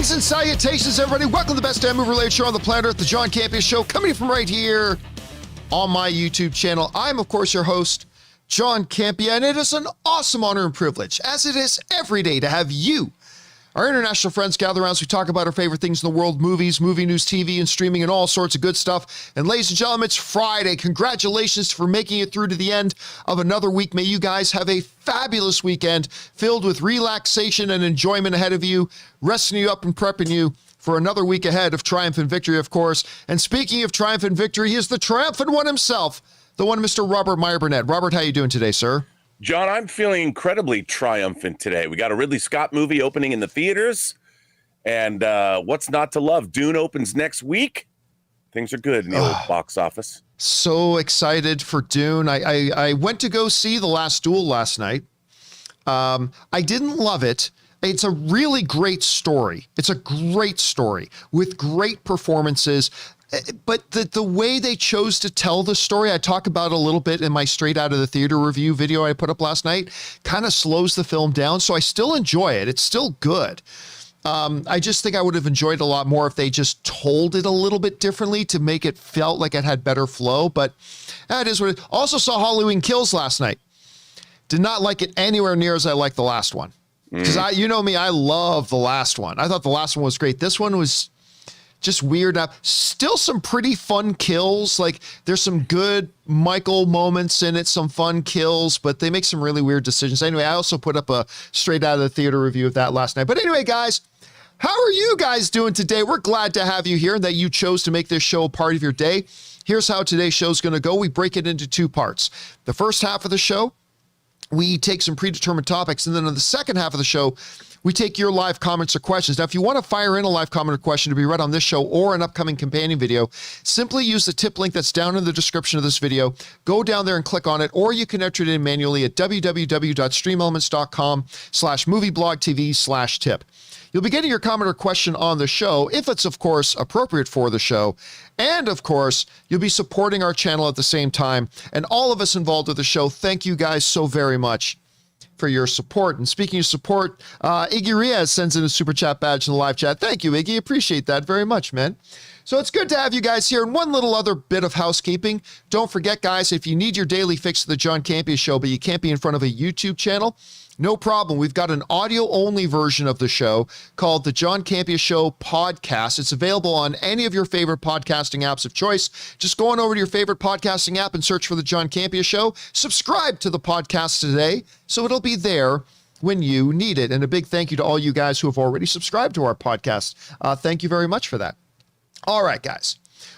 Greetings and salutations, everybody. Welcome to the best damn movie-related show on the planet Earth, the John Campea Show, coming from right here on my YouTube channel. I'm, of course, your host, John Campea, and it is an awesome honor and privilege, as it is every day, to have you, our international friends, gather around as we talk about our favorite things in the world, movies, movie news, TV, and streaming, and all sorts of good stuff. And ladies and gentlemen, it's Friday. Congratulations for making it through to the end of another week. May you guys have a fabulous weekend filled with relaxation and enjoyment ahead of you, resting you up and prepping you for another week ahead of triumph and victory, of course. And speaking of triumph and victory, he is the triumphant one himself, the one Mr. Robert Meyer Burnett. Robert, how you doing today, sir? John, I'm feeling incredibly triumphant today. We got a Ridley Scott movie opening in the theaters, and what's not to love? Dune opens next week. Things are good in the old box office. So excited for Dune. I went to go see The Last Duel last night. I didn't love it. It's a really great story. It's a great story with great performances. But the way they chose to tell the story, I talk about a little bit in my Straight Out of the Theater review video I put up last night, kind of slows the film down. So I still enjoy it. It's still good. I just think I would have enjoyed it a lot more if they just told it a little bit differently to make it felt like it had better flow. But that is what it. Also saw Halloween Kills last night. Did not like it anywhere near as I liked the last one. Because you know me, I love the last one. I thought the last one was great. This one was just weird. Now, still some pretty fun kills. Like, there's some good Michael moments in it, some fun kills, but they make some really weird decisions. Anyway, I also put up a Straight Out of the Theater review of that last night. But anyway, guys, how are you guys doing today? We're glad to have you here and that you chose to make this show a part of your day. Here's how today's show is going to go. We break it into two parts. The first half of the show, we take some predetermined topics, and then in the second half of the show, we take your live comments or questions. Now, if you want to fire in a live comment or question to be read on this show or an upcoming companion video, simply use the tip link that's down in the description of this video. Go down there and click on it, or you can enter it in manually at www.streamelements.com/movieblogtv/tip. You'll be getting your comment or question on the show if it's, of course, appropriate for the show. And, of course, you'll be supporting our channel at the same time. And all of us involved with the show, thank you guys so very much for your support. And speaking of support, Iggy Riaz sends in a super chat badge in the live chat. Thank you, Iggy. Appreciate that very much, man. So it's good to have you guys here. And one little other bit of housekeeping. Don't forget, guys, if you need your daily fix of the John Campea Show, but you can't be in front of a YouTube channel, no problem. We've got an audio-only version of the show called the John Campea Show Podcast. It's available on any of your favorite podcasting apps of choice. Just go on over to your favorite podcasting app and search for the John Campea Show. Subscribe to the podcast today so it'll be there when you need it. And a big thank you to all you guys who have already subscribed to our podcast. Thank you very much for that. All right, guys.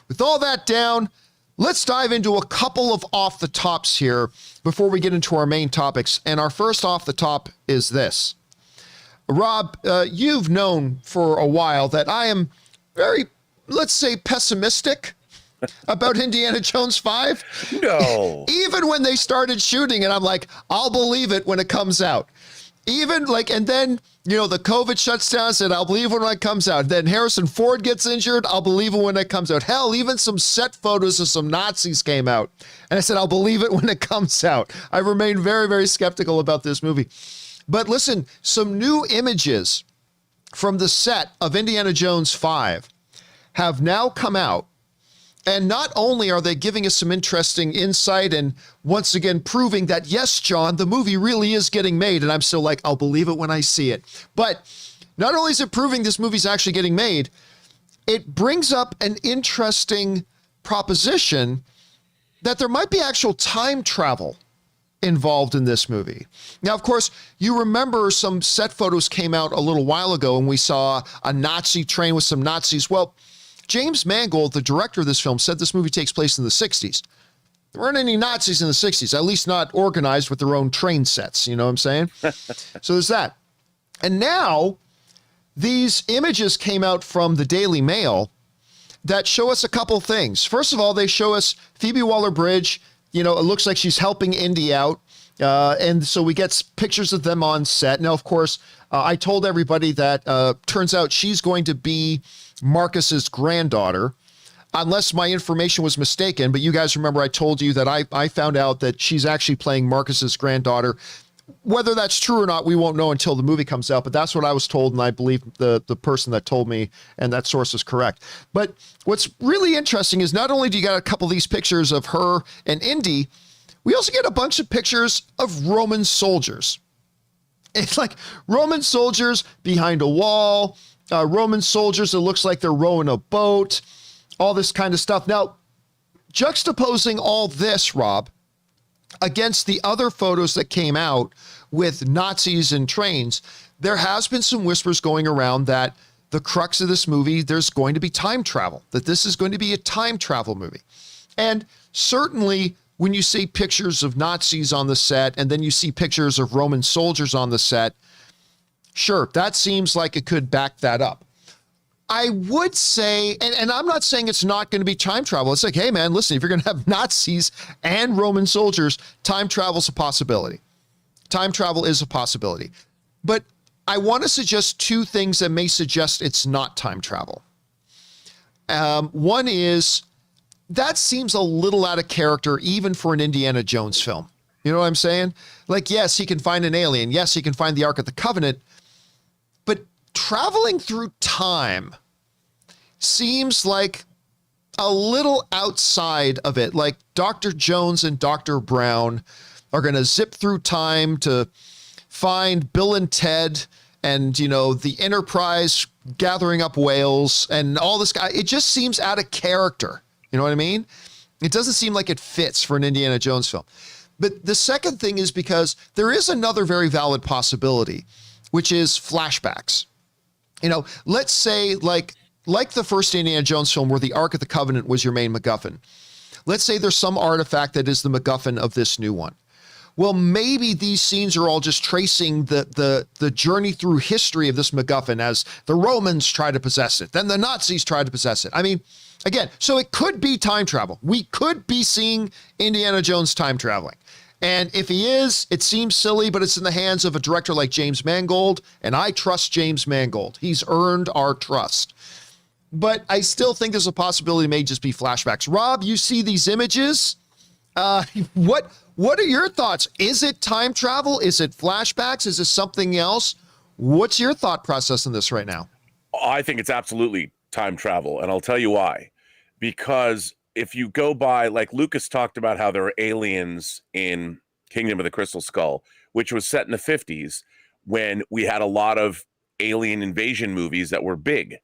With all that down, let's dive into a couple of off the tops here before we get into our main topics. And our first off the top is this. Rob, you've known for a while that I am very, let's say, pessimistic about Indiana Jones 5. No. Even when they started shooting it, I'm like, I'll believe it when it comes out. Even like, and then, you know, the COVID shuts down. I said, I'll believe it when it comes out. Then Harrison Ford gets injured. I'll believe it when it comes out. Hell, even some set photos of some Nazis came out. And I said, I'll believe it when it comes out. I remain very, very skeptical about this movie. But listen, some new images from the set of Indiana Jones 5 have now come out. And not only are they giving us some interesting insight and once again proving that, yes, John, the movie really is getting made. And I'm still like, I'll believe it when I see it. But not only is it proving this movie's actually getting made, it brings up an interesting proposition that there might be actual time travel involved in this movie. Now, of course, you remember some set photos came out a little while ago and we saw a Nazi train with some Nazis. Well, James Mangold, the director of this film, said this movie takes place in the 60s. There weren't any Nazis in the 60s, at least not organized with their own train sets. You know what I'm saying? So there's that. And now these images came out from the Daily Mail that show us a couple things. First of all, they show us Phoebe Waller-Bridge. You know, it looks like she's helping Indy out. And so we get pictures of them on set. Now, of course, I told everybody that turns out she's going to be Marcus's granddaughter, unless my information was mistaken. But you guys remember I told you that I found out that she's actually playing Marcus's granddaughter whether that's true or not, we won't know until the movie comes out, but that's what I was told, and I believe the person that told me and that source is correct. But what's really interesting is not only do you got a couple of these pictures of her and Indy, we also get a bunch of pictures of Roman soldiers. It's like Roman soldiers behind a wall, Roman soldiers, it looks like they're rowing a boat, all this kind of stuff. Now, juxtaposing all this, Rob, against the other photos that came out with Nazis and trains, there has been some whispers going around that the crux of this movie, there's going to be time travel, that this is going to be a time travel movie. And certainly when you see pictures of Nazis on the set and then you see pictures of Roman soldiers on the set, sure, that seems like it could back that up. I would say, and I'm not saying it's not going to be time travel. It's like, hey, man, listen, if you're going to have Nazis and Roman soldiers, time travel's a possibility. Time travel is a possibility. But I want to suggest two things that may suggest it's not time travel. One is, that seems a little out of character, even for an Indiana Jones film. You know what I'm saying? Like, yes, he can find an alien. Yes, he can find the Ark of the Covenant. But traveling through time seems like a little outside of it. Like Dr. Jones and Dr. Brown are going to zip through time to find Bill and Ted and, you know, the Enterprise gathering up whales and all this guy. It just seems out of character. You know what I mean? It doesn't seem like it fits for an Indiana Jones film. But the second thing is because there is another very valid possibility, which is flashbacks. You know, let's say like the first Indiana Jones film where the Ark of the Covenant was your main MacGuffin. Let's say there's some artifact that is the MacGuffin of this new one. Well, maybe these scenes are all just tracing the journey through history of this MacGuffin as the Romans try to possess it, then the Nazis try to possess it. I mean, again, so it could be time travel. We could be seeing Indiana Jones time traveling. And if he is, it seems silly, but it's in the hands of a director like James Mangold, and I trust James Mangold. He's earned our trust. But I still think there's a possibility it may just be flashbacks. Rob, you see these images. What are your thoughts? Is it time travel? Is it flashbacks? Is it something else? What's your thought process in this right now? I think it's absolutely time travel, and I'll tell you why. Because if you go by, like Lucas talked about how there were aliens in Kingdom of the Crystal Skull, which was set in the 50s when we had a lot of alien invasion movies that were big.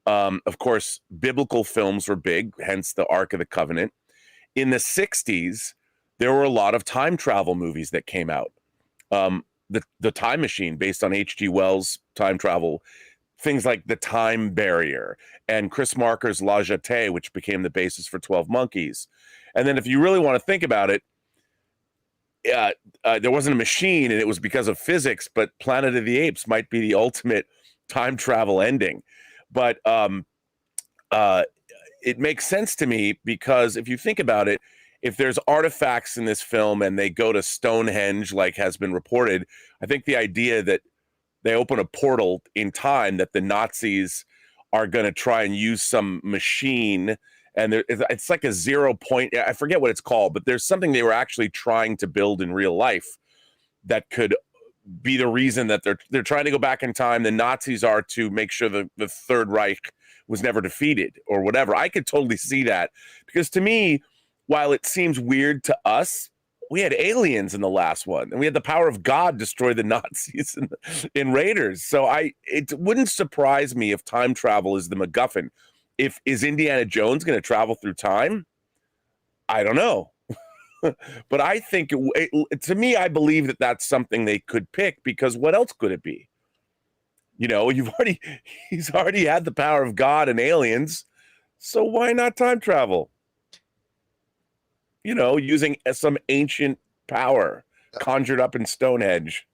Of course, biblical films were big, hence the Ark of the Covenant. In the 60s, there were a lot of time travel movies that came out. The Time Machine, based on H.G. Wells' time travel, things like The Time Barrier and Chris Marker's La Jetée, which became the basis for 12 Monkeys. And then if you really want to think about it, there wasn't a machine and it was because of physics, but Planet of the Apes might be the ultimate time travel ending. But it makes sense to me because if you think about it, if there's artifacts in this film and they go to Stonehenge, like has been reported, I think the idea that they open a portal in time, that the Nazis are going to try and use some machine, and it's like a 0 point, I forget what it's called, but there's something they were actually trying to build in real life that could be the reason that they're trying to go back in time. The Nazis are to make sure the Third Reich was never defeated or whatever. I could totally see that, because to me, while it seems weird to us, we had aliens in the last one, and we had the power of God destroy the Nazis in Raiders. So it wouldn't surprise me if time travel is the MacGuffin. Is Indiana Jones going to travel through time? I don't know. But I think, to me, I believe that that's something they could pick, because what else could it be? You know, he's already had the power of God and aliens, so why not time travel? You know, using some ancient power conjured up in Stonehenge.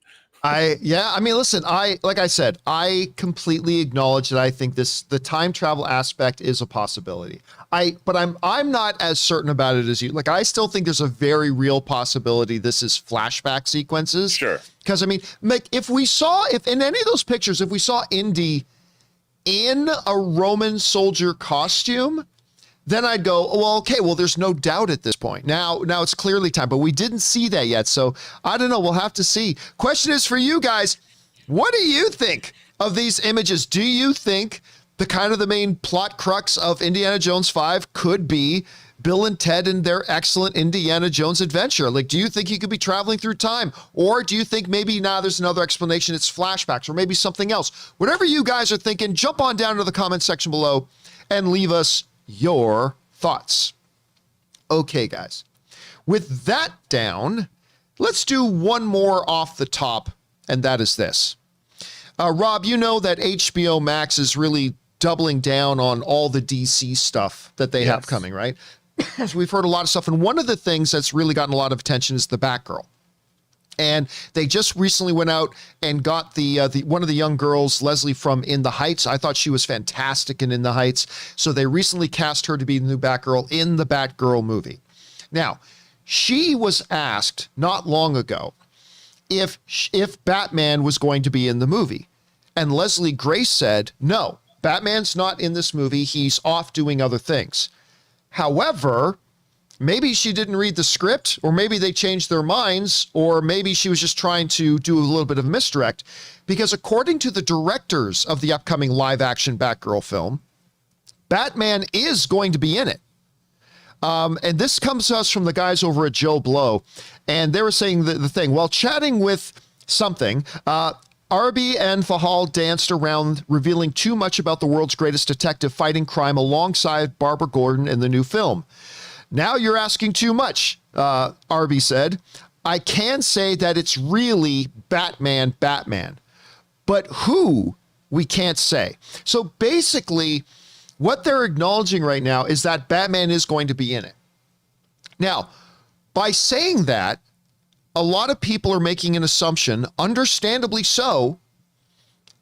I mean, listen, like I said, I completely acknowledge that I think the time travel aspect is a possibility. But I'm not as certain about it as you. Like, I still think there's a very real possibility this is flashback sequences. Sure. Because I mean, like, if in any of those pictures, if we saw Indy in a Roman soldier costume, then I'd go, well, okay, well, there's no doubt at this point. Now it's clearly time, but we didn't see that yet. So I don't know. We'll have to see. Question is for you guys. What do you think of these images? Do you think the main plot crux of Indiana Jones 5 could be Bill and Ted and their excellent Indiana Jones adventure? Like, do you think he could be traveling through time? Or do you think maybe now there's another explanation, it's flashbacks or maybe something else? Whatever you guys are thinking, jump on down to the comment section below and leave us your thoughts. Okay, guys. With that down, let's do one more off the top, and that is this. Rob, you know that HBO Max is really doubling down on all the DC stuff that they have coming, right? So we've heard a lot of stuff, and one of the things that's really gotten a lot of attention is the Batgirl. And they just recently went out and got the one of the young girls, Leslie from In the Heights. I thought she was fantastic in The Heights. So they recently cast her to be the new Batgirl in the Batgirl movie. Now, she was asked not long ago if Batman was going to be in the movie. And Leslie Grace said, no, Batman's not in this movie. He's off doing other things. However, maybe she didn't read the script, or maybe they changed their minds, or maybe she was just trying to do a little bit of misdirect, because according to the directors of the upcoming live-action Batgirl film, Batman is going to be in it. And this comes to us from the guys over at Joe Blow, and they were saying the thing. While chatting with something, Arby and Fahal danced around, revealing too much about the world's greatest detective fighting crime alongside Barbara Gordon in the new film. Now you're asking too much, Arby said. I can say that it's really Batman. But who, we can't say. So basically, what they're acknowledging right now is that Batman is going to be in it. Now, by saying that, a lot of people are making an assumption, understandably so,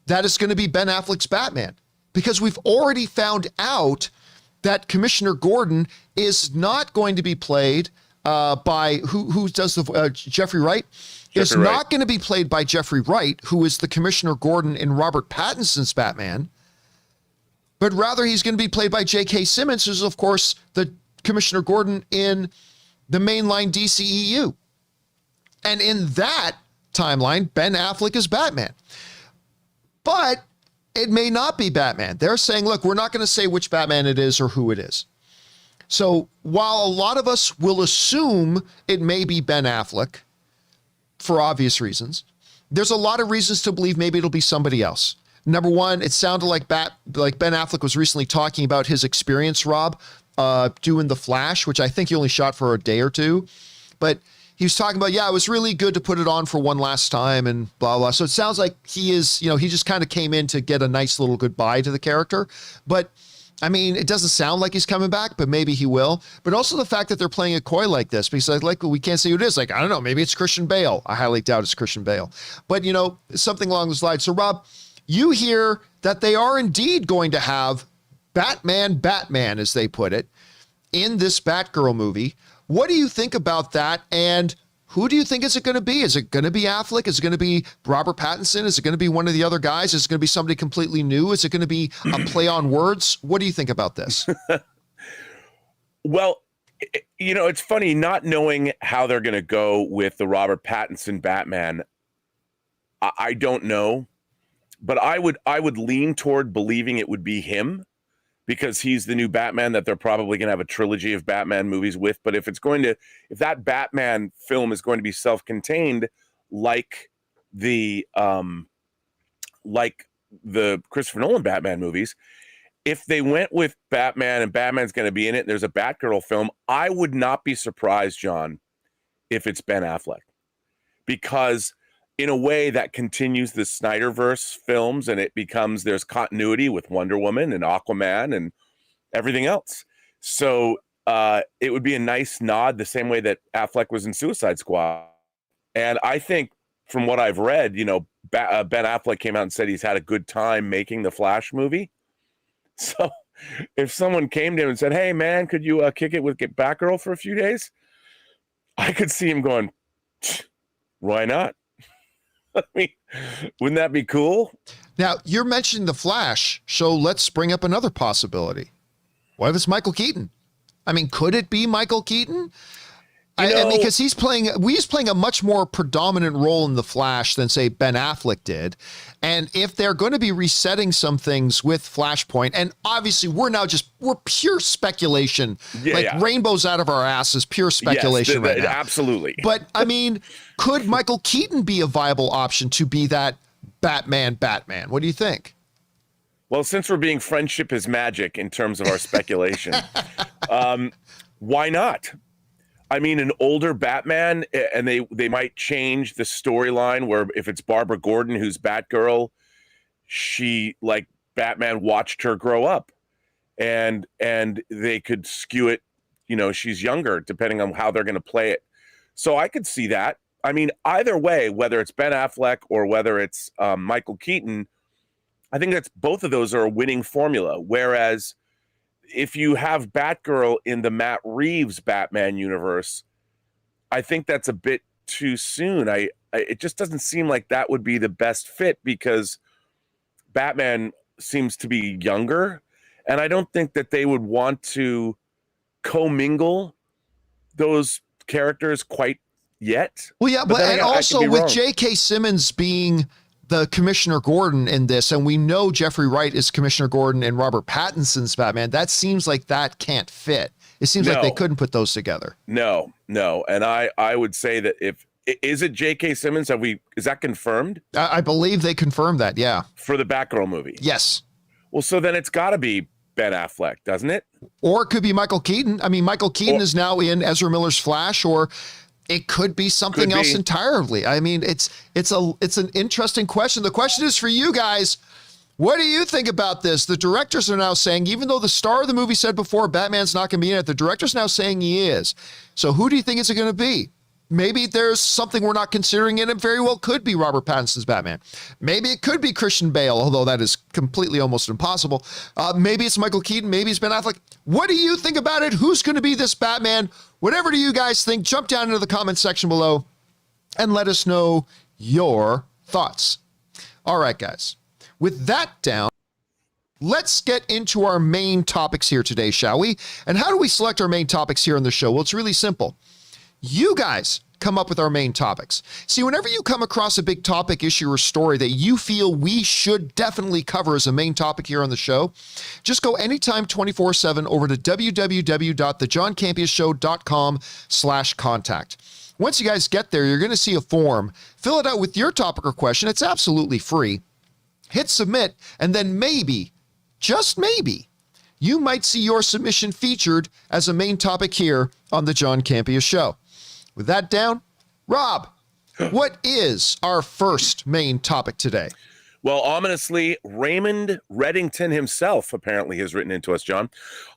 that it's going to be Ben Affleck's Batman. Because we've already found out that Commissioner Gordon is not going to be played by who does the Jeffrey Wright is not going to be played by Jeffrey Wright, who is the Commissioner Gordon in Robert Pattinson's Batman, but rather he's going to be played by J.K. Simmons, who's of course the Commissioner Gordon in the mainline DCEU. And in that timeline, Ben Affleck is Batman. But it may not be Batman. They're saying, look, we're not going to say which Batman it is or who it is. So while a lot of us will assume it may be Ben Affleck for obvious reasons, there's a lot of reasons to believe maybe it'll be somebody else. Number one, it sounded like Ben Affleck was recently talking about his experience, Rob, doing The Flash, which I think he only shot for a day or two. But he was talking about, yeah, it was really good to put it on for one last time and blah, blah. So it sounds like he is, he just kind of came in to get a nice little goodbye to the character. But I mean, it doesn't sound like he's coming back, but maybe he will. But also the fact that they're playing it coy like this, because we can't say who it is. Like, I don't know, maybe it's Christian Bale. I highly doubt it's Christian Bale. But, something along those lines. So, Rob, you hear that they are indeed going to have Batman, as they put it, in this Batgirl movie. What do you think about that? And who do you think is it going to be? Is it going to be Affleck? Is it going to be Robert Pattinson? Is it going to be one of the other guys? Is it going to be somebody completely new? Is it going to be a play on words? What do you think about this? Well, it's funny not knowing how they're going to go with the Robert Pattinson Batman. I don't know, but I would lean toward believing it would be him, because he's the new Batman that they're probably going to have a trilogy of Batman movies with. But if that Batman film is going to be self-contained, like the Christopher Nolan Batman movies, if they went with Batman and Batman's going to be in it, and there's a Batgirl film, I would not be surprised, John, if it's Ben Affleck, because in a way that continues the Snyderverse films, and there's continuity with Wonder Woman and Aquaman and everything else. So it would be a nice nod, the same way that Affleck was in Suicide Squad. And I think from what I've read, Ben Affleck came out and said he's had a good time making the Flash movie. So if someone came to him and said, hey man, could you kick it with Batgirl for a few days? I could see him going, why not? I mean, wouldn't that be cool? Now, you're mentioning The Flash, so let's bring up another possibility. What if it's Michael Keaton? I mean, could it be Michael Keaton? You know, Because he's playing a much more predominant role in The Flash than, say, Ben Affleck did. And if they're going to be resetting some things with Flashpoint, and obviously we're pure speculation, rainbows out of our asses, pure speculation right now. Absolutely. But I mean, could Michael Keaton be a viable option to be that Batman? What do you think? Well, since we're being friendship is magic in terms of our speculation, why not? I mean, an older Batman, and they might change the storyline where if it's Barbara Gordon, who's Batgirl, she, like Batman watched her grow up, and they could skew it, she's younger, depending on how they're going to play it. So I could see that. I mean, either way, whether it's Ben Affleck or whether it's Michael Keaton, I think that's both of those are a winning formula. Whereas if you have Batgirl in the Matt Reeves Batman universe, I think that's a bit too soon. It just doesn't seem like that would be the best fit because Batman seems to be younger, and I don't think that they would want to commingle those characters quite yet. Well, yeah, but and also with J.K. Simmons being the Commissioner Gordon in this, and we know Jeffrey Wright is Commissioner Gordon in Robert Pattinson's Batman, that seems like that can't fit. It seems like they couldn't put those together. No. And I would say that is it J.K. Simmons? Is that confirmed? I believe they confirmed that, yeah. For the Batgirl movie? Yes. Well, so then it's got to be Ben Affleck, doesn't it? Or it could be Michael Keaton. I mean, Michael Keaton is now in Ezra Miller's Flash, or it could be something else entirely. I mean, it's an interesting question. The question is for you guys. What do you think about this? The directors are now saying, even though the star of the movie said before Batman's not going to be in it, the director's now saying he is. So who do you think it's going to be? Maybe there's something we're not considering, and it very well could be Robert Pattinson's Batman. Maybe it could be Christian Bale, although that is completely almost impossible. Maybe it's Michael Keaton. Maybe it's Ben Affleck. What do you think about it? Who's going to be this Batman? Whatever do you guys think? Jump down into the comment section below and let us know your thoughts. All right, guys. With that down, let's get into our main topics here today, shall we? And how do we select our main topics here on the show? Well, it's really simple. You guys come up with our main topics. See, whenever you come across a big topic, issue, or story that you feel we should definitely cover as a main topic here on the show, just go anytime 24/7 over to www.thejohncampeashow.com/contact. Once you guys get there, you're going to see a form. Fill it out with your topic or question. It's absolutely free. Hit submit, and then maybe, just maybe, you might see your submission featured as a main topic here on The John Campea Show. With that down, Rob, what is our first main topic today? Well, ominously, Raymond Reddington himself apparently has written into us, John.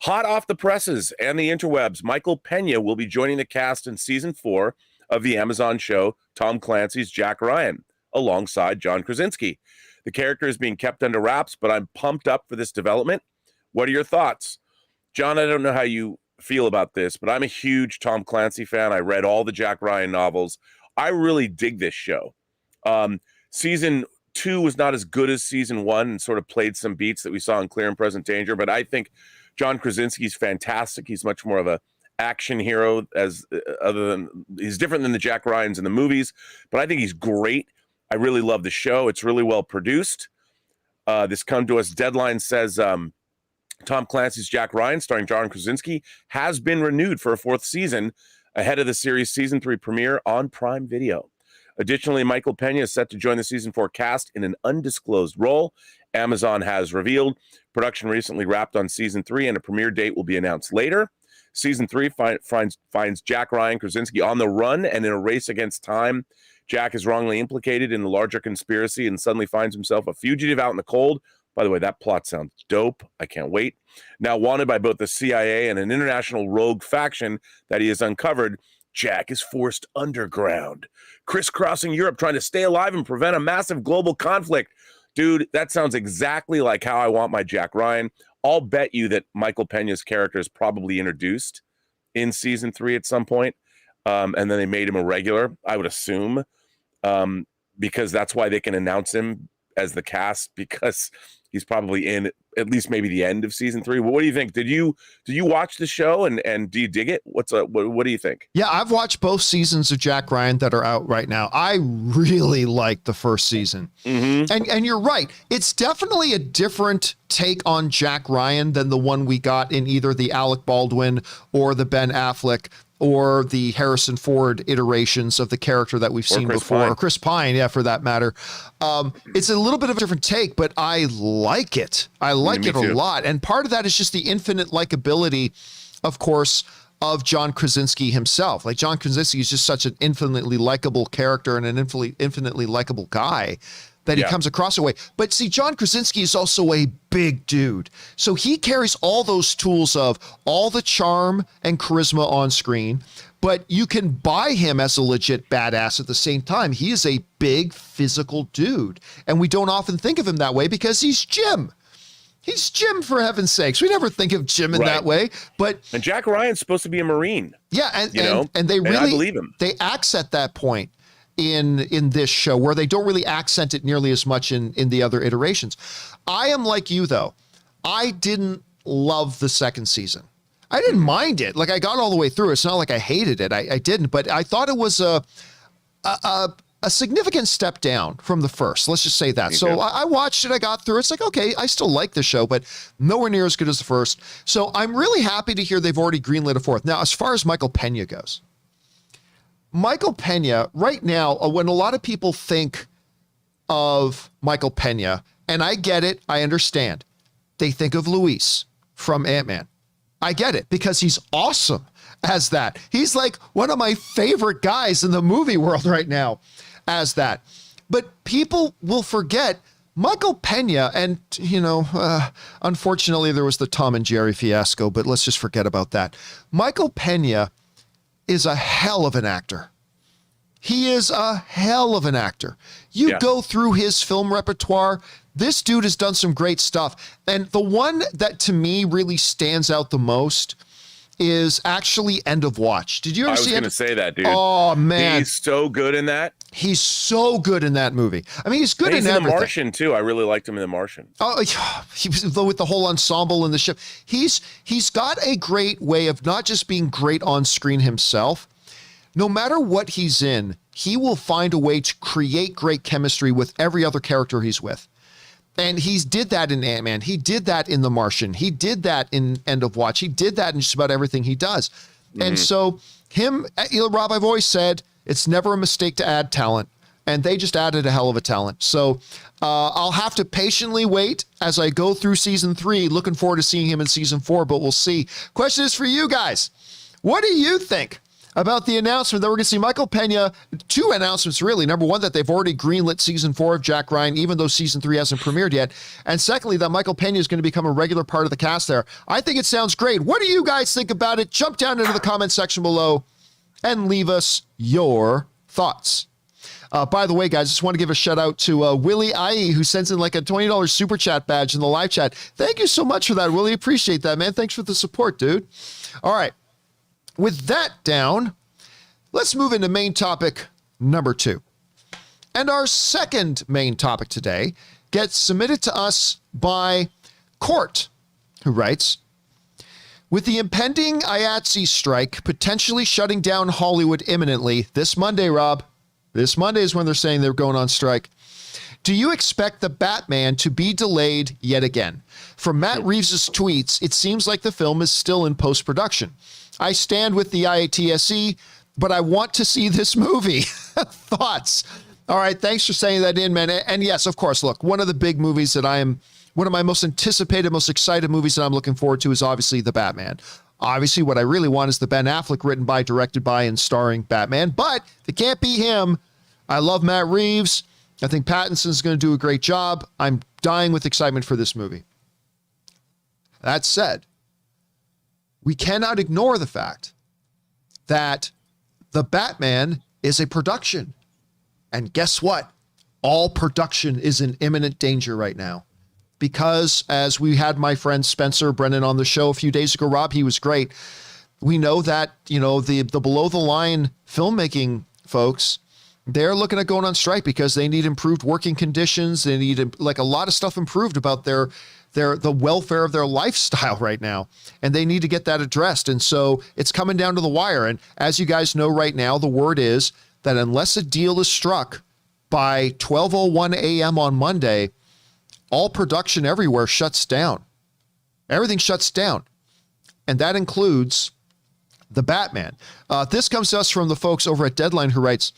Hot off the presses and the interwebs, Michael Pena will be joining the cast in season 4 of the Amazon show Tom Clancy's Jack Ryan, alongside John Krasinski. The character is being kept under wraps, but I'm pumped up for this development. What are your thoughts? John, I don't know how you feel about this, but I'm a huge Tom Clancy fan. I read all the Jack Ryan novels. I really dig this show. Season 2 was not as good as season 1 and sort of played some beats that we saw in Clear and Present Danger, but I think John Krasinski's fantastic. He's much more of a action hero he's different than the Jack Ryans in the movies, but I think he's great. I really love the show. It's really well produced. This come to us deadline says Tom Clancy's Jack Ryan, starring John Krasinski, has been renewed for a 4th season ahead of the series' season 3 premiere on Prime Video. Additionally, Michael Pena is set to join the season 4 cast in an undisclosed role. Amazon has revealed production recently wrapped on season 3, and a premiere date will be announced later. Season 3 finds Jack Ryan Krasinski on the run and in a race against time. Jack is wrongly implicated in the larger conspiracy and suddenly finds himself a fugitive out in the cold. By the way, that plot sounds dope. I can't wait. Now wanted by both the CIA and an international rogue faction that he has uncovered, Jack is forced underground, crisscrossing Europe, trying to stay alive and prevent a massive global conflict. Dude, that sounds exactly like how I want my Jack Ryan. I'll bet you that Michael Pena's character is probably introduced in season 3 at some point, and then they made him a regular, I would assume, because that's why they can announce him as the cast because he's probably in at least maybe the end of season 3. What do you think? Did you watch the show and do you dig it? What do you think? Yeah, I've watched both seasons of Jack Ryan that are out right now. I really liked the first season. And you're right. It's definitely a different take on Jack Ryan than the one we got in either the Alec Baldwin or the Ben Affleck or the Harrison Ford iterations of the character that we've seen before, or Chris Pine, yeah, for that matter. It's a little bit of a different take, but I like it. I like it a lot. And part of that is just the infinite likability, of course, of John Krasinski himself. Like, John Krasinski is just such an infinitely likable character and an infinitely likable guy that he comes across a way. But see, John Krasinski is also a big dude. So he carries all those tools of all the charm and charisma on screen, but you can buy him as a legit badass at the same time. He is a big physical dude. And we don't often think of him that way because he's Jim. He's Jim, for heaven's sakes. We never think of Jim in that way. And Jack Ryan's supposed to be a Marine. Yeah, and they really, I believe him. They accent that point in this show, where they don't really accent it nearly as much in the other iterations. I am like you, though. I didn't love the second season. I didn't mind it. Like, I got all the way through. It's not like I hated it. I didn't, but I thought it was a significant step down from the first. Let's just say that. So I watched it. I got through it. It's like, okay, I still like the show, but nowhere near as good as the first. So I'm really happy to hear they've already greenlit a fourth. Now, as far as Michael Pena goes, Michael Pena right now, when a lot of people think of Michael Pena, and I get it, I understand, they think of Luis from Ant-Man. I get it, because he's awesome as that. He's like one of my favorite guys in the movie world right now as that. But people will forget Michael Pena, and, unfortunately there was the Tom and Jerry fiasco, but let's just forget about that. Michael Pena is a hell of an actor. He is a hell of an actor. You go through his film repertoire, this dude has done some great stuff. And the one that to me really stands out the most is actually End of Watch. Did you ever see it? I was going to say that, dude. Oh, man. He's so good in that. He's so good in that movie. I mean, he's good in everything. The Martian, too. I really liked him in The Martian. Oh, he was with the whole ensemble in the ship. He's got a great way of not just being great on screen himself. No matter what he's in, he will find a way to create great chemistry with every other character he's with. And he did that in Ant-Man. He did that in The Martian. He did that in End of Watch. He did that in just about everything he does. And so Rob, I've always said it's never a mistake to add talent. And they just added a hell of a talent. So I'll have to patiently wait as I go through season 3. Looking forward to seeing him in season 4, but we'll see. Question is for you guys. What do you think about the announcement that we're going to see Michael Pena? 2 announcements, really. Number one, that they've already greenlit season 4 of Jack Ryan, even though season 3 hasn't premiered yet. And secondly, that Michael Pena is going to become a regular part of the cast there. I think it sounds great. What do you guys think about it? Jump down into the comment section below and leave us your thoughts. By the way, guys, just want to give a shout out to Willie IE, who sends in like a $20 super chat badge in the live chat. Thank you so much for that. Really appreciate that, man. Thanks for the support, dude. All right. With that down, let's move into main topic number 2. And our second main topic today gets submitted to us by Court, who writes, with the impending IATSE strike potentially shutting down Hollywood imminently this Monday, Rob, this Monday is when they're saying they're going on strike. Do you expect the Batman to be delayed yet again? From Matt Reeves' tweets, it seems like the film is still in post-production. I stand with the IATSE, but I want to see this movie. Thoughts? All right, thanks for saying that in, man. And yes, of course, look, one of the big movies that one of my most anticipated, most excited movies that I'm looking forward to is obviously The Batman. Obviously, what I really want is the Ben Affleck written by, directed by, and starring Batman. But if it can't be him, I love Matt Reeves. I think Pattinson's going to do a great job. I'm dying with excitement for this movie. That said, we cannot ignore the fact that The Batman is a production. And guess what? All production is in imminent danger right now. Because as we had my friend Spencer Brennan on the show a few days ago, Rob, he was great. We know that, the below the line filmmaking folks, they're looking at going on strike because they need improved working conditions. They need like a lot of stuff improved about the welfare of their lifestyle right now. And they need to get that addressed. And so it's coming down to the wire. And as you guys know right now, the word is that unless a deal is struck by 12:01 a.m. on Monday, all production everywhere shuts down. Everything shuts down. And that includes the Batman. This comes to us from the folks over at Deadline, who writes,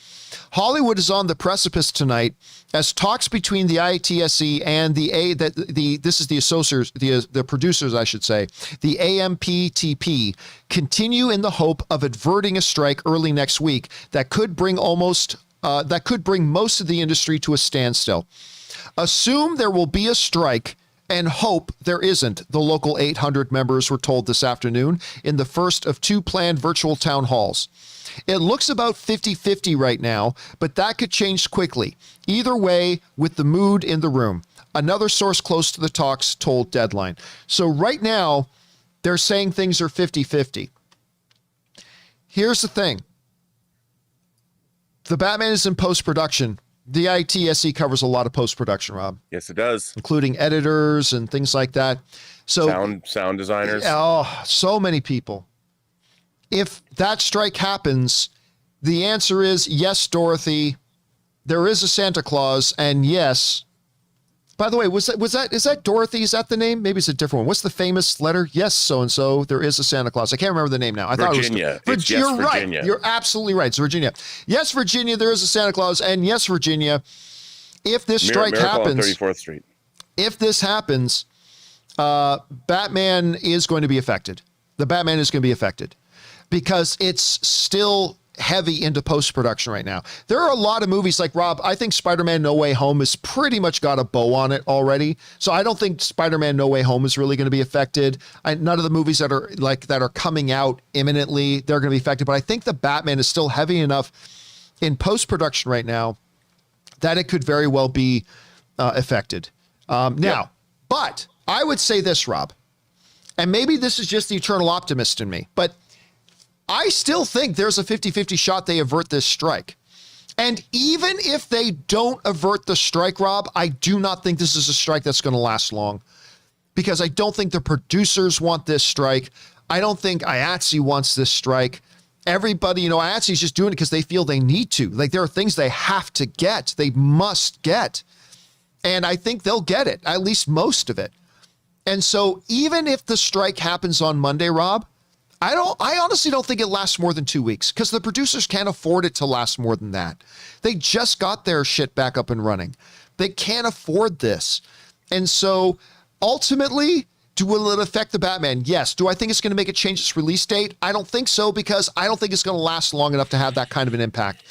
Hollywood is on the precipice tonight as talks between the IATSE and this is the associates, the producers, I should say, the AMPTP, continue in the hope of averting a strike early next week that could bring most of the industry to a standstill. Assume there will be a strike and hope there isn't, the local 800 members were told this afternoon in the first of 2 planned virtual town halls. It looks about 50-50 right now, but that could change quickly. Either way, with the mood in the room. Another source close to the talks told Deadline. So right now, they're saying things are 50-50. Here's the thing. The Batman is in post-production. The IATSE covers a lot of post-production, Rob. Yes, it does. Including editors and things like that. So sound designers. Oh, so many people. If that strike happens, the answer is yes, Dorothy. There is a Santa Claus, and yes. By the way, is that Dorothy? Is that the name? Maybe it's a different one. What's the famous letter? Yes, so-and-so. There is a Santa Claus. I can't remember the name now. I thought it was You're Virginia. Right. You're absolutely right. It's Virginia. Yes, Virginia, there is a Santa Claus. And yes, Virginia, if this strike happens, on 34th Street. If this happens, Batman is going to be affected. The Batman is going to be affected because it's still heavy into post-production right now. There are a lot of movies like, Rob, I think Spider-Man No Way Home has pretty much got a bow on it already. So I don't think Spider-Man No Way Home is really going to be affected. None of the movies that are coming out imminently, they're going to be affected. But I think the Batman is still heavy enough in post-production right now that it could very well be affected. But I would say this, Rob, and maybe this is just the eternal optimist in me, but I still think there's a 50-50 shot they avert this strike. And even if they don't avert the strike, Rob, I do not think this is a strike that's going to last long because I don't think the producers want this strike. I don't think IATSE wants this strike. Everybody, IATSE is just doing it because they feel they need to. Like, there are things they have to get. They must get. And I think they'll get it, at least most of it. And so even if the strike happens on Monday, Rob, I honestly don't think it lasts more than 2 weeks because the producers can't afford it to last more than that. They just got their shit back up and running. They can't afford this. And so ultimately, will it affect the Batman? Yes. Do I think it's going to make it change its release date? I don't think so because I don't think it's going to last long enough to have that kind of an impact.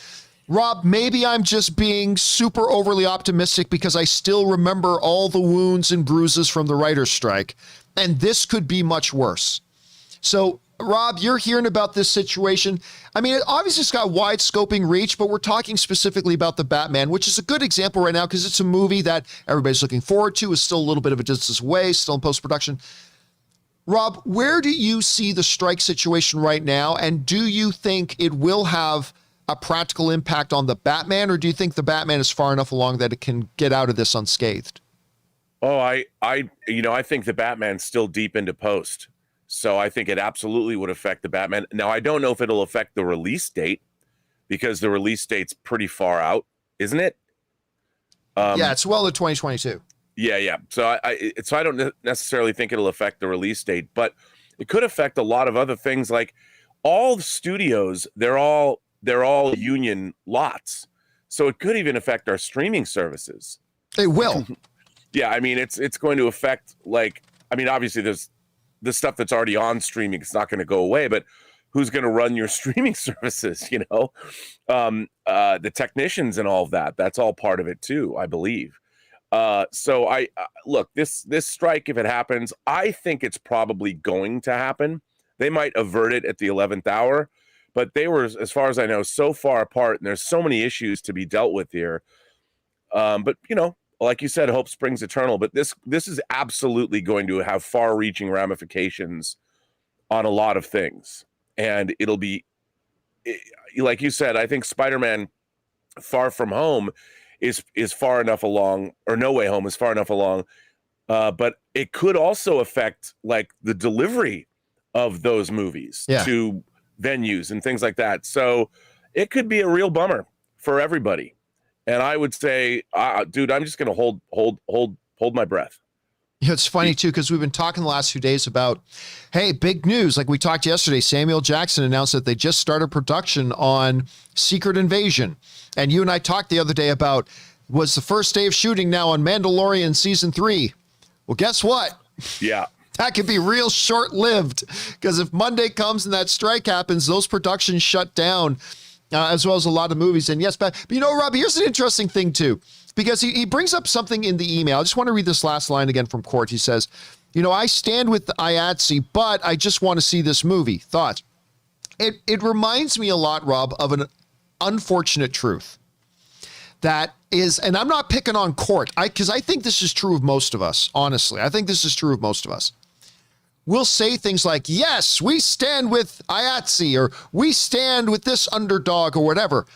Rob, maybe I'm just being super overly optimistic because I still remember all the wounds and bruises from the writer's strike, and this could be much worse. So, Rob, you're hearing about this situation. I mean, obviously it's got wide scoping reach, but we're talking specifically about the Batman, which is a good example right now because it's a movie that everybody's looking forward to, is still a little bit of a distance away, still in post-production. Rob, where do you see the strike situation right now? And do you think it will have a practical impact on the Batman, or do you think the Batman is far enough along that it can get out of this unscathed? Oh, I think the Batman's still deep into post. So I think it absolutely would affect the Batman. Now, I don't know if it'll affect the release date because the release date's pretty far out, isn't it? Yeah, it's well to 2022. Yeah. So I don't necessarily think it'll affect the release date, but it could affect a lot of other things. Like all the studios, they're all union lots. So it could even affect our streaming services. It will. Yeah, I mean, it's going to affect, obviously there's the stuff that's already on streaming. It's not going to go away, but who's going to run your streaming services? The technicians and all of that. That's all part of it too, I believe. So I look, this strike, if it happens, I think it's probably going to happen. They might avert it at the 11th hour, but they were, as far as I know, so far apart, and there's so many issues to be dealt with here. But like you said, hope springs eternal, but this is absolutely going to have far-reaching ramifications on a lot of things. And it'll be, like you said, I think Spider-Man Far From Home is far enough along, or No Way Home is far enough along, but it could also affect like the delivery of those movies to venues and things like that. So it could be a real bummer for everybody. And I would say, dude, I'm just going to hold my breath. It's funny too, because we've been talking the last few days about, hey, big news. Like we talked yesterday, Samuel Jackson announced that they just started production on Secret Invasion. And you and I talked the other day about, was the first day of shooting now on Mandalorian season 3. Well, guess what? Yeah. That could be real short-lived, because if Monday comes and that strike happens, those productions shut down, as well as a lot of movies. And yes, but you know, Rob, here's an interesting thing too, because he brings up something in the email. I just want to read this last line again from Court. He says, you know, I stand with the IATSE, but I just want to see this movie. Thoughts? It reminds me a lot, Rob, of an unfortunate truth. That is, and I'm not picking on Court, because I think this is true of most of us, honestly. I think this is true of most of us. We'll say things like, yes, we stand with IATSE, or we stand with this underdog, or whatever,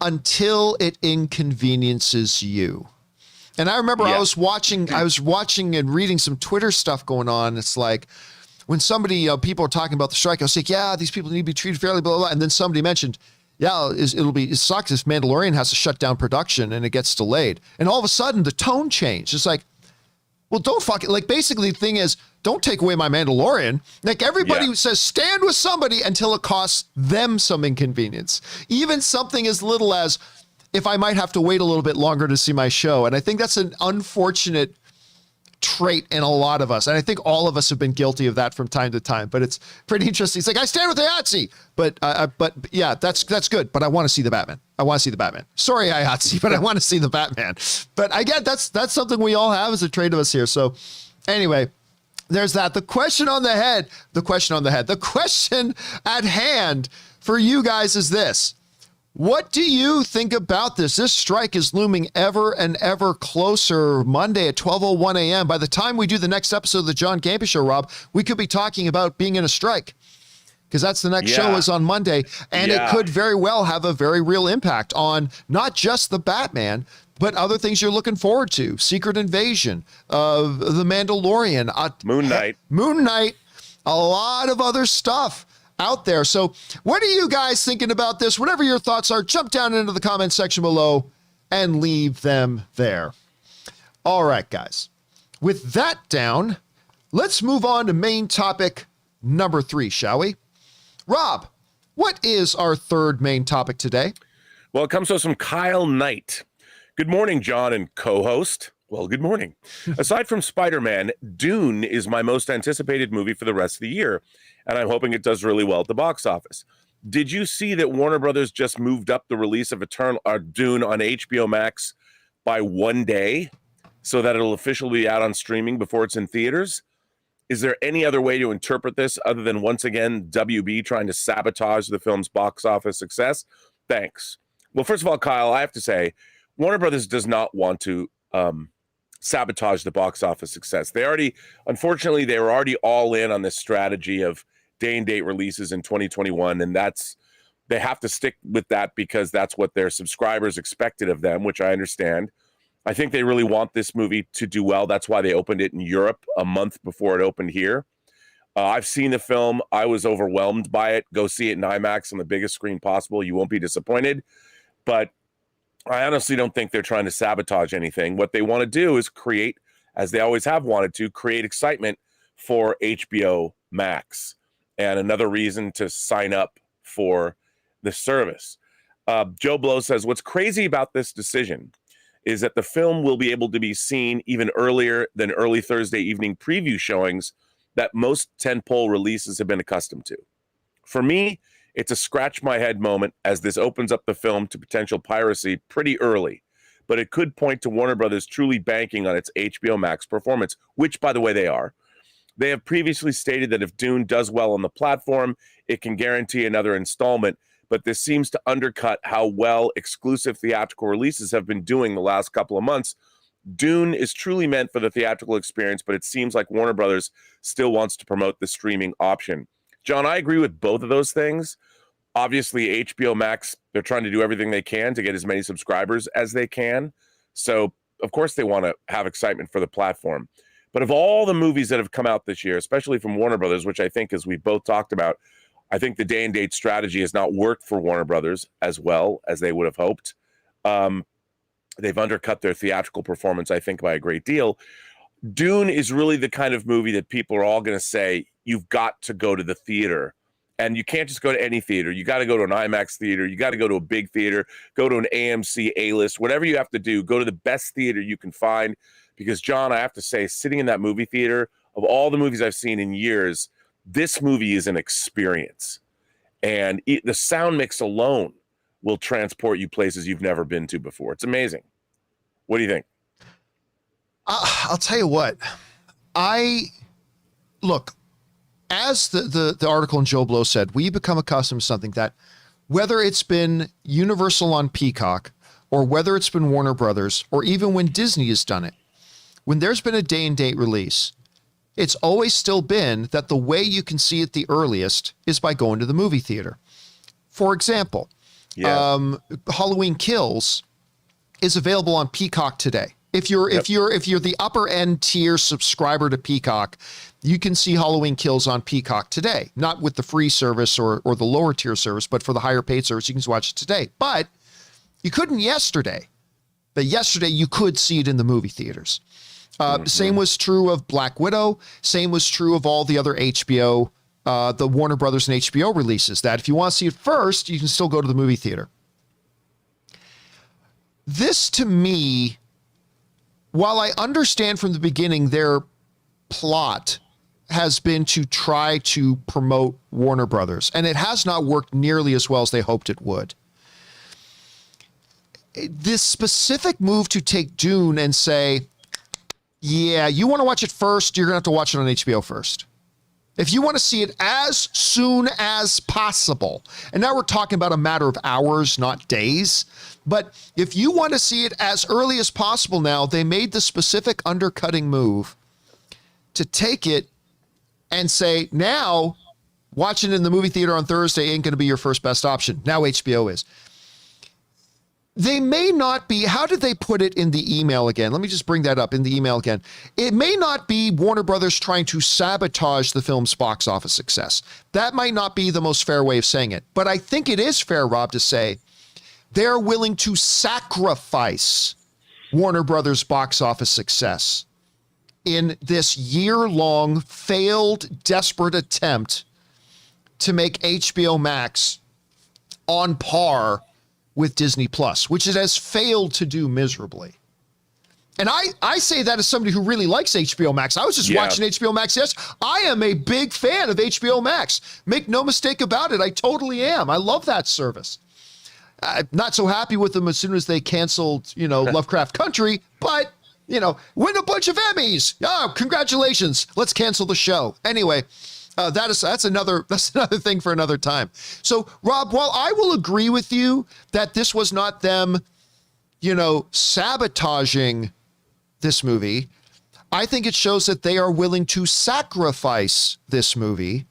until it inconveniences you. And I remember I was watching and reading some Twitter stuff going on. It's like, when somebody, people are talking about the strike, I was like, yeah, these people need to be treated fairly, blah, blah, blah. And then somebody mentioned, yeah, it sucks if Mandalorian has to shut down production and it gets delayed. And all of a sudden the tone changed. It's like, well, don't fuck it. Like, basically the thing is, don't take away my Mandalorian. Like, everybody says stand with somebody until it costs them some inconvenience. Even something as little as, if I might have to wait a little bit longer to see my show. And I think that's an unfortunate trait in a lot of us. And I think all of us have been guilty of that from time to time, but it's pretty interesting. It's like, I stand with the IATSE, but yeah, that's good. But I want to see the Batman. I want to see the Batman. Sorry, IATSE, but I want to see the Batman. But I get that's something we all have as a trait of us here. So anyway, there's that. The question at hand for you guys is this. What do you think about this? This strike is looming ever and ever closer. Monday at 12:01 a.m. By the time we do the next episode of the John Campea Show, Rob, we could be talking about being in a strike, because that's the next show is on Monday. And it could very well have a very real impact on not just the Batman, but other things you're looking forward to. Secret Invasion, The Mandalorian, Moon Knight, a lot of other stuff out there. So what are you guys thinking about this? Whatever your thoughts are, jump down into the comment section below and leave them there. All right, guys. With that down, let's move on to main topic number 3, shall we? Rob, what is our third main topic today? Well, it comes to us from Kyle Knight. Good morning, John and co-host. Well, good morning. Aside from Spider-Man, Dune is my most anticipated movie for the rest of the year, and I'm hoping it does really well at the box office. Did you see that Warner Brothers just moved up the release of Dune on HBO Max by 1 day so that it'll officially be out on streaming before it's in theaters? Is there any other way to interpret this other than, once again, WB trying to sabotage the film's box office success? Thanks. Well, first of all, Kyle, I have to say, Warner Brothers does not want to sabotage the box office success. Unfortunately, they were already all in on this strategy of day and date releases in 2021. And they have to stick with that because that's what their subscribers expected of them, which I understand. I think they really want this movie to do well. That's why they opened it in Europe a month before it opened here. I've seen the film. I was overwhelmed by it. Go see it in IMAX on the biggest screen possible. You won't be disappointed. But I honestly don't think they're trying to sabotage anything. What they want to do is create, as they always have wanted to, create excitement for HBO Max and another reason to sign up for the service. Joe Blow says, what's crazy about this decision is that the film will be able to be seen even earlier than early Thursday evening preview showings that most tentpole releases have been accustomed to. For me, it's a scratch my head moment as this opens up the film to potential piracy pretty early, but it could point to Warner Brothers truly banking on its HBO Max performance, which, by the way, they are. They have previously stated that if Dune does well on the platform, it can guarantee another installment, but this seems to undercut how well exclusive theatrical releases have been doing the last couple of months. Dune is truly meant for the theatrical experience, but it seems like Warner Brothers still wants to promote the streaming option. John, I agree with both of those things. Obviously, HBO Max, they're trying to do everything they can to get as many subscribers as they can. So, of course, they want to have excitement for the platform. But of all the movies that have come out this year, especially from Warner Brothers, which I think, as we both talked about, I think the day and date strategy has not worked for Warner Brothers as well as they would have hoped. They've undercut their theatrical performance, I think, by a great deal. Dune is really the kind of movie that people are all going to say, you've got to go to the theater. And you can't just go to any theater. You got to go to an IMAX theater. You got to go to a big theater, go to an AMC A-list, whatever you have to do, go to the best theater you can find. Because, John, I have to say, sitting in that movie theater, of all the movies I've seen in years, this movie is an experience. And the sound mix alone will transport you places you've never been to before. It's amazing. What do you think? I'll tell you what. Look, as the article in Joe Blow said, we become accustomed to something that, whether it's been Universal on Peacock or whether it's been Warner Brothers or even when Disney has done it, when there's been a day and date release, it's always still been that the way you can see it the earliest is by going to the movie theater. For example, Halloween Kills is available on Peacock today. If you're the upper end tier subscriber to Peacock, you can see Halloween Kills on Peacock today. Not with the free service or the lower tier service, but for the higher paid service, you can watch it today. But you couldn't yesterday. But yesterday you could see it in the movie theaters. Same was true of Black Widow. Same was true of all the other HBO, the Warner Brothers and HBO releases, that if you want to see it first, you can still go to the movie theater. This, to me, while I understand from the beginning their plot has been to try to promote Warner Brothers, and it has not worked nearly as well as they hoped it would. This specific move to take Dune and say, yeah, you want to watch it first, you're going to have to watch it on HBO first. If you want to see it as soon as possible, and now we're talking about a matter of hours, not days, but if you want to see it as early as possible now, they made the specific undercutting move to take it and say, now watching it in the movie theater on Thursday ain't going to be your first best option. Now HBO is. They may not be, how did they put it in the email again? Let me just bring that up in the email again. It may not be Warner Brothers trying to sabotage the film's box office success. That might not be the most fair way of saying it, but I think it is fair, Rob, to say they're willing to sacrifice Warner Brothers' box office success in this year-long, failed, desperate attempt to make HBO Max on par with Disney Plus, which it has failed to do miserably. And I say that as somebody who really likes HBO Max. I was just watching HBO Max yesterday. I am a big fan of HBO Max. Make no mistake about it. I totally am. I love that service. I'm not so happy with them as soon as they canceled, Lovecraft Country, but, win a bunch of Emmys. Oh, congratulations. Let's cancel the show. Anyway, that's another thing for another time. So, Rob, while I will agree with you that this was not them, sabotaging this movie, I think it shows that they are willing to sacrifice this movie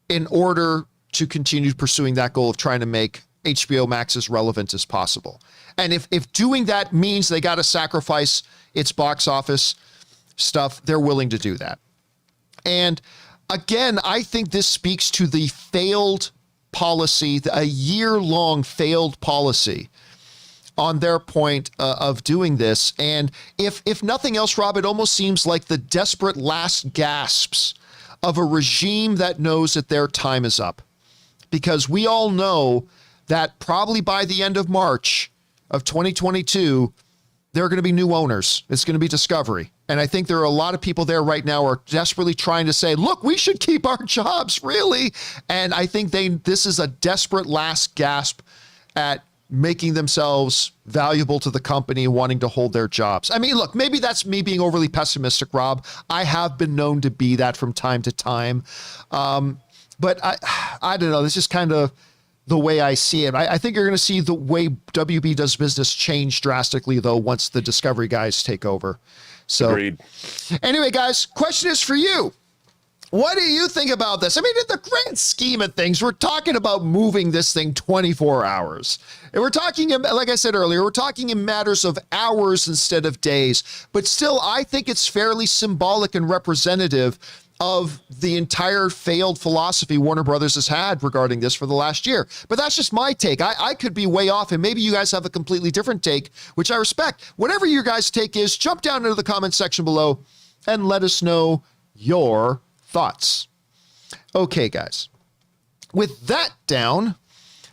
in order to continue pursuing that goal of trying to make HBO Max as relevant as possible. And if doing that means they got to sacrifice its box office stuff, they're willing to do that. And again, I think this speaks to the failed policy, a year-long failed policy on their point of doing this. And if nothing else, Rob, it almost seems like the desperate last gasps of a regime that knows that their time is up. Because we all know that probably by the end of March of 2022, there are going to be new owners. It's going to be Discovery. And I think there are a lot of people there right now who are desperately trying to say, look, we should keep our jobs, really. And I think this is a desperate last gasp at making themselves valuable to the company, wanting to hold their jobs. I mean, look, maybe that's me being overly pessimistic, Rob. I have been known to be that from time to time. But I don't know. This is kind of the way I see it. I think you're going to see the way WB does business change drastically, though, once the Discovery guys take over. So, agreed. Anyway, guys, question is for you. What do you think about this? I mean, in the grand scheme of things, we're talking about moving this thing 24 hours. And we're talking, like I said earlier, we're talking in matters of hours instead of days. But still, I think it's fairly symbolic and representative of the entire failed philosophy Warner Brothers has had regarding this for the last year. But that's just my take. I could be way off, and maybe you guys have a completely different take, which I respect. Whatever your guys' take is, jump down into the comment section below and let us know your thoughts. Okay, guys. With that down,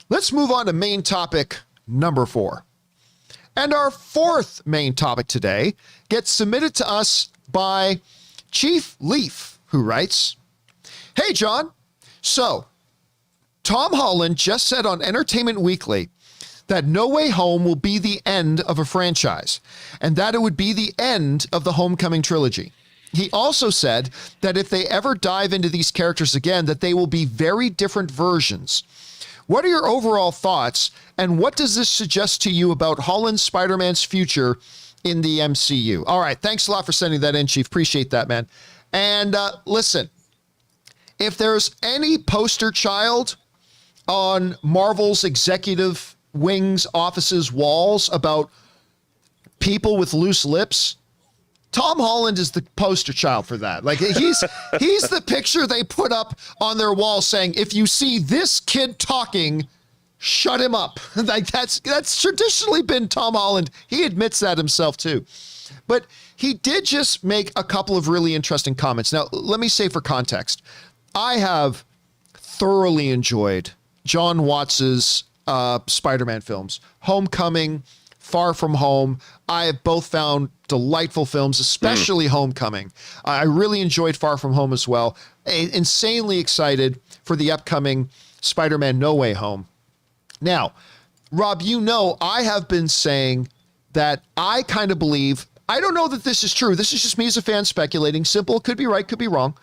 let's move on to main topic number 4. And our fourth main topic today gets submitted to us by Chief Leaf, who writes, "Hey, John. So, Tom Holland just said on Entertainment Weekly that No Way Home will be the end of a franchise, and that it would be the end of the Homecoming trilogy. He also said that if they ever dive into these characters again, that they will be very different versions. What are your overall thoughts, and what does this suggest to you about Holland's Spider-Man's future in the MCU?" All right, thanks a lot for sending that in, Chief. Appreciate that, man. And listen, if there's any poster child on Marvel's executive wing's office's walls about people with loose lips, Tom Holland is the poster child for that. Like he's the picture they put up on their wall saying, if you see this kid talking, shut him up. Like that's traditionally been Tom Holland. He admits that himself too. But he did just make a couple of really interesting comments. Now, let me say for context, I have thoroughly enjoyed John Watts's Spider-Man films, Homecoming, Far From Home. I have both found delightful films, especially Homecoming. I really enjoyed Far From Home as well. Insanely excited for the upcoming Spider-Man No Way Home. Now, Rob, you know I have been saying that I kind of believe, I don't know that this is true. This is just me as a fan speculating. Simple, could be right, could be wrong.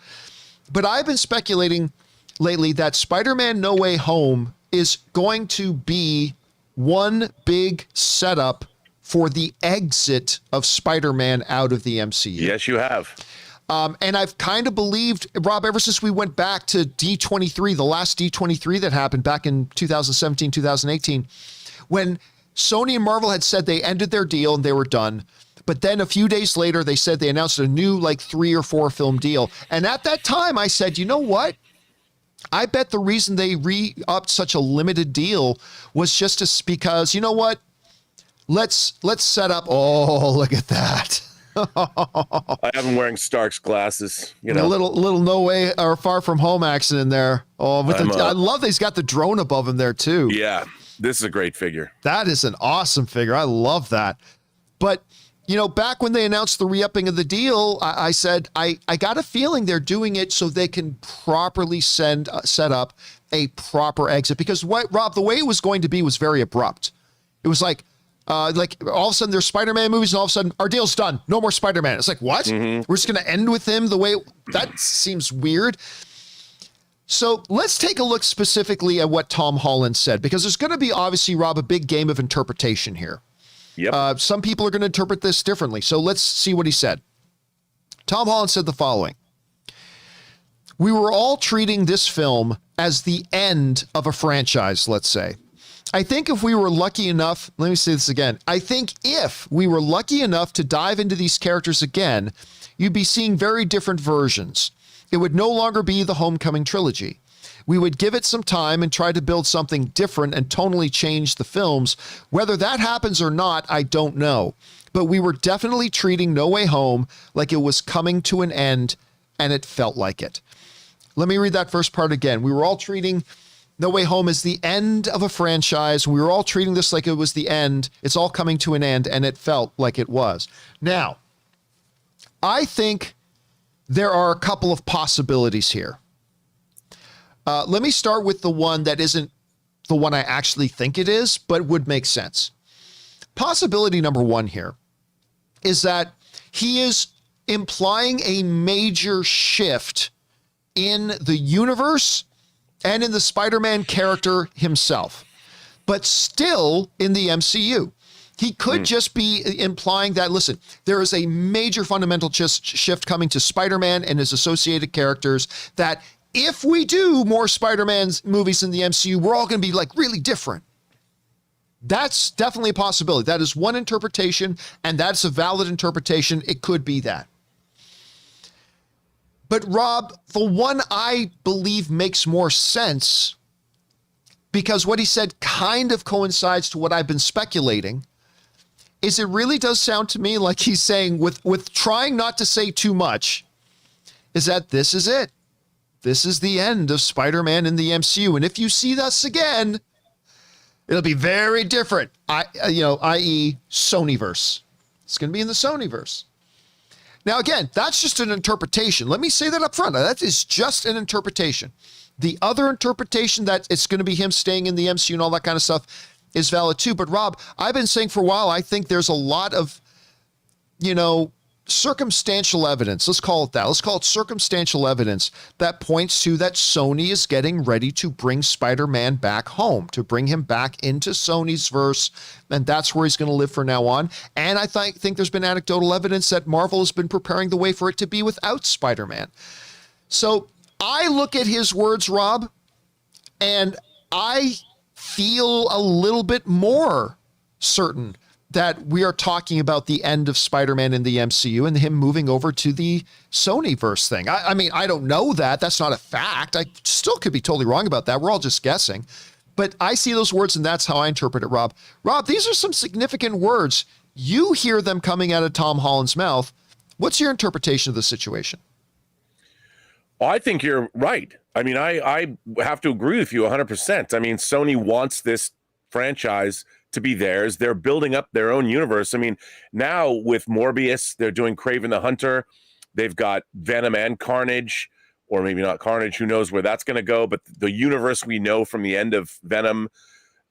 But I've been speculating lately that Spider-Man No Way Home is going to be one big setup for the exit of Spider-Man out of the MCU. Yes, you have. And I've kind of believed, Rob, ever since we went back to D23, the last D23 that happened back in 2017, 2018, when Sony and Marvel had said they ended their deal and they were done. But then a few days later, they said they announced a new like 3 or 4 film deal. And at that time, I said, you know what? I bet the reason they re-upped such a limited deal was just because, you know what? Let's set up. Oh, look at that. I have him wearing Stark's glasses. You know, a little No Way or Far From Home action in there. Oh, I love that he's got the drone above him there too. Yeah, this is a great figure. That is an awesome figure. I love that. But you know, back when they announced the re-upping of the deal, I said, I got a feeling they're doing it so they can properly set up a proper exit. Because Rob, the way it was going to be was very abrupt. It was like all of a sudden there's Spider-Man movies and all of a sudden our deal's done. No more Spider-Man. It's like, what? Mm-hmm. We're just going to end with him the way that seems weird. So let's take a look specifically at what Tom Holland said, because there's going to be obviously, Rob, a big game of interpretation here. Yep. Some people are going to interpret this differently. So let's see what he said. Tom Holland said the following: "We were all treating this film as the end of a franchise, let's say. I think if we were lucky enough, let me say this again. I think if we were lucky enough to dive into these characters again, you'd be seeing very different versions. It would no longer be the Homecoming trilogy. We would give it some time and try to build something different and tonally change the films. Whether that happens or not, I don't know. But we were definitely treating No Way Home like it was coming to an end, and it felt like it." Let me read that first part again. We were all treating No Way Home as the end of a franchise. We were all treating this like it was the end. It's all coming to an end, and it felt like it was. Now, I think there are a couple of possibilities here. Let me start with the one that isn't the one I actually think it is, but would make sense. Possibility number one here is that he is implying a major shift in the universe and in the Spider-Man character himself, but still in the MCU. He could just be implying that, listen, there is a major fundamental shift coming to Spider-Man and his associated characters, that if we do more Spider-Man movies in the MCU, we're all going to be like really different. That's definitely a possibility. That is one interpretation, and that's a valid interpretation. It could be that. But Rob, the one I believe makes more sense, because what he said kind of coincides to what I've been speculating, is it really does sound to me like he's saying, with trying not to say too much, is that this is it. This is the end of Spider-Man in the MCU. And if you see us again, it'll be very different, i.e. Sonyverse. It's going to be in the Sonyverse. Now, again, that's just an interpretation. Let me say that up front. That is just an interpretation. The other interpretation, that it's going to be him staying in the MCU and all that kind of stuff, is valid too. But Rob, I've been saying for a while, I think there's a lot of, circumstantial evidence. Let's call it that. Let's call it circumstantial evidence that points to that Sony is getting ready to bring Spider-Man back home, to bring him back into Sony's verse. And that's where he's going to live from now on. And I think there's been anecdotal evidence that Marvel has been preparing the way for it to be without Spider-Man. So I look at his words, Rob, and I feel a little bit more certain that we are talking about the end of Spider-Man in the MCU and him moving over to the Sonyverse thing. I mean, I don't know that. That's not a fact. I still could be totally wrong about that. We're all just guessing. But I see those words, and that's how I interpret it, Rob. Rob, these are some significant words. You hear them coming out of Tom Holland's mouth. What's your interpretation of the situation? Well, I think you're right. I mean, I have to agree with you 100%. I mean, Sony wants this franchise to be theirs. They're building up their own universe. I mean, now with Morbius, they're doing Kraven the Hunter. They've got Venom and Carnage, or maybe not Carnage. Who knows where that's going to go? But the universe we know from the end of Venom,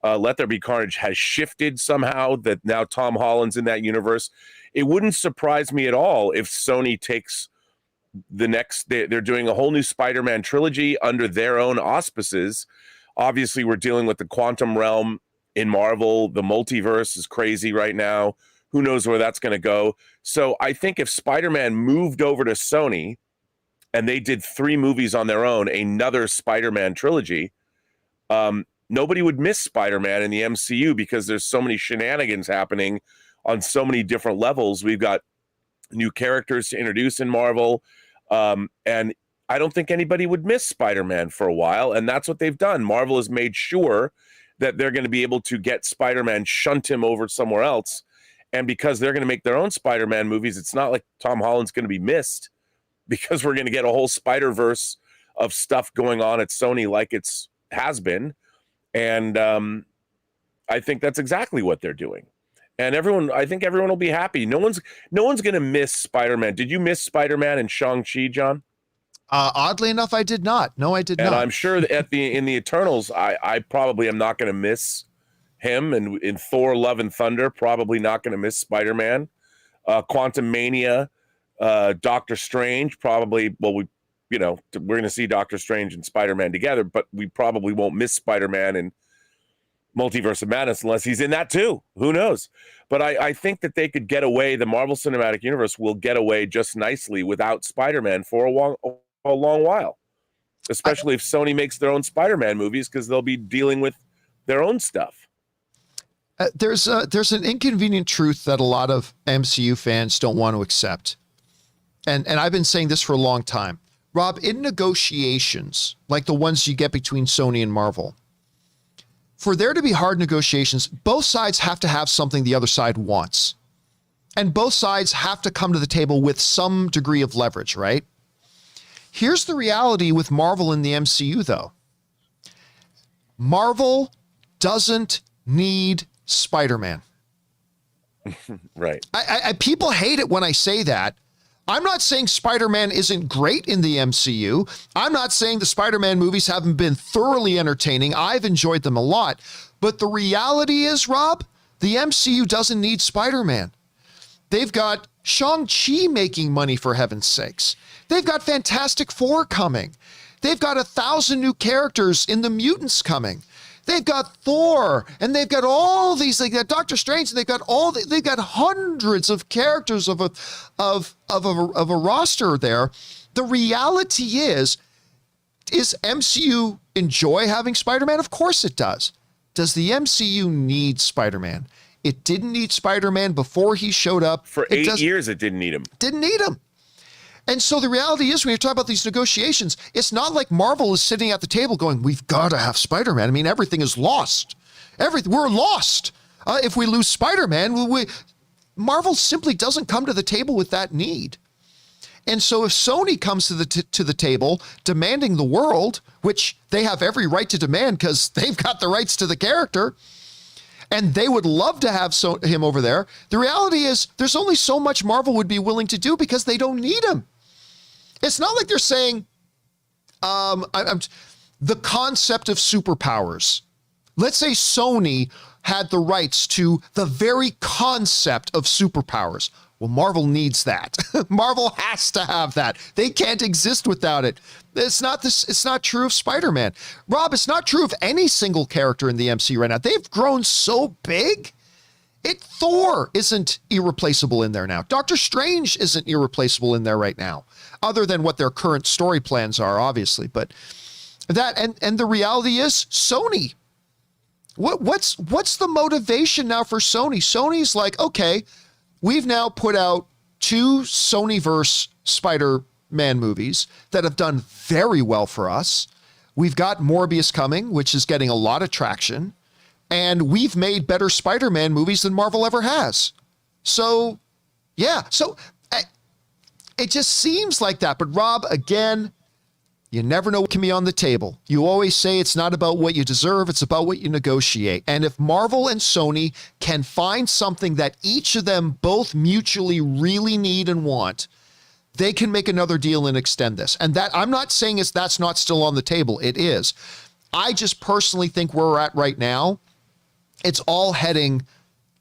Let There Be Carnage, has shifted somehow, that now Tom Holland's in that universe. It wouldn't surprise me at all if Sony takes the next, they're doing a whole new Spider-Man trilogy under their own auspices. Obviously, we're dealing with the quantum realm in Marvel. The multiverse is crazy right now. Who knows where that's going to go? So I think if Spider-Man moved over to Sony and they did 3 movies on their own, another Spider-Man trilogy, nobody would miss Spider-Man in the MCU, because there's so many shenanigans happening on so many different levels. We've got new characters to introduce in Marvel, and I don't think anybody would miss Spider-Man for a while, and that's what they've done. Marvel has made sure that they're going to be able to get Spider-Man, shunt him over somewhere else, and because they're going to make their own Spider-Man movies, it's not like Tom Holland's going to be missed, because we're going to get a whole Spider-Verse of stuff going on at Sony like it's has been, and I think that's exactly what they're doing. And I think everyone will be happy. No one's going to miss Spider-Man. Did you miss Spider-Man and Shang-Chi, John? Oddly enough, I did not. No, I did not. And I'm sure that in the Eternals, I probably am not going to miss him. And in Thor: Love and Thunder, probably not going to miss Spider-Man. Quantum Mania, Doctor Strange, probably. Well, we're going to see Doctor Strange and Spider-Man together, but we probably won't miss Spider-Man and Multiverse of Madness unless he's in that too. Who knows? But I think that they could get away. The Marvel Cinematic Universe will get away just nicely without Spider-Man for a long while, especially if Sony makes their own Spider-Man movies, because they'll be dealing with their own stuff. There's an inconvenient truth that a lot of MCU fans don't want to accept. And I've been saying this for a long time. Rob, in negotiations, like the ones you get between Sony and Marvel, for there to be hard negotiations, both sides have to have something the other side wants. And both sides have to come to the table with some degree of leverage, right? Here's the reality with Marvel in the MCU, though. Marvel doesn't need Spider-Man. Right. People hate it when I say that. I'm not saying Spider-Man isn't great in the MCU. I'm not saying the Spider-Man movies haven't been thoroughly entertaining. I've enjoyed them a lot. But the reality is, Rob, the MCU doesn't need Spider-Man. They've got Shang-Chi making money, for heaven's sakes. They've got Fantastic Four coming. They've got 1,000 new characters in the Mutants coming. They've got Thor, and they've got all these, like Doctor Strange, and they've got hundreds of characters of a roster there. The reality is MCU enjoy having Spider-Man? Of course it does. Does the MCU need Spider-Man? It didn't need Spider-Man before he showed up. For 8 years, it didn't need him. Didn't need him. And so the reality is, when you're talking about these negotiations, it's not like Marvel is sitting at the table going, we've got to have Spider-Man. I mean, everything is lost. We're lost. If we lose Spider-Man, Marvel simply doesn't come to the table with that need. And so if Sony comes to the table demanding the world, which they have every right to demand because they've got the rights to the character, and they would love to have him over there, the reality is there's only so much Marvel would be willing to do because they don't need him. It's not like they're saying the concept of superpowers. Let's say Sony had the rights to the very concept of superpowers. Well, Marvel needs that. Marvel has to have that. They can't exist without it. It's not true of Spider-Man. Rob, it's not true of any single character in the MCU right now. They've grown so big. Thor isn't irreplaceable in there now. Doctor Strange isn't irreplaceable in there right now, other than what their current story plans are, obviously. But that, and the reality is Sony. What's the motivation now for Sony? Sony's like, okay, we've now put out 2 Sonyverse Spider-Man movies that have done very well for us. We've got Morbius coming, which is getting a lot of traction. And we've made better Spider-Man movies than Marvel ever has. So, yeah. So, it just seems like that. But Rob, again, you never know what can be on the table. You always say it's not about what you deserve, it's about what you negotiate. And if Marvel and Sony can find something that each of them both mutually really need and want, they can make another deal and extend this. And that, I'm not saying that's not still on the table. It is. I just personally think where we're at right now, it's all heading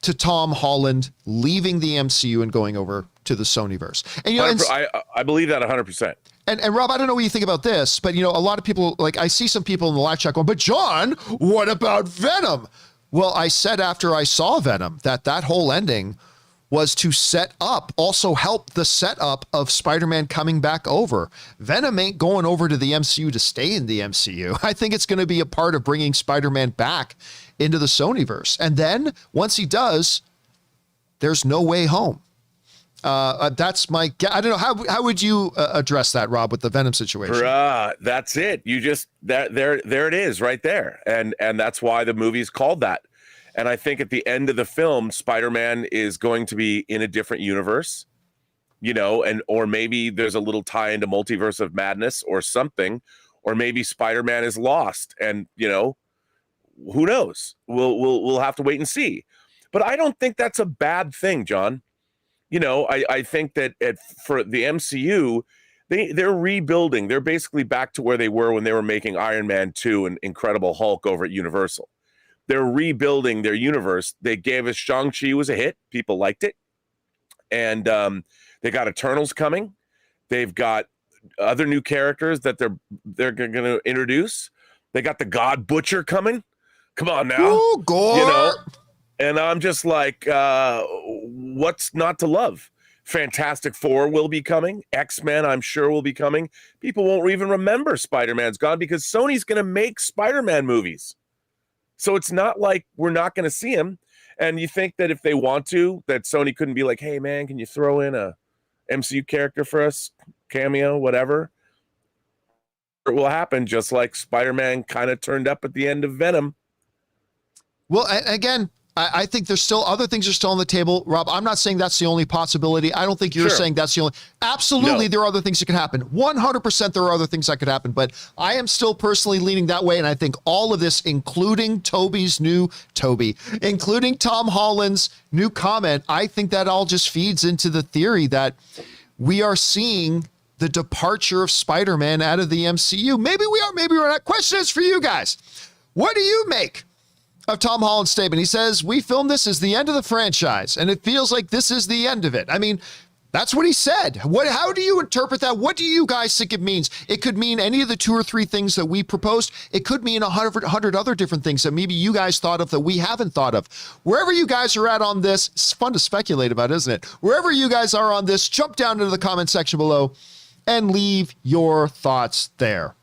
to Tom Holland leaving the MCU and going over to the Sonyverse. And you know, I believe that 100%. And Rob, I don't know what you think about this, but you know, a lot of people, like I see some people in the live chat going, but John, what about Venom? Well, I said after I saw Venom that whole ending was to also help the setup of Spider-Man coming back over. Venom ain't going over to the MCU to stay in the MCU. I think it's going to be a part of bringing Spider-Man back into the Sonyverse. And then once he does, there's no way home. That's my, I don't know. How would you address that, Rob, with the Venom situation? That's it. You just, there it is right there. And that's why the movie's called that. And I think at the end of the film, Spider-Man is going to be in a different universe, you know, or maybe there's a little tie into Multiverse of Madness or something, or maybe Spider-Man is lost, and you know, who knows? We'll have to wait and see. But I don't think that's a bad thing, John. You know, I think that for the MCU, they're rebuilding. They're basically back to where they were when they were making Iron Man 2 and Incredible Hulk over at Universal. They're rebuilding their universe. They gave us Shang-Chi was a hit. People liked it. And they got Eternals coming. They've got other new characters that they're going to introduce. They got the God Butcher coming. Come on now. Ooh, gore. You know? And I'm just like, what's not to love? Fantastic Four will be coming. X-Men, I'm sure, will be coming. People won't even remember Spider-Man's gone because Sony's going to make Spider-Man movies. So it's not like we're not going to see him. And you think that if they want to, that Sony couldn't be like, hey, man, can you throw in a MCU character for us? Cameo, whatever. It will happen just like Spider-Man kind of turned up at the end of Venom. Well, again, I think there's still other things are still on the table. Rob, I'm not saying that's the only possibility. I don't think you're saying that's the only. Absolutely, no. There are other things that can happen. 100% there are other things that could happen. But I am still personally leaning that way. And I think all of this, including including Tom Holland's new comment, I think that all just feeds into the theory that we are seeing the departure of Spider-Man out of the MCU. Maybe we are, maybe we're not. Question is for you guys. What do you make of Tom Holland's statement? He says, we filmed this as the end of the franchise, and it feels like this is the end of it. I mean, That's what he said. How do you interpret that? What do you guys think it means? It could mean any of the 2 or 3 things that we proposed. It could mean 100 other different things that maybe you guys thought of that we haven't thought of. Wherever you guys are at on this, it's fun to speculate about, isn't it? Wherever you guys are on this, jump down into the comment section below and leave your thoughts there.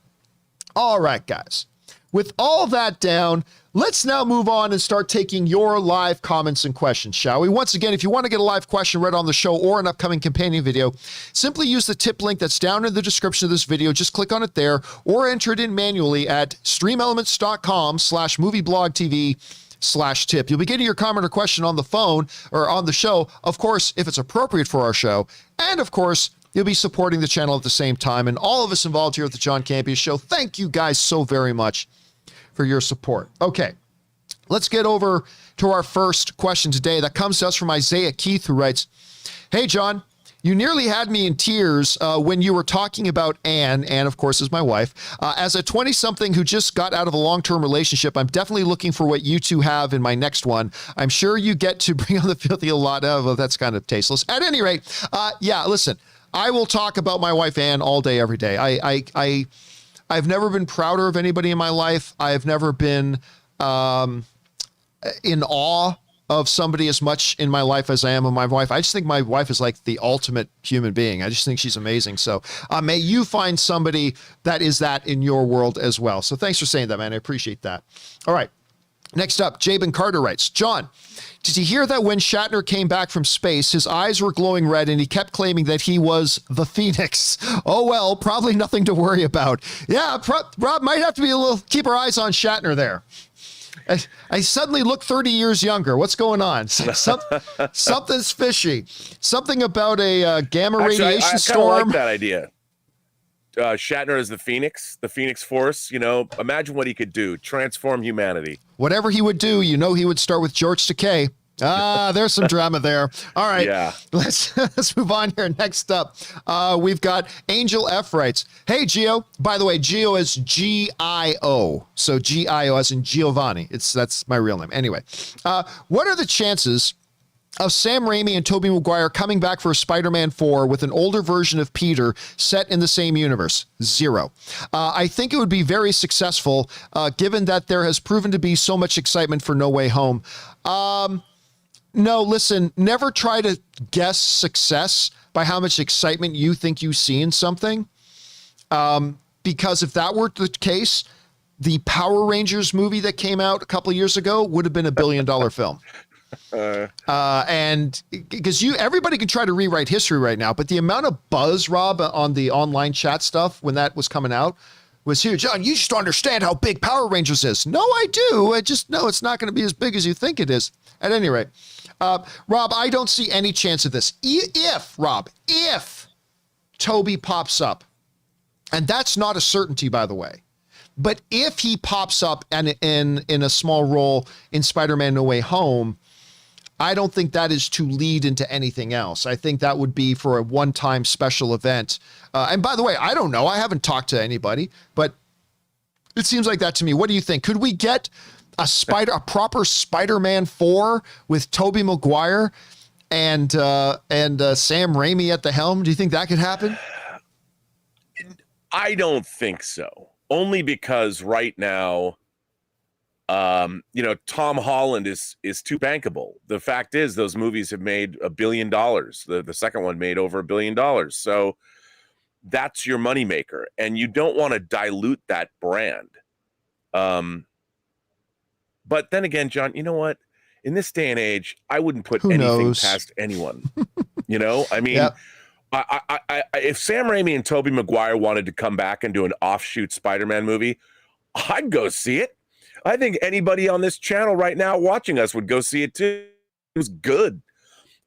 All right, guys. With all that down, let's now move on and start taking your live comments and questions, shall we? Once again, if you want to get a live question read on the show or an upcoming companion video, simply use the tip link that's down in the description of this video. Just click on it there or enter it in manually at streamelements.com/movieblogtv/tip. You'll be getting your comment or question on the phone or on the show, of course, if it's appropriate for our show. And of course, you'll be supporting the channel at the same time. And all of us involved here at the John Campea Show, thank you guys so very much for your support. Okay, let's get over to our first question today. That comes to us from Isaiah Keith, who writes, "Hey, John, you nearly had me in tears when you were talking about Anne. Anne, of course, is my wife. As a 20-something who just got out of a long-term relationship, I'm definitely looking for what you two have in my next one. I'm sure you get to bring on the filthy a lot of, well, that's kind of tasteless. At any rate, yeah, listen, I will talk about my wife, Anne, all day, every day. I've never been prouder of anybody in my life. I've never been in awe of somebody as much in my life as I am of my wife. I just think my wife is like the ultimate human being. I just think she's amazing. So may you find somebody that is that in your world as well. So thanks for saying that, man. I appreciate that. All right. Next up, Jabin Carter writes, John, did you hear that when Shatner came back from space, his eyes were glowing red and he kept claiming that he was the Phoenix? Oh, well, probably nothing to worry about. Yeah, Rob might have to be keep our eyes on Shatner there. I suddenly look 30 years younger. What's going on? Something's fishy. Something about a gamma radiation storm. I like that idea. Shatner is the Phoenix Force. You know, imagine what he could do. Transform humanity. Whatever he would do, you know, he would start with George Takei. There's some drama there. All right, yeah. Let's move on here. Next up, we've got Angel F writes, "Hey Gio." By the way, Gio is G-I-O, so G-I-O as in Giovanni. That's my real name. Anyway, what are the chances of Sam Raimi and Tobey Maguire coming back for a Spider-Man 4 with an older version of Peter set in the same universe? 0. I think it would be very successful, given that there has proven to be so much excitement for No Way Home. No, listen, never try to guess success by how much excitement you think you see in something. Because if that were the case, the Power Rangers movie that came out a couple of years ago would have been $1 billion film. And because everybody can try to rewrite history right now, but the amount of buzz, Rob, on the online chat stuff when that was coming out was huge. John, you just don't understand how big Power Rangers is. No, I do. I just know it's not going to be as big as you think it is. At any rate, Rob, I don't see any chance of this. If Toby pops up, and that's not a certainty, by the way, but if he pops up and in a small role in Spider-Man No Way Home, I don't think that is to lead into anything else. I think that would be for a one-time special event. And by the way, I don't know. I haven't talked to anybody, but it seems like that to me. What do you think? Could we get a proper Spider-Man 4 with Tobey Maguire and Sam Raimi at the helm? Do you think that could happen? I don't think so. Only because right now, Tom Holland is too bankable. The fact is, those movies have made $1 billion. The second one made over $1 billion. So that's your moneymaker, and you don't want to dilute that brand. But then again, John, you know what? In this day and age, I wouldn't put anything past anyone. I mean, yep. If Sam Raimi and Tobey Maguire wanted to come back and do an offshoot Spider-Man movie, I'd go see it. I think anybody on this channel right now watching us would go see it too. It was good.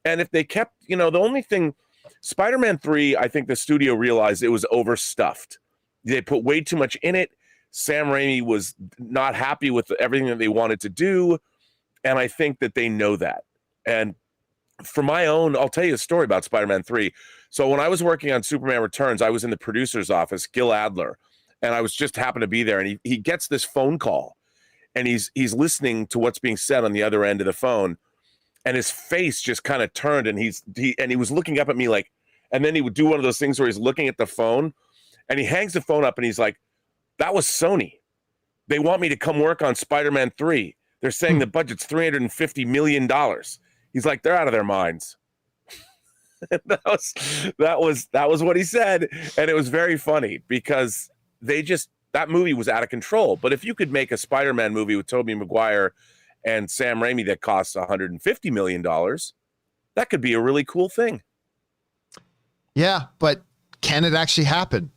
And if they kept, the only thing, Spider-Man 3, I think the studio realized it was overstuffed. They put way too much in it. Sam Raimi was not happy with everything that they wanted to do. And I think that they know that. And for my own, I'll tell you a story about Spider-Man 3. So when I was working on Superman Returns, I was in the producer's office, Gil Adler, and I was just happened to be there. And he gets this phone call. And he's listening to what's being said on the other end of the phone, and his face just kind of turned, and he was looking up at me like, And then he would do one of those things where he's looking at the phone and he hangs the phone up and he's like, that was Sony. They want me to come work on Spider-Man 3. They're saying the budget's $350 million. He's like, they're out of their minds. that was what he said. And it was very funny because that movie was out of control. But if you could make a Spider-Man movie with Tobey Maguire and Sam Raimi that costs $150 million, that could be a really cool thing. Yeah, but can it actually happen?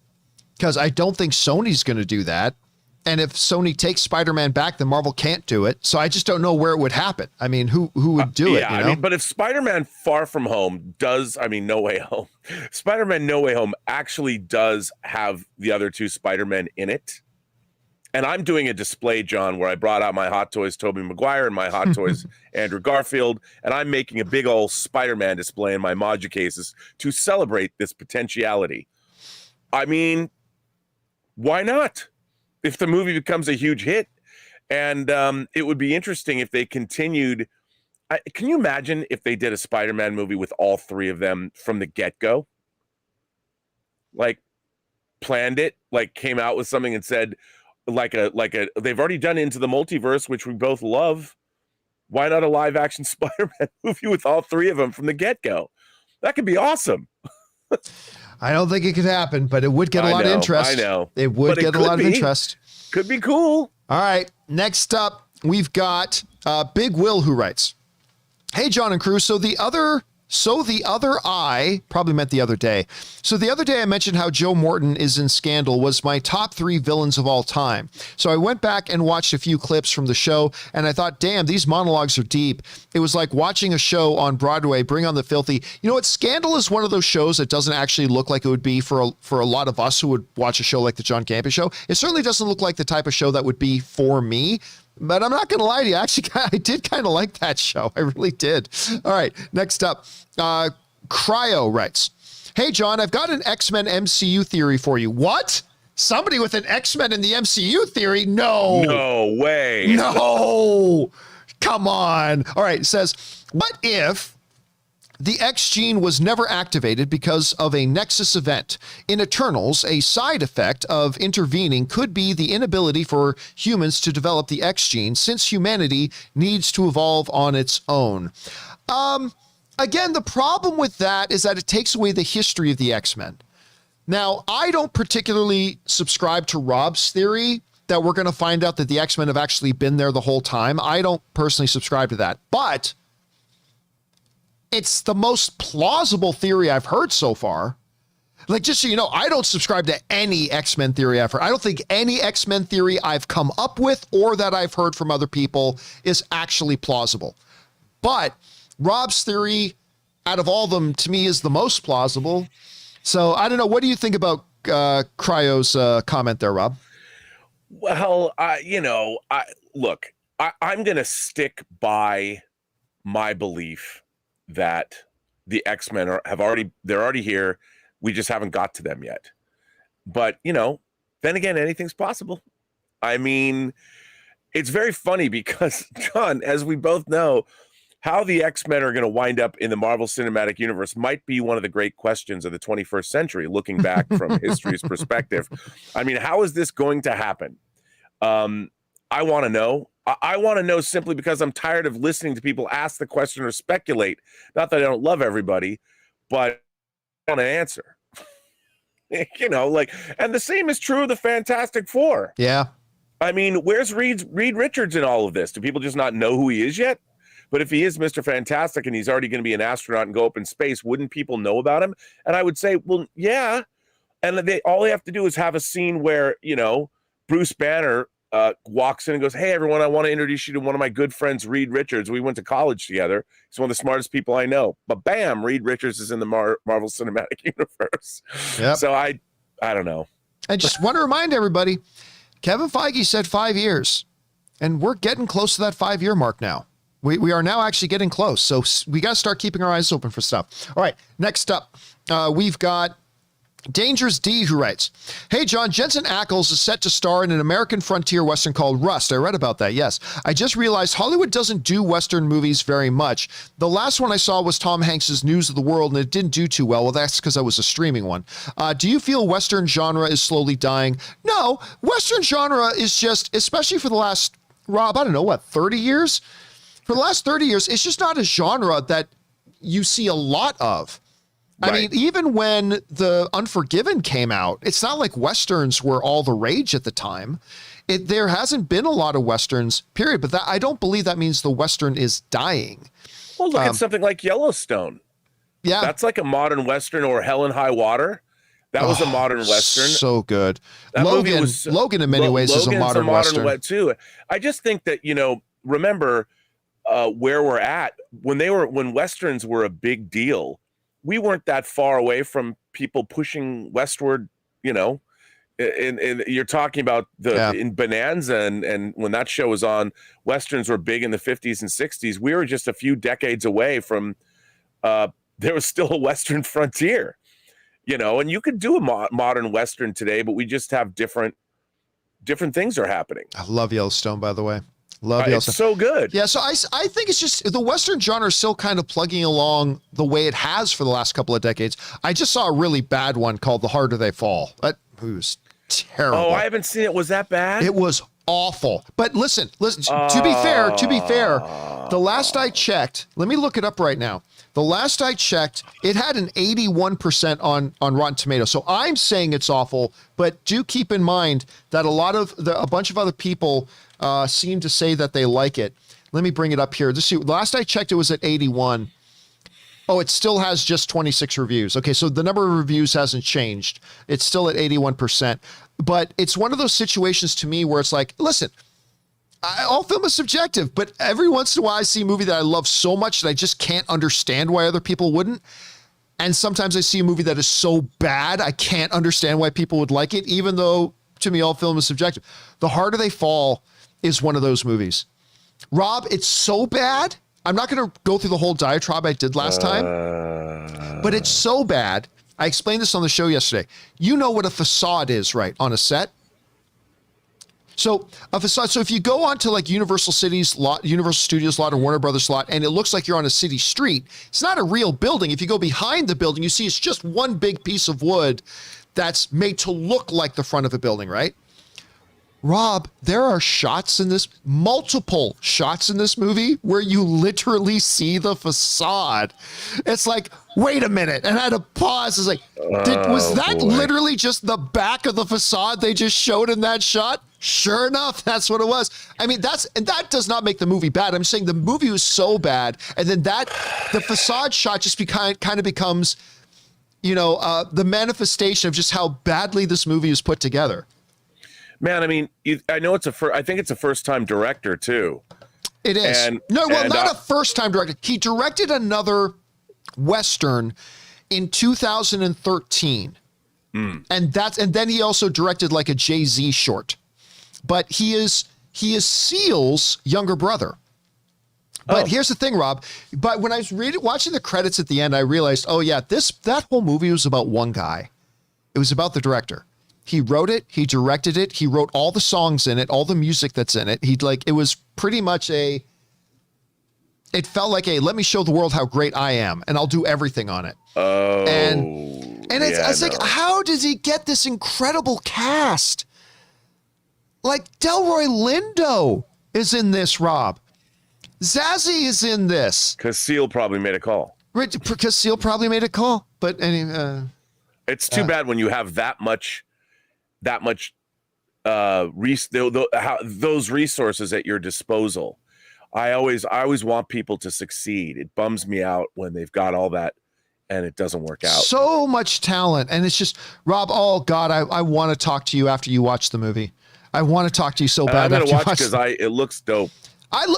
Because I don't think Sony's going to do that. And if Sony takes Spider-Man back, then Marvel can't do it. So I just don't know where it would happen. I mean, who would do it? Yeah, You know? but if Spider-Man Far From Home No Way Home, Spider-Man No Way Home actually does have the other two Spider-Men in it. And I'm doing a display, John, where I brought out my Hot Toys Tobey Maguire and my Hot Toys Andrew Garfield, and I'm making a big old Spider-Man display in my Module cases to celebrate this potentiality. I mean, why not? If the movie becomes a huge hit, and it would be interesting if they continued. Can you imagine if they did a Spider-Man movie with all three of them from the get-go? Like, planned it, like came out with something and said, like a they've already done Into the Multiverse, which we both love. Why not a live action Spider-Man movie with all three of them from the get-go? That could be awesome. I don't think it could happen, but it would get a lot of interest. I know. It would get a lot of interest. Could be cool. All right. Next up, we've got Big Will, who writes, "Hey, John and crew. So the other eye," probably meant the other day. "So the other day I mentioned how Joe Morton is in Scandal was my top 3 villains of all time. So I went back and watched a few clips from the show and I thought, damn, these monologues are deep. It was like watching a show on Broadway, Bring on the Filthy. You know what? Scandal is one of those shows that doesn't actually look like it would be for a lot of us who would watch a show like the John Campea Show. It certainly doesn't look like the type of show that would be for me. But I'm not going to lie to you. Actually, I did kind of like that show. I really did. All right. Next up, Cryo writes, "Hey, John, I've got an X-Men MCU theory for you." What? Somebody with an X-Men in the MCU theory? No. No way. No. Come on. All right. It says, what if the X gene was never activated because of a Nexus event? In Eternals, a side effect of intervening could be the inability for humans to develop the X gene since humanity needs to evolve on its own. Again, the problem with that is that it takes away the history of the X-Men. Now, I don't particularly subscribe to Rob's theory that we're going to find out that the X-Men have actually been there the whole time. I don't personally subscribe to that, but it's the most plausible theory I've heard so far. Like, just so you know, I don't subscribe to any X-Men theory I've heard. I don't think any X-Men theory I've come up with or that I've heard from other people is actually plausible. But Rob's theory, out of all of them, to me, is the most plausible. So I don't know. What do you think about Cryo's comment there, Rob? Well, look, I'm going to stick by my belief that the X-Men they're already here. We just haven't got to them yet. But, then again, anything's possible. I mean, it's very funny because, John, as we both know, how the X-Men are going to wind up in the Marvel Cinematic Universe might be one of the great questions of the 21st century, looking back from history's perspective. I mean, how is this going to happen? I want to know. I want to know simply because I'm tired of listening to people ask the question or speculate. Not that I don't love everybody, but I want an answer. And the same is true of the Fantastic Four. Yeah. I mean, where's Reed Richards in all of this? Do people just not know who he is yet? But if he is Mr. Fantastic and he's already going to be an astronaut and go up in space, wouldn't people know about him? And I would say, well, yeah. And all they have to do is have a scene where, Bruce Banner walks in and goes, "Hey, everyone, I want to introduce you to one of my good friends, Reed Richards. We went to college together. He's one of the smartest people I know." But bam, Reed Richards is in the Marvel Cinematic Universe. Yep. So I don't know. I just want to remind everybody, Kevin Feige said 5 years, and we're getting close to that 5-year mark now. We are now actually getting close. So we got to start keeping our eyes open for stuff. All right. Next up, we've got Dangerous D, who writes, "Hey, John, Jensen Ackles is set to star in an American frontier Western called Rust." I read about that, yes. "I just realized Hollywood doesn't do Western movies very much. The last one I saw was Tom Hanks's News of the World, and it didn't do too well. Well, that's because I was a streaming one. Do you feel Western genre is slowly dying?" No, Western genre is just, especially for the last, Rob, I don't know, 30 years? For the last 30 years, it's just not a genre that you see a lot of. I mean, even when The Unforgiven came out, it's not like Westerns were all the rage at the time. There hasn't been a lot of Westerns, period. But I don't believe that means the Western is dying. Well, look at something like Yellowstone. Yeah. That's like a modern Western, or Hell and High Water. That was a modern Western. So good. That Logan in many ways is a modern Western. Too. I just think that, remember where we're at when Westerns were a big deal. We weren't that far away from people pushing westward, and you're talking about in Bonanza and when that show was on, Westerns were big in the 50s and 60s. We were just a few decades away from, there was still a Western frontier, and you could do a modern Western today, but we just have different things are happening. I love Yellowstone, by the way. It's so good. Yeah, so I think it's just the Western genre is still kind of plugging along the way it has for the last couple of decades. I just saw a really bad one called The Harder They Fall. That was terrible. Oh, I haven't seen it. Was that bad? It was awful. But listen, to be fair, the last I checked, let me look it up right now. The last I checked, it had an 81% on Rotten Tomatoes. So I'm saying it's awful, but do keep in mind that a bunch of other people seem to say that they like it. Let me bring it up here. Last I checked, it was at 81. Oh, it still has just 26 reviews. Okay, so the number of reviews hasn't changed. It's still at 81%. But it's one of those situations to me where it's like, listen, all film is subjective, but every once in a while I see a movie that I love so much that I just can't understand why other people wouldn't. And sometimes I see a movie that is so bad, I can't understand why people would like it, even though to me, all film is subjective. The Harder They Fall is one of those movies. Rob, it's so bad. I'm not going to go through the whole diatribe I did last time, but it's so bad. I explained this on the show yesterday. You know what a facade is, right, on a set? So a facade. So if you go onto like Universal Studios lot, or Warner Brothers lot, and it looks like you're on a city street, it's not a real building. If you go behind the building, you see it's just one big piece of wood that's made to look like the front of a building, right? Rob, there are multiple shots in this movie where you literally see the facade. It's like, wait a minute. And I had to pause. It's like, was that literally just the back of the facade they just showed in that shot? Sure enough, that's what it was. I mean, that does not make the movie bad. I'm saying the movie was so bad. And then the facade shot just kind of becomes, the manifestation of just how badly this movie is put together. Man, I mean, I know I think it's a first-time director too. It is. Not a first-time director. He directed another Western in 2013. And then he also directed like a Jay-Z short. But he is Seal's younger brother. But here's the thing, Rob. But when I was watching the credits at the end, I realized, that whole movie was about one guy. It was about the director. He wrote it, he directed it, he wrote all the songs in it, all the music that's in it. It was pretty much it felt like let me show the world how great I am, and I'll do everything on it. Oh. And it's like, how does he get this incredible cast? Like Delroy Lindo is in this, Rob. Zazie is in this. Because Seal probably made a call. Right, because Seal probably made a call. But anyway, it's too bad when you have that much those resources at your disposal. I always want people to succeed. It bums me out when they've got all that and it doesn't work out. So much talent. And it's just, Rob, oh God, I want to talk to you after you watch the movie. I want to talk to you so bad. I'm going to watch because it looks dope.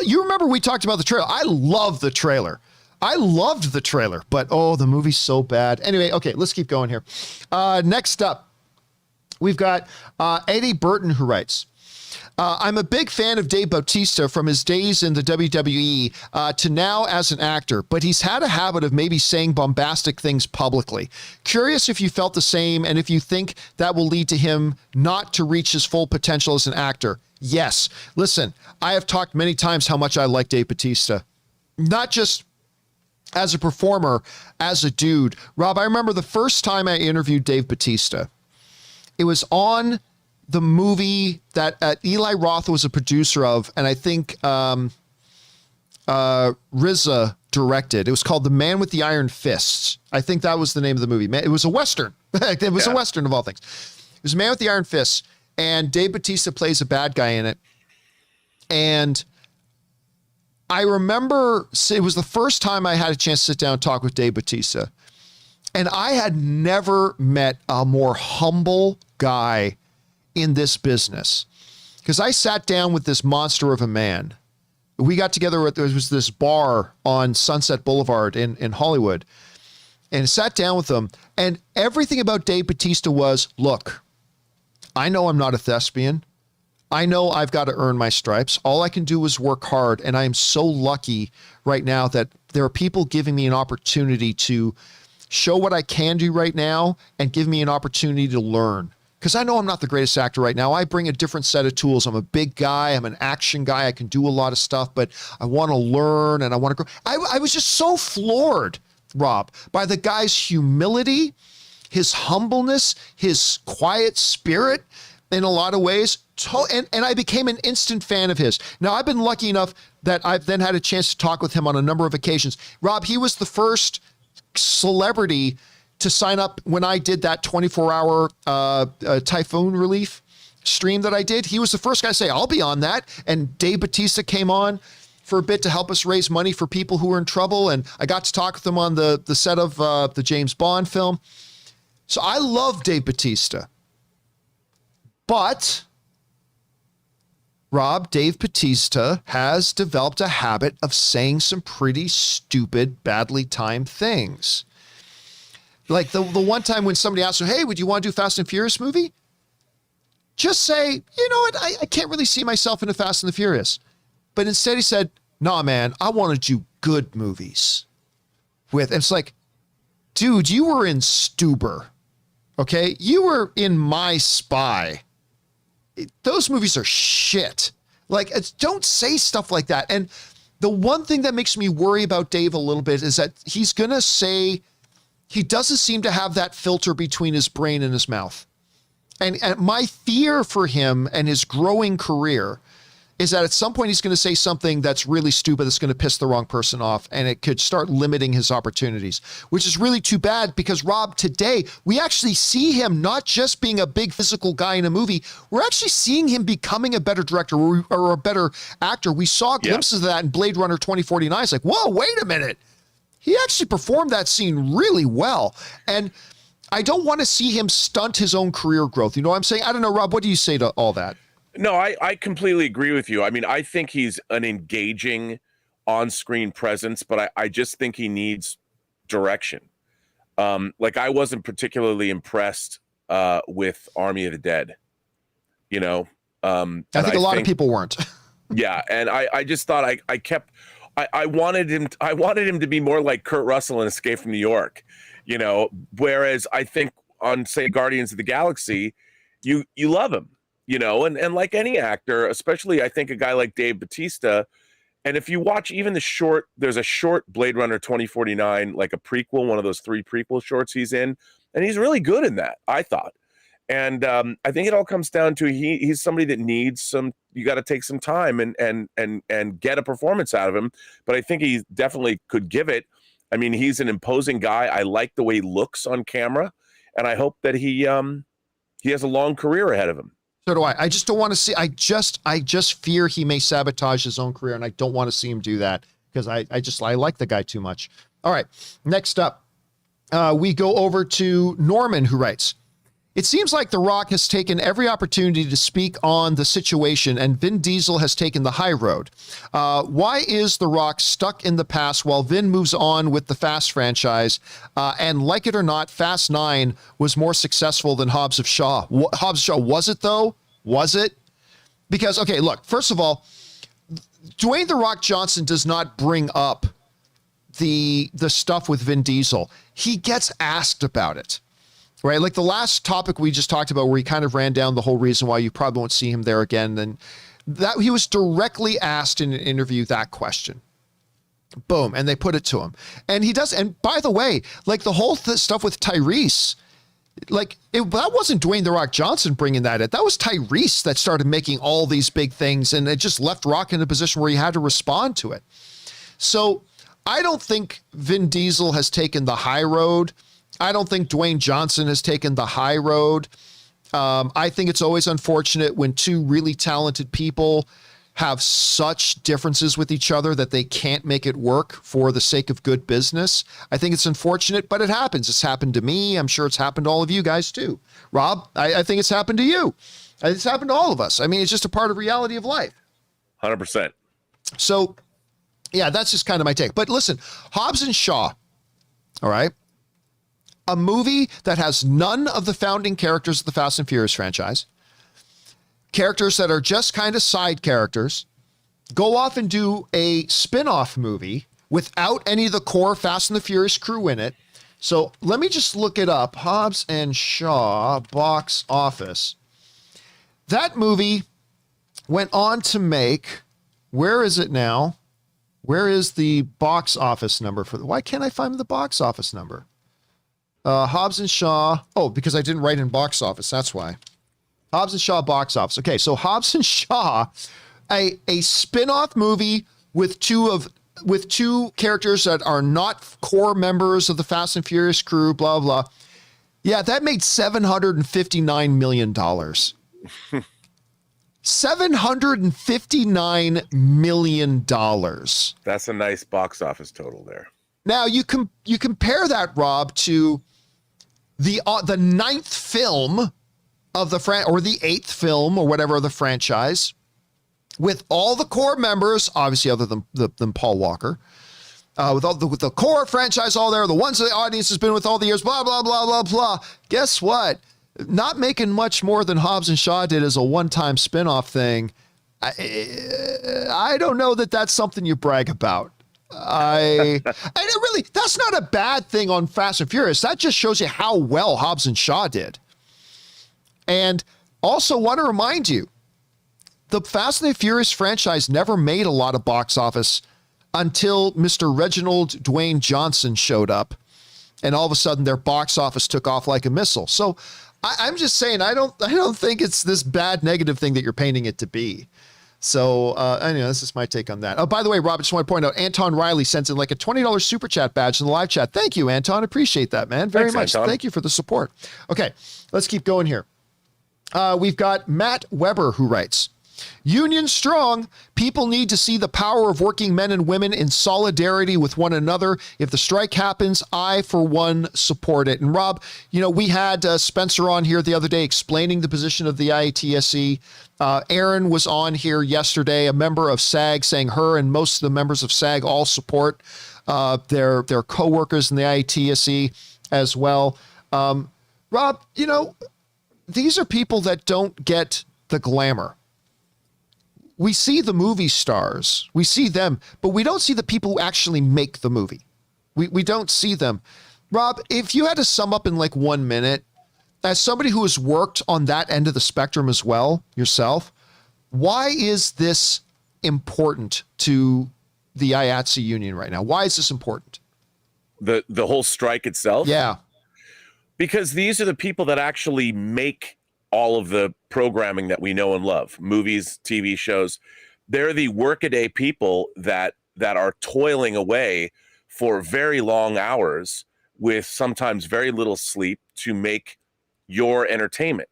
You remember we talked about the trailer. I love the trailer. I loved the trailer, but the movie's so bad. Anyway, okay, let's keep going here. Next up, we've got Eddie Burton, who writes, I'm a big fan of Dave Bautista from his days in the WWE to now as an actor, but he's had a habit of maybe saying bombastic things publicly. Curious if you felt the same and if you think that will lead to him not to reach his full potential as an actor. Yes. Listen, I have talked many times how much I like Dave Bautista, not just as a performer, as a dude. Rob, I remember the first time I interviewed Dave Bautista. It was on the movie that Eli Roth was a producer of, and I think RZA directed. It was called The Man with the Iron Fists. I think that was the name of the movie. It was a Western. It was a Western of all things. It was A Man with the Iron Fists, and Dave Bautista plays a bad guy in it. And I remember it was the first time I had a chance to sit down and talk with Dave Bautista. And I had never met a more humble guy in this business, because I sat down with this monster of a man. We got together there was this bar on Sunset Boulevard in Hollywood, and sat down with him. And everything about Dave Bautista was, look, I know I'm not a thespian. I know I've got to earn my stripes. All I can do is work hard. And I am so lucky right now that there are people giving me an opportunity to show what I can do right now and give me an opportunity to learn. Because I know I'm not the greatest actor right now. I bring a different set of tools. I'm a big guy. I'm an action guy. I can do a lot of stuff, but I want to learn and I want to grow. I was just so floored, Rob, by the guy's humility, his humbleness, his quiet spirit in a lot of ways. And I became an instant fan of his. Now, I've been lucky enough that I've then had a chance to talk with him on a number of occasions. Rob, he was the first celebrity to sign up when I did that 24-hour typhoon relief stream that I did. He was the first guy to say, I'll be on that. And Dave Bautista came on for a bit to help us raise money for people who were in trouble. And I got to talk with him on the set of the James Bond film. So I love Dave Bautista. But, Rob, Dave Bautista has developed a habit of saying some pretty stupid, badly timed things. Like the one time when somebody asked him, hey, would you want to do Fast and Furious movie? Just say, you know what? I can't really see myself in a Fast and the Furious. But instead he said, nah, man, I want to do good movies. It's like, dude, you were in Stuber. Okay. You were in My Spy. Those movies are shit. Like, don't say stuff like that. And the one thing that makes me worry about Dave a little bit is that he's going to say, he doesn't seem to have that filter between his brain and his mouth. And my fear for him and his growing career is that at some point he's going to say something that's really stupid that's going to piss the wrong person off, and it could start limiting his opportunities, which is really too bad because, Rob, today we actually see him not just being a big physical guy in a movie. We're actually seeing him becoming a better director or a better actor. We saw glimpses of that in Blade Runner 2049. It's like, whoa, wait a minute. He actually performed that scene really well. And I don't want to see him stunt his own career growth. You know what I'm saying? I don't know, Rob, what do you say to all that? No, I completely agree with you. I mean, I think he's an engaging on-screen presence, but I just think he needs direction. Like, I wasn't particularly impressed with Army of the Dead, you know? I think a lot of people weren't. Yeah, and I just thought I wanted him to be more like Kurt Russell in Escape from New York, you know, whereas I think on, say, Guardians of the Galaxy, you love him. You know, and like any actor, especially I think a guy like Dave Bautista, and if you watch even there's a short Blade Runner 2049, like a prequel, one of those 3 prequel shorts he's in, and he's really good in that, I thought. And I think it all comes down to he's somebody that needs you got to take some time and get a performance out of him. But I think he definitely could give it. I mean, he's an imposing guy. I like the way he looks on camera, and I hope that he has a long career ahead of him. So do I. I just don't want to see. I just fear he may sabotage his own career, and I don't want to see him do that because I like the guy too much. All right. Next up, we go over to Norman, who writes, it seems like The Rock has taken every opportunity to speak on the situation, and Vin Diesel has taken the high road. Why is The Rock stuck in the past while Vin moves on with the Fast franchise? And like it or not, Fast 9 was more successful than Hobbs of Shaw. Hobbs of Shaw, was it though? Was it? Because, okay, look, first of all, Dwayne "The Rock" Johnson does not bring up the stuff with Vin Diesel. He gets asked about it, right? Like the last topic we just talked about where he kind of ran down the whole reason why you probably won't see him there again. And that he was directly asked in an interview that question. Boom. And they put it to him. And he does. And by the way, like the whole stuff with Tyrese, like that wasn't Dwayne "The Rock" Johnson bringing that in. That was Tyrese that started making all these big things, and it just left Rock in a position where he had to respond to it. So I don't think Vin Diesel has taken the high road. I don't think Dwayne Johnson has taken the high road. I think it's always unfortunate when two really talented people have such differences with each other that they can't make it work for the sake of good business. I think it's unfortunate, but it happens. It's happened to me. I'm sure it's happened to all of you guys too. Rob, I think it's happened to you. It's happened to all of us. I mean, it's just a part of reality of life. 100%. So, yeah, that's just kind of my take. But listen, Hobbs and Shaw, all right? A movie that has none of the founding characters of the Fast and Furious franchise, characters that are just kind of side characters, go off and do a spin-off movie without any of the core Fast and the Furious crew in it. So let me just look it up. Hobbs and Shaw box office. That movie went on to make, where is it now? Where is the box office number for why can't I find the box office number? Hobbs and Shaw. Oh, because I didn't write in box office. That's why. Hobbs and Shaw box office. Okay, so Hobbs and Shaw, a spin-off movie with two characters that are not core members of the Fast and Furious crew, blah, blah. Yeah, that made $759 million. $759 million. That's a nice box office total there. Now you compare that, Rob, to the ninth film of the or the eighth film or whatever of the franchise, with all the core members, obviously other than Paul Walker, with the core franchise all there, the ones that the audience has been with all the years, blah blah blah blah blah. Guess what? Not making much more than Hobbs and Shaw did as a one-time spin-off thing. I don't know that that's something you brag about. And it really, that's not a bad thing on Fast and Furious. That just shows you how well Hobbs and Shaw did. And also want to remind you, the Fast and the Furious franchise never made a lot of box office until Mr. Reginald Dwayne Johnson showed up. And all of a sudden their box office took off like a missile. So I'm just saying, I don't think it's this bad negative thing that you're painting it to be. So anyway, this is my take on that. Oh, by the way, Rob, I just want to point out, Anton Riley sends in like a $20 super chat badge in the live chat. Thank you, Anton. Appreciate that, man. Very much. Anton. Thank you for the support. Okay, let's keep going here. We've got Matt Weber who writes, Union strong. People need to see the power of working men and women in solidarity with one another. If the strike happens, I, for one, support it. And Rob, you know, we had Spencer on here the other day explaining the position of the IATSE. Aaron was on here yesterday, a member of SAG, saying her and most of the members of SAG all support their co-workers in the IATSE as well. Rob, you know, these are people that don't get the glamour. We see the movie stars, we see them, but we don't see the people who actually make the movie. We don't see them. Rob, if you had to sum up in like 1 minute, as somebody who has worked on that end of the spectrum as well yourself, why is this important to the IATSE union right now? Why is this important? The whole strike itself? Yeah. Because these are the people that actually make all of the programming that we know and love, movies, TV shows. They're the workaday people that are toiling away for very long hours with sometimes very little sleep to make your entertainment.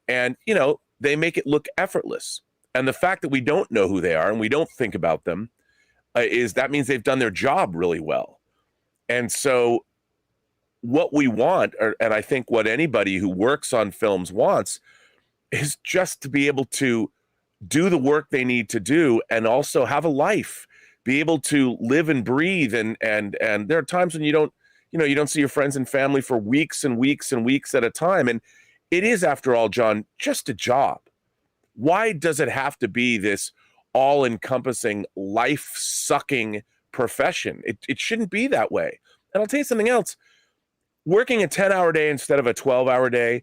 And, you know, they make it look effortless. And the fact that we don't know who they are and we don't think about them that means they've done their job really well. And so what we want, and I think what anybody who works on films wants, is just to be able to do the work they need to do and also have a life, be able to live and breathe. And there are times when you don't see your friends and family for weeks and weeks and weeks at a time. And it is, after all, John, just a job. Why does it have to be this all-encompassing, life-sucking profession? It shouldn't be that way. And I'll tell you something else. Working a 10-hour day instead of a 12-hour day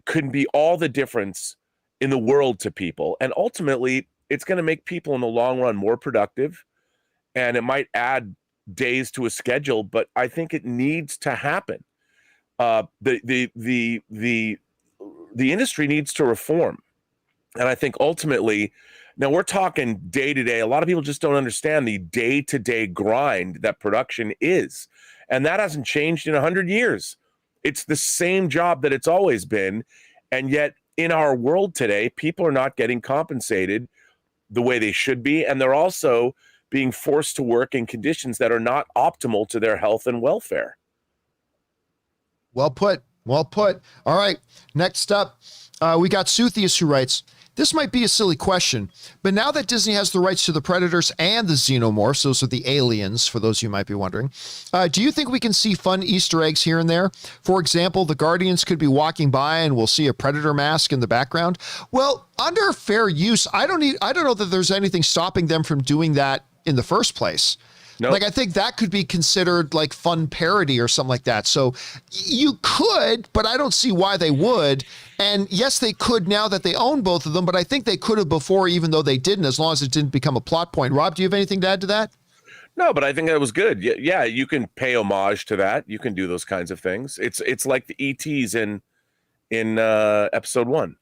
could be all the difference in the world to people. And ultimately, it's going to make people in the long run more productive, and it might add days to a schedule, but I think it needs to happen. The industry needs to reform. And I think ultimately, now we're talking day to day. A lot of people just don't understand the day-to-day grind that production is. And that hasn't changed in 100 years. It's the same job that it's always been. And yet in our world today, people are not getting compensated the way they should be. And they're also being forced to work in conditions that are not optimal to their health and welfare. Well put. Well put. All right. Next up, we got Suthius, who writes, this might be a silly question, but now that Disney has the rights to the Predators and the Xenomorphs, those are the aliens, for those of you who might be wondering, do you think we can see fun Easter eggs here and there? For example, the Guardians could be walking by and we'll see a Predator mask in the background. Well, under fair use, I don't know that there's anything stopping them from doing that in the first place. Nope. Like, I think that could be considered like fun parody or something like that. So you could, but I don't see why they would. And yes, they could now that they own both of them, but I think they could have before, even though they didn't, as long as it didn't become a plot point. Rob, do you have anything to add to that? No, but I think that was good. Yeah, you can pay homage to that. You can do those kinds of things. It's like the ETs in episode 1.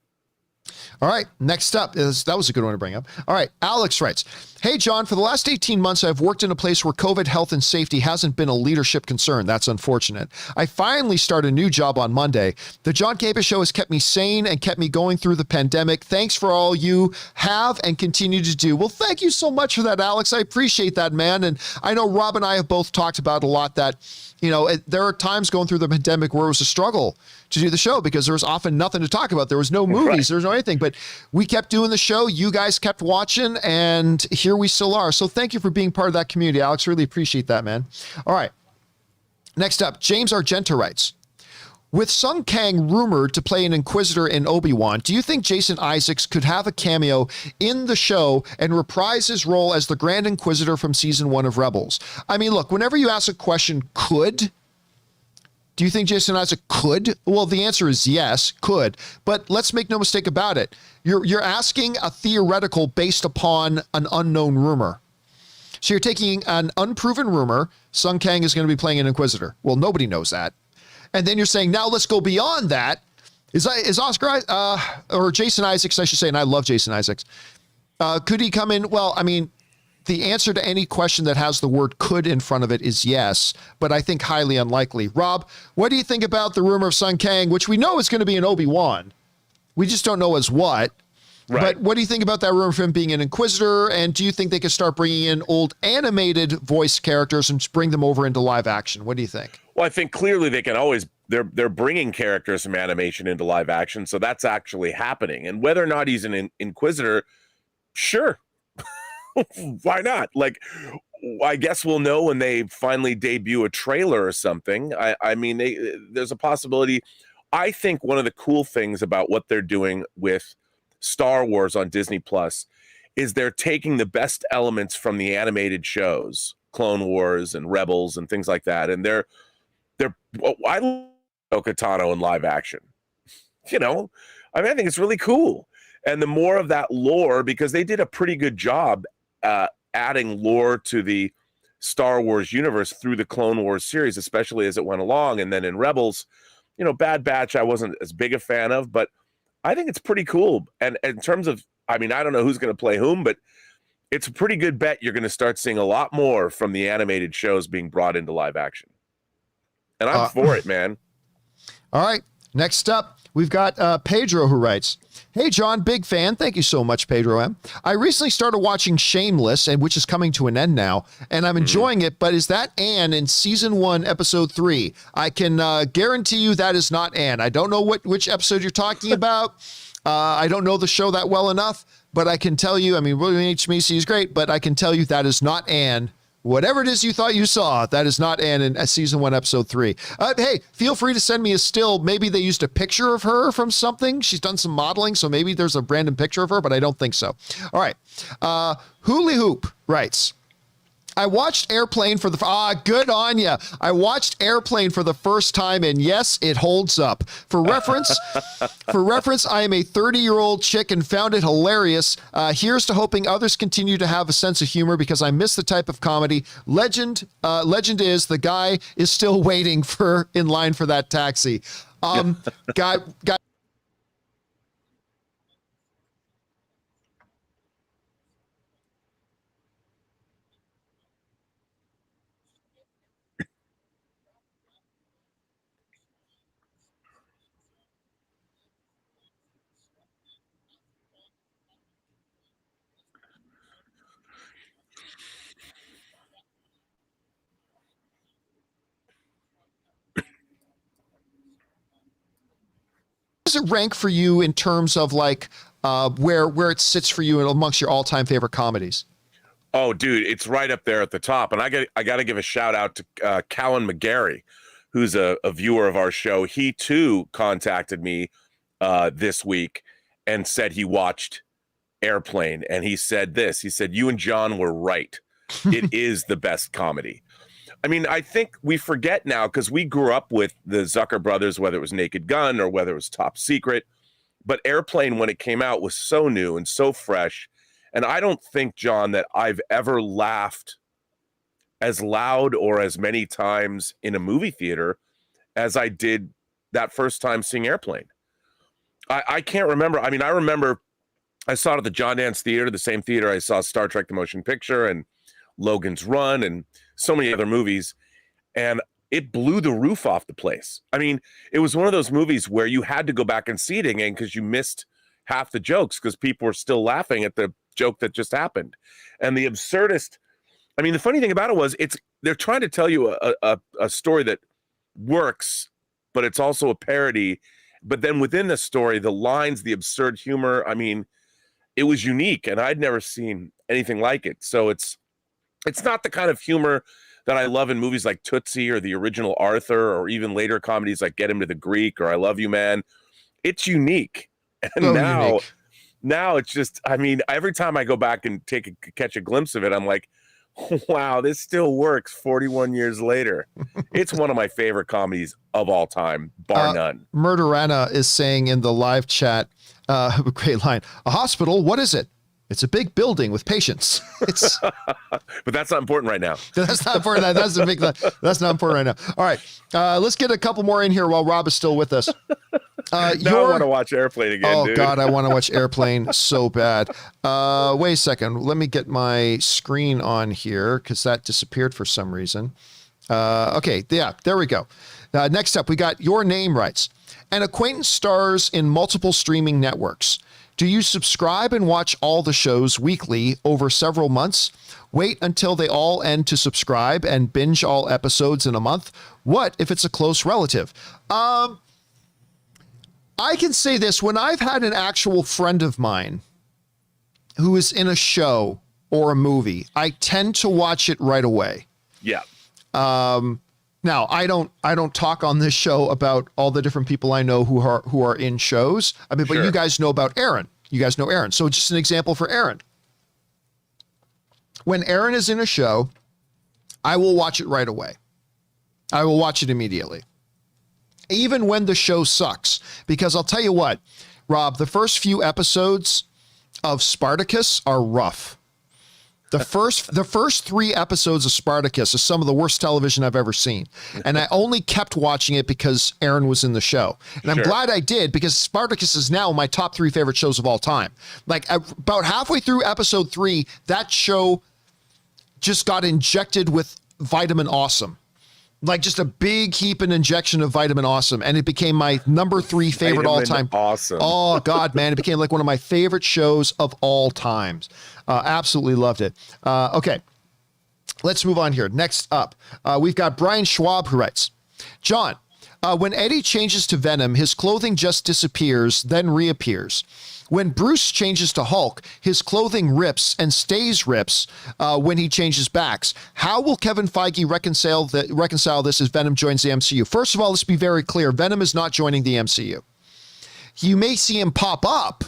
All right, next up is, that was a good one to bring up. All right, Alex writes, hey, John, for the last 18 months, I've worked in a place where COVID health and safety hasn't been a leadership concern. That's unfortunate. I finally start a new job on Monday. The John Campea Show has kept me sane and kept me going through the pandemic. Thanks for all you have and continue to do. Well, thank you so much for that, Alex. I appreciate that, man. And I know Rob and I have both talked about a lot that, you know, there are times going through the pandemic where it was a struggle to do the show because there was often nothing to talk about. There was no movies, right. There was no anything, but we kept doing the show. You guys kept watching, and here we still are. So thank you for being part of that community, Alex. Really appreciate that, man. All right. Next up, James Argenta writes, with Sung Kang rumored to play an Inquisitor in Obi-Wan, do you think Jason Isaacs could have a cameo in the show and reprise his role as the Grand Inquisitor from season 1 of Rebels? I mean, look, whenever you ask a question, do you think Jason Isaac could? Well, the answer is yes, could. But let's make no mistake about it. You're asking a theoretical based upon an unknown rumor. So you're taking an unproven rumor, Sung Kang is going to be playing an Inquisitor. Well, nobody knows that. And then you're saying, now let's go beyond that. Is Oscar, or Jason Isaacs, I should say, and I love Jason Isaacs. Could he come in? Well, I mean, the answer to any question that has the word could in front of it is yes, but I think highly unlikely. Rob, what do you think about the rumor of Sung Kang, which we know is going to be an Obi-Wan? We just don't know as what. Right. But what do you think about that rumor of him being an Inquisitor? And do you think they could start bringing in old animated voice characters and bring them over into live action? What do you think? Well, I think clearly they can always, they're bringing characters from animation into live action. So that's actually happening. And whether or not he's an Inquisitor, sure. Why not? Like, I guess we'll know when they finally debut a trailer or something. I mean, there's a possibility. I think one of the cool things about what they're doing with Star Wars on Disney Plus is they're taking the best elements from the animated shows, Clone Wars and Rebels and things like that. And I love Katano in live action. You know, I mean, I think it's really cool. And the more of that lore, because they did a pretty good job adding lore to the Star Wars universe through the Clone Wars series, especially as it went along. And then in Rebels, you know, Bad Batch, I wasn't as big a fan of, but I think it's pretty cool. And in terms of, I mean, I don't know who's going to play whom, but it's a pretty good bet you're going to start seeing a lot more from the animated shows being brought into live action. And I'm for it, man. All right. Next up, we've got Pedro, who writes, hey, John, big fan. Thank you so much, Pedro M. I recently started watching Shameless, and which is coming to an end now, and I'm enjoying it, but is that Anne in season 1, episode 3? I can guarantee you that is not Anne. I don't know which episode you're talking about. I don't know the show that well enough, but I can tell you, I mean, William H. Macy is great, but I can tell you that is not Anne Whatever it is you thought you saw, that is not Anne in season 1, episode 3. Hey, feel free to send me a still. Maybe they used a picture of her from something. She's done some modeling, so maybe there's a random picture of her, but I don't think so. All right. Hooly Hoop writes, I watched Airplane for the good on ya. I watched Airplane for the first time, and yes, it holds up. For reference, I am a 30-year-old chick and found it hilarious. Here's to hoping others continue to have a sense of humor because I miss the type of comedy. Legend is the guy is still waiting in line for that taxi. Got. Does it rank for you in terms of like where it sits for you amongst your all-time favorite comedies? Oh, dude, it's right up there at the top. And I got to give a shout out to Callan McGarry, who's a viewer of our show. He too contacted me this week and said he watched Airplane, and he said this. He said, you and John were right. It is the best comedy. I mean, I think we forget now because we grew up with the Zucker brothers, whether it was Naked Gun or whether it was Top Secret. But Airplane, when it came out, was so new and so fresh. And I don't think, John, that I've ever laughed as loud or as many times in a movie theater as I did that first time seeing Airplane. I can't remember. I mean, I remember I saw it at the John Dance Theater, the same theater I saw Star Trek The Motion Picture and Logan's Run and so many other movies, and it blew the roof off the place. I mean, it was one of those movies where you had to go back and see it again because you missed half the jokes because people were still laughing at the joke that just happened. And the absurdist, I mean, the funny thing about it was they're trying to tell you a story that works, but it's also a parody. But then within the story, the lines, the absurd humor, I mean, it was unique, and I'd never seen anything like it. So it's not the kind of humor that I love in movies like Tootsie or the original Arthur, or even later comedies like Get Him to the Greek or I Love You, Man. It's unique. And now it's just, I mean, every time I go back and catch a glimpse of it, I'm like, wow, this still works 41 years later. It's one of my favorite comedies of all time, bar none. Murderana is saying in the live chat, great line, a hospital, what is it? It's a big building with patients. It's, but that's not important right now. That's not important. That's a big. That's not important right now. All right, let's get a couple more in here while Rob is still with us. Now I want to watch Airplane again. Oh dude. God, I want to watch Airplane so bad. Wait a second. Let me get my screen on here because that disappeared for some reason. Okay, yeah, there we go. Next up, we got Your Name writes. An acquaintance stars in multiple streaming networks. Do you subscribe and watch all the shows weekly over several months? Wait until they all end to subscribe and binge all episodes in a month? What if it's a close relative? I can say this. When I've had an actual friend of mine who is in a show or a movie, I tend to watch it right away. Yeah. Now, I don't talk on this show about all the different people I know who are in shows. I mean, but Sure. you guys know about Aaron. You guys know Aaron. So just an example for Aaron. When Aaron is in a show, I will watch it right away. I will watch it immediately. Even when the show sucks. Because I'll tell you what, Rob, the first few episodes of Spartacus are rough. The first 3 episodes of Spartacus is some of the worst television I've ever seen. And I only kept watching it because Aaron was in the show. And I'm glad I did, because Spartacus is now my top 3 favorite shows of all time. Like about halfway through episode 3, that show just got injected with vitamin awesome. Like just a big heap and injection of vitamin awesome. And it became my number 3 favorite all time. Awesome. Oh God, man. It became like one of my favorite shows of all times. Absolutely loved it. Okay. Let's move on here. Next up, we've got Brian Schwab who writes, John, when Eddie changes to Venom, his clothing just disappears, then reappears. When Bruce changes to Hulk, his clothing rips and stays rips when he changes backs. How will Kevin Feige reconcile this as Venom joins the MCU? First of all, let's be very clear. Venom is not joining the MCU. You may see him pop up,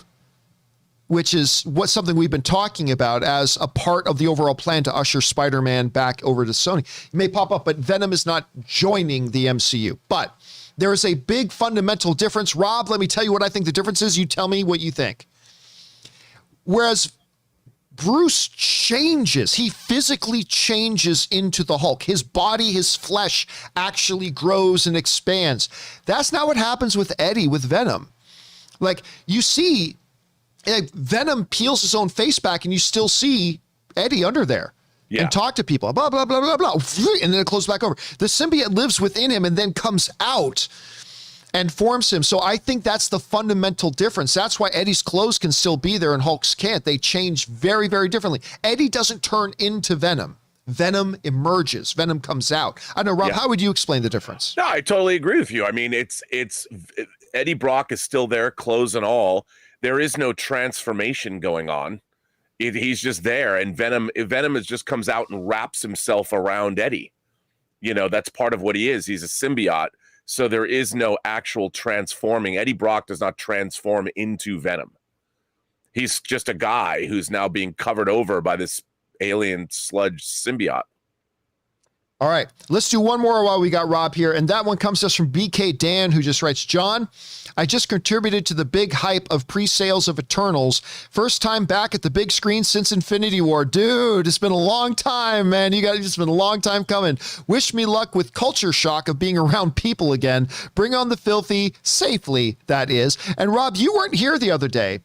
which is something we've been talking about as a part of the overall plan to usher Spider-Man back over to Sony. He may pop up, but Venom is not joining the MCU. But there is a big fundamental difference. Rob, let me tell you what I think the difference is. You tell me what you think. Whereas Bruce changes, he physically changes into the Hulk. His body, his flesh actually grows and expands. That's not what happens with Eddie with Venom. Like, you see, Venom peels his own face back and you still see Eddie under there and talk to people, blah, blah, blah, blah, blah. And then it closes back over. The symbiote lives within him and then comes out and forms him. So I think that's the fundamental difference. That's why Eddie's clothes can still be there and Hulk's can't. They change very, very differently. Eddie doesn't turn into Venom. Venom emerges. Venom comes out. I don't know, Rob, how would you explain the difference? No, I totally agree with you. I mean, it's Eddie Brock is still there, clothes and all. There is no transformation going on. He's just there, and Venom just comes out and wraps himself around Eddie. You know, that's part of what he is. He's a symbiote, so there is no actual transforming. Eddie Brock does not transform into Venom. He's just a guy who's now being covered over by this alien sludge symbiote. All right, let's do one more while we got Rob here. And that one comes to us from BK Dan, who just writes, John, I just contributed to the big hype of pre-sales of Eternals. First time back at the big screen since Infinity War. Dude, it's been a long time, man. It's been a long time coming. Wish me luck with culture shock of being around people again. Bring on the filthy, safely, that is. And Rob, you weren't here the other day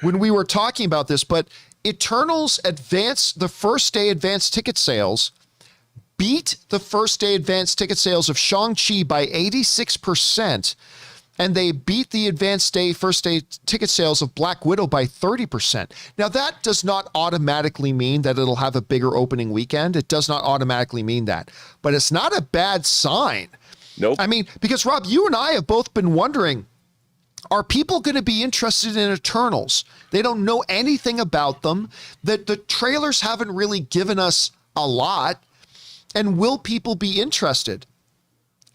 when we were talking about this, but Eternals the first day advanced ticket sales beat the first day advanced ticket sales of Shang-Chi by 86%, and they beat the first day ticket sales of Black Widow by 30%. Now, that does not automatically mean that it'll have a bigger opening weekend. It does not automatically mean that, but it's not a bad sign. Nope. I mean, because Rob, you and I have both been wondering, are people going to be interested in Eternals? They don't know anything about them. The trailers haven't really given us a lot. And will people be interested?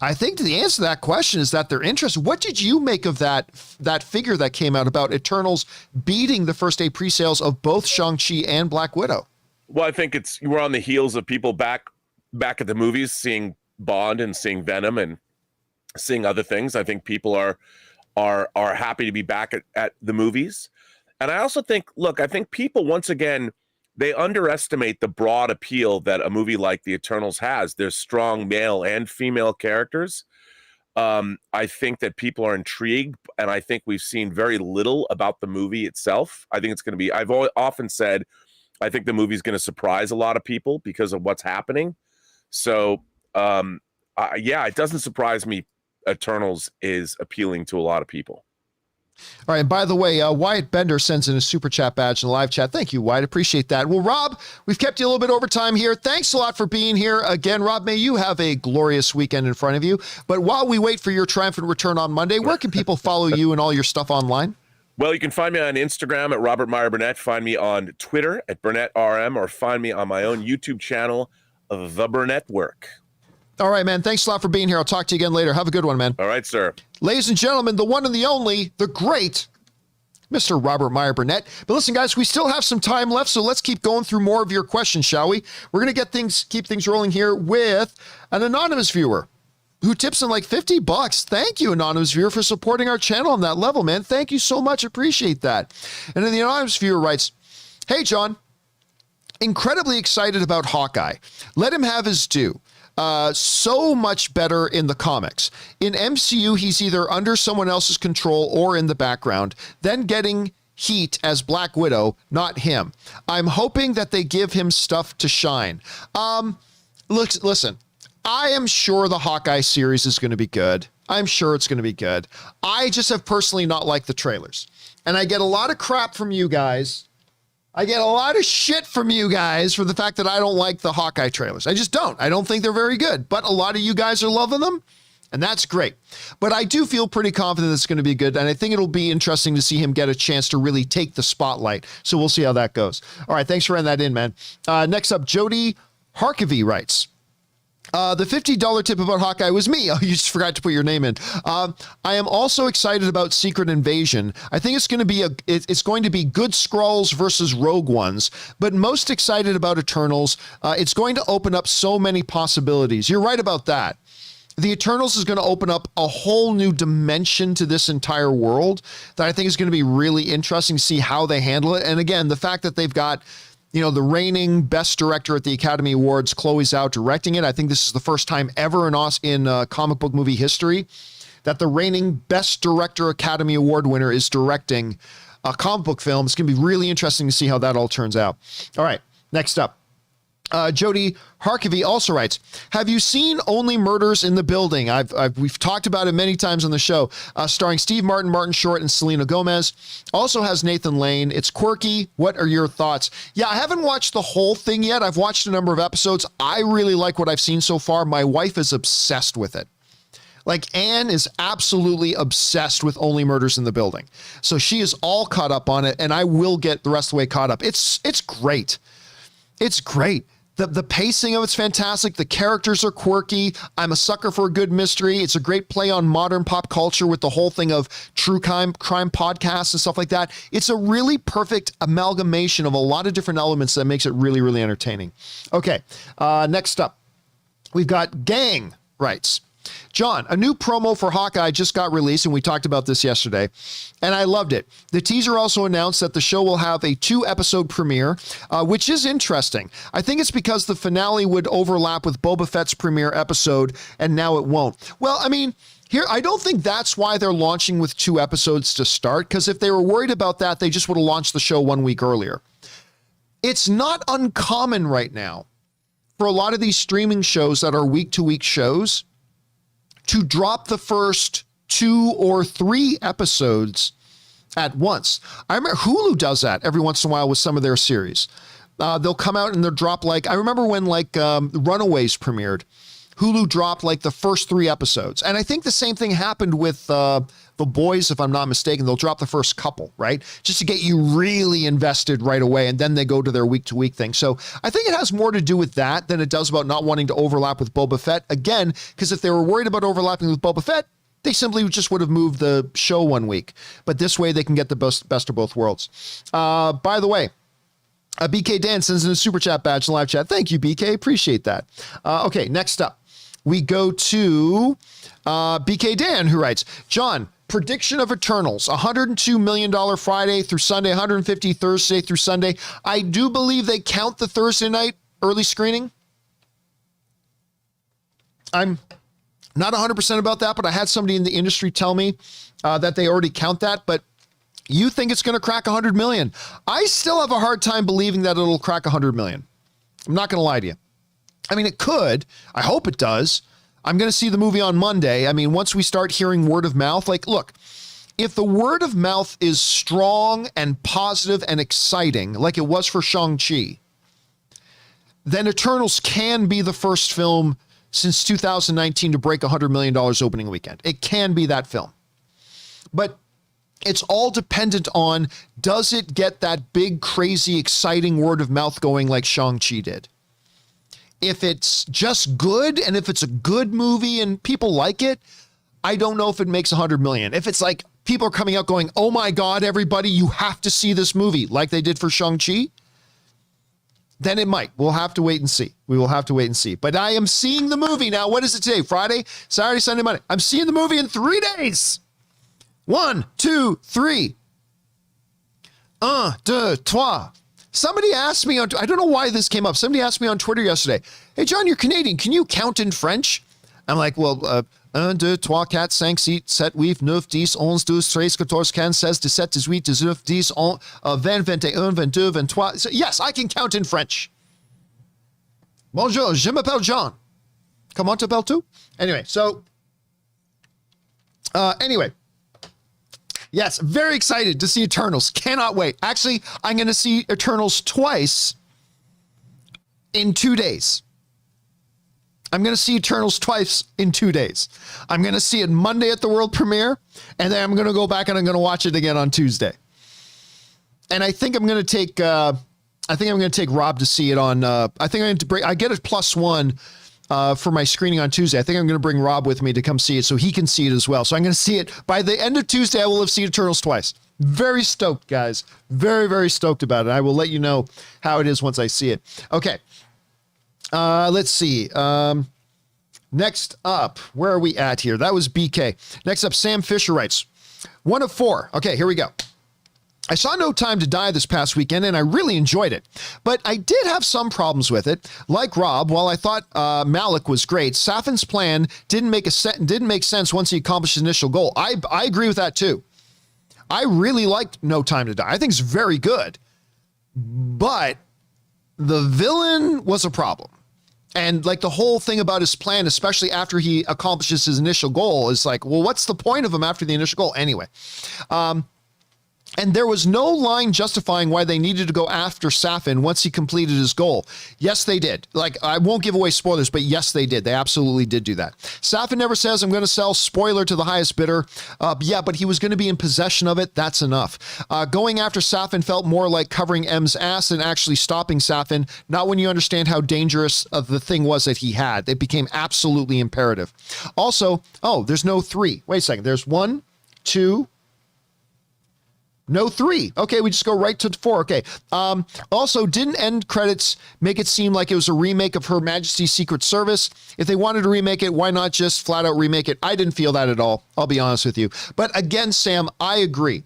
I think the answer to that question is that they're interested. What did you make of that figure that came out about Eternals beating the first day pre-sales of both Shang-Chi and Black Widow? Well, I think we're on the heels of people back at the movies, seeing Bond and seeing Venom and seeing other things. I think people are happy to be back at the movies. And I also think, I think people, once again, they underestimate the broad appeal that a movie like The Eternals has. There's strong male and female characters. I think that people are intrigued, and I think we've seen very little about the movie itself. I think it's going to be, I've often said, I think the movie's going to surprise a lot of people because of what's happening. So, it doesn't surprise me. Eternals is appealing to a lot of people. All right. And by the way, Wyatt Bender sends in a super chat badge in the live chat. Thank you, Wyatt. Appreciate that. Well, Rob, we've kept you a little bit over time here. Thanks a lot for being here. Again, Rob, may you have a glorious weekend in front of you. But while we wait for your triumphant return on Monday, where can people follow you and all your stuff online? Well, you can find me on Instagram at Robert Meyer Burnett. Find me on Twitter at BurnettRM, or find me on my own YouTube channel, The Burnett Work. All right, man. Thanks a lot for being here. I'll talk to you again later. Have a good one, man. All right, sir. Ladies and gentlemen, the one and the only, the great Mr. Robert Meyer Burnett. But listen, guys, we still have some time left, so let's keep going through more of your questions, shall we? We're going to keep things rolling here with an anonymous viewer who tips in like $50. Thank you, anonymous viewer, for supporting our channel on that level, man. Thank you so much. Appreciate that. And then the anonymous viewer writes, hey, John, incredibly excited about Hawkeye. Let him have his due. So much better in the comics. In MCU, he's either under someone else's control or in the background, then getting heat as Black Widow, not him. I'm hoping that they give him stuff to shine. Listen, I am sure the Hawkeye series is going to be good. I'm sure it's going to be good. I just have personally not liked the trailers. And I get a lot of crap from you guys. I get a lot of shit from you guys for the fact that I don't like the Hawkeye trailers. I just don't. I don't think they're very good. But a lot of you guys are loving them. And that's great. But I do feel pretty confident it's going to be good. And I think it'll be interesting to see him get a chance to really take the spotlight. So we'll see how that goes. All right. Thanks for running that in, man. Next up, Jody Harkavy writes, the $50 tip about Hawkeye was me. Oh, you just forgot to put your name in. I am also excited about Secret Invasion. I think it's going to be good Skrulls versus Rogue Ones, but most excited about Eternals. It's going to open up so many possibilities. You're right about that. The Eternals is going to open up a whole new dimension to this entire world that I think is going to be really interesting to see how they handle it. And again, the fact that they've got, the reigning best director at the Academy Awards, Chloe Zhao, directing it. I think this is the first time ever in comic book movie history that the reigning best director Academy Award winner is directing a comic book film. It's going to be really interesting to see how that all turns out. All right, next up. Jody Harkavy also writes, have you seen Only Murders in the Building? We've talked about it many times on the show, starring Steve Martin, Martin Short, and Selena Gomez. Also has Nathan Lane. It's quirky. What are your thoughts? Yeah, I haven't watched the whole thing yet. I've watched a number of episodes. I really like what I've seen so far. My wife is obsessed with it. Like, Anne is absolutely obsessed with Only Murders in the Building. So she is all caught up on it, and I will get the rest of the way caught up. It's great. It's great. The pacing of it's fantastic. The characters are quirky. I'm a sucker for a good mystery. It's a great play on modern pop culture with the whole thing of true crime podcasts and stuff like that. It's a really perfect amalgamation of a lot of different elements that makes it really, really entertaining. Okay, next up, we've got Gang writes, John, a new promo for Hawkeye just got released, and we talked about this yesterday, and I loved it. The teaser also announced that the show will have a 2-episode premiere, which is interesting. I think it's because the finale would overlap with Boba Fett's premiere episode, and now it won't. Well, I mean, here, I don't think that's why they're launching with 2 episodes to start, because if they were worried about that, they just would have launched the show 1 week earlier. It's not uncommon right now for a lot of these streaming shows that are week-to-week shows to drop the first 2 or 3 episodes at once. I remember Hulu does that every once in a while with some of their series. They'll come out and they'll drop I remember when Runaways premiered, Hulu dropped the first 3 episodes. And I think the same thing happened with The Boys, if I'm not mistaken. They'll drop the first couple, right? Just to get you really invested right away. And then they go to their week-to-week thing. So I think it has more to do with that than it does about not wanting to overlap with Boba Fett. Again, because if they were worried about overlapping with Boba Fett, they simply just would have moved the show 1 week. But this way they can get the best of both worlds. By the way, BK Dan sends in a super chat badge in live chat. Thank you, BK. Appreciate that. Okay, next up, we go to BK Dan, who writes, John, prediction of Eternals, $102 million Friday through Sunday, 150 Thursday through Sunday. I do believe they count the Thursday night early screening. I'm not 100% about that, but I had somebody in the industry tell me that they already count that, but you think it's going to crack 100 million. I still have a hard time believing that it'll crack 100 million. I'm not going to lie to you. I mean, it could. I hope it does. I'm going to see the movie on Monday. I mean, once we start hearing word of mouth, look, if the word of mouth is strong and positive and exciting, like it was for Shang-Chi, then Eternals can be the first film since 2019 to break $100 million opening weekend. It can be that film. But it's all dependent on, does it get that big, crazy, exciting word of mouth going like Shang-Chi did? If it's just good, and if it's a good movie and people like it, I don't know if it makes 100 million. If it's people are coming out going, oh my God, everybody, you have to see this movie like they did for Shang-Chi, then it might. We'll have to wait and see. We will have to wait and see. But I am seeing the movie now. What is it today? Friday, Saturday, Sunday, Monday. I'm seeing the movie in 3 days. 1, 2, 3. 1, 2, 3. Somebody asked me I don't know why this came up. Somebody asked me on Twitter yesterday, hey, John, you're Canadian. Can you count in French? I'm like, well, 1, 2, 3, 4, 5, 6, 7, 8, 9, 10, 11, 12, 13, 14, 15, 16, 17, 18, 19, 20, 21, 22, 23. So yes, I can count in French. Bonjour, je m'appelle John. Comment t'appelles-tu? Anyway, so, yes, very excited to see Eternals. Cannot wait. Actually, I'm going to see Eternals twice in 2 days. I'm going to see Eternals twice in 2 days. I'm going to see it Monday at the world premiere, and then I'm going to go back and I'm going to watch it again on Tuesday. And I think I'm going to take Rob to see it on. I think I'm going to bring. I get a +1 for my screening on Tuesday. I think I'm going to bring Rob with me to come see it so he can see it as well. So I'm going to see it by the end of Tuesday. I will have seen Eternals twice. Very stoked, guys. Very, very stoked about it. I will let you know how it is once I see it. Okay. Let's see. Next up, where are we at here? That was BK. Next up, Sam Fisher writes, 1 of 4. Okay, here we go. I saw No Time to Die this past weekend, and I really enjoyed it. But I did have some problems with it. Like Rob, while I thought Malik was great, Safin's plan didn't make sense once he accomplished his initial goal. I agree with that too. I really liked No Time to Die. I think it's very good. But the villain was a problem. And like the whole thing about his plan, especially after he accomplishes his initial goal, is like, well, what's the point of him after the initial goal? Anyway. And there was no line justifying why they needed to go after Safin once he completed his goal. Yes, they did. Like, I won't give away spoilers, but yes, they did. They absolutely did do that. Safin never says, I'm going to sell, spoiler, to the highest bidder. Yeah, but he was going to be in possession of it. That's enough. Going after Safin felt more like covering M's ass than actually stopping Safin. Not when you understand how dangerous the thing was that he had. It became absolutely imperative. Also, there's no 3. Wait a second. There's 1, 2... No 3. Okay, we just go right to 4. Okay. Also, didn't end credits make it seem like it was a remake of Her Majesty's Secret Service? If they wanted to remake it, why not just flat out remake it? I didn't feel that at all. I'll be honest with you. But again, Sam, I agree.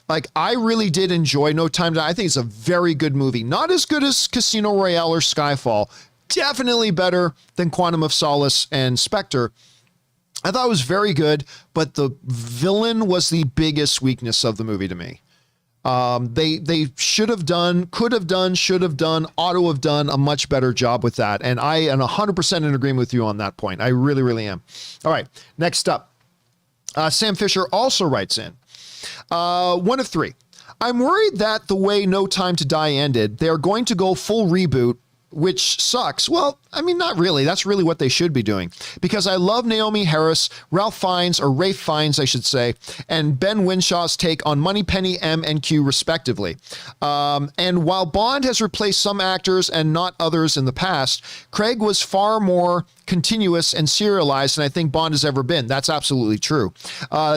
Like, I really did enjoy No Time to Die. I think it's a very good movie. Not as good as Casino Royale or Skyfall. Definitely better than Quantum of Solace and Spectre. I thought it was very good, but the villain was the biggest weakness of the movie to me. They should have done, could have done, should have done, ought to have done a much better job with that. And I am 100% in agreement with you on that point. I really, really am. All right, next up. Sam Fisher also writes in, 1 of 3. I'm worried that the way No Time to Die ended, they're going to go full reboot, which sucks. Well, I mean, not really. That's really what they should be doing, because I love Naomi Harris, Ralph Fiennes, I should say, and Ben Winshaw's take on Moneypenny, M, and Q, respectively. And while Bond has replaced some actors and not others in the past, Craig was far more continuous and serialized than I think Bond has ever been. That's absolutely true.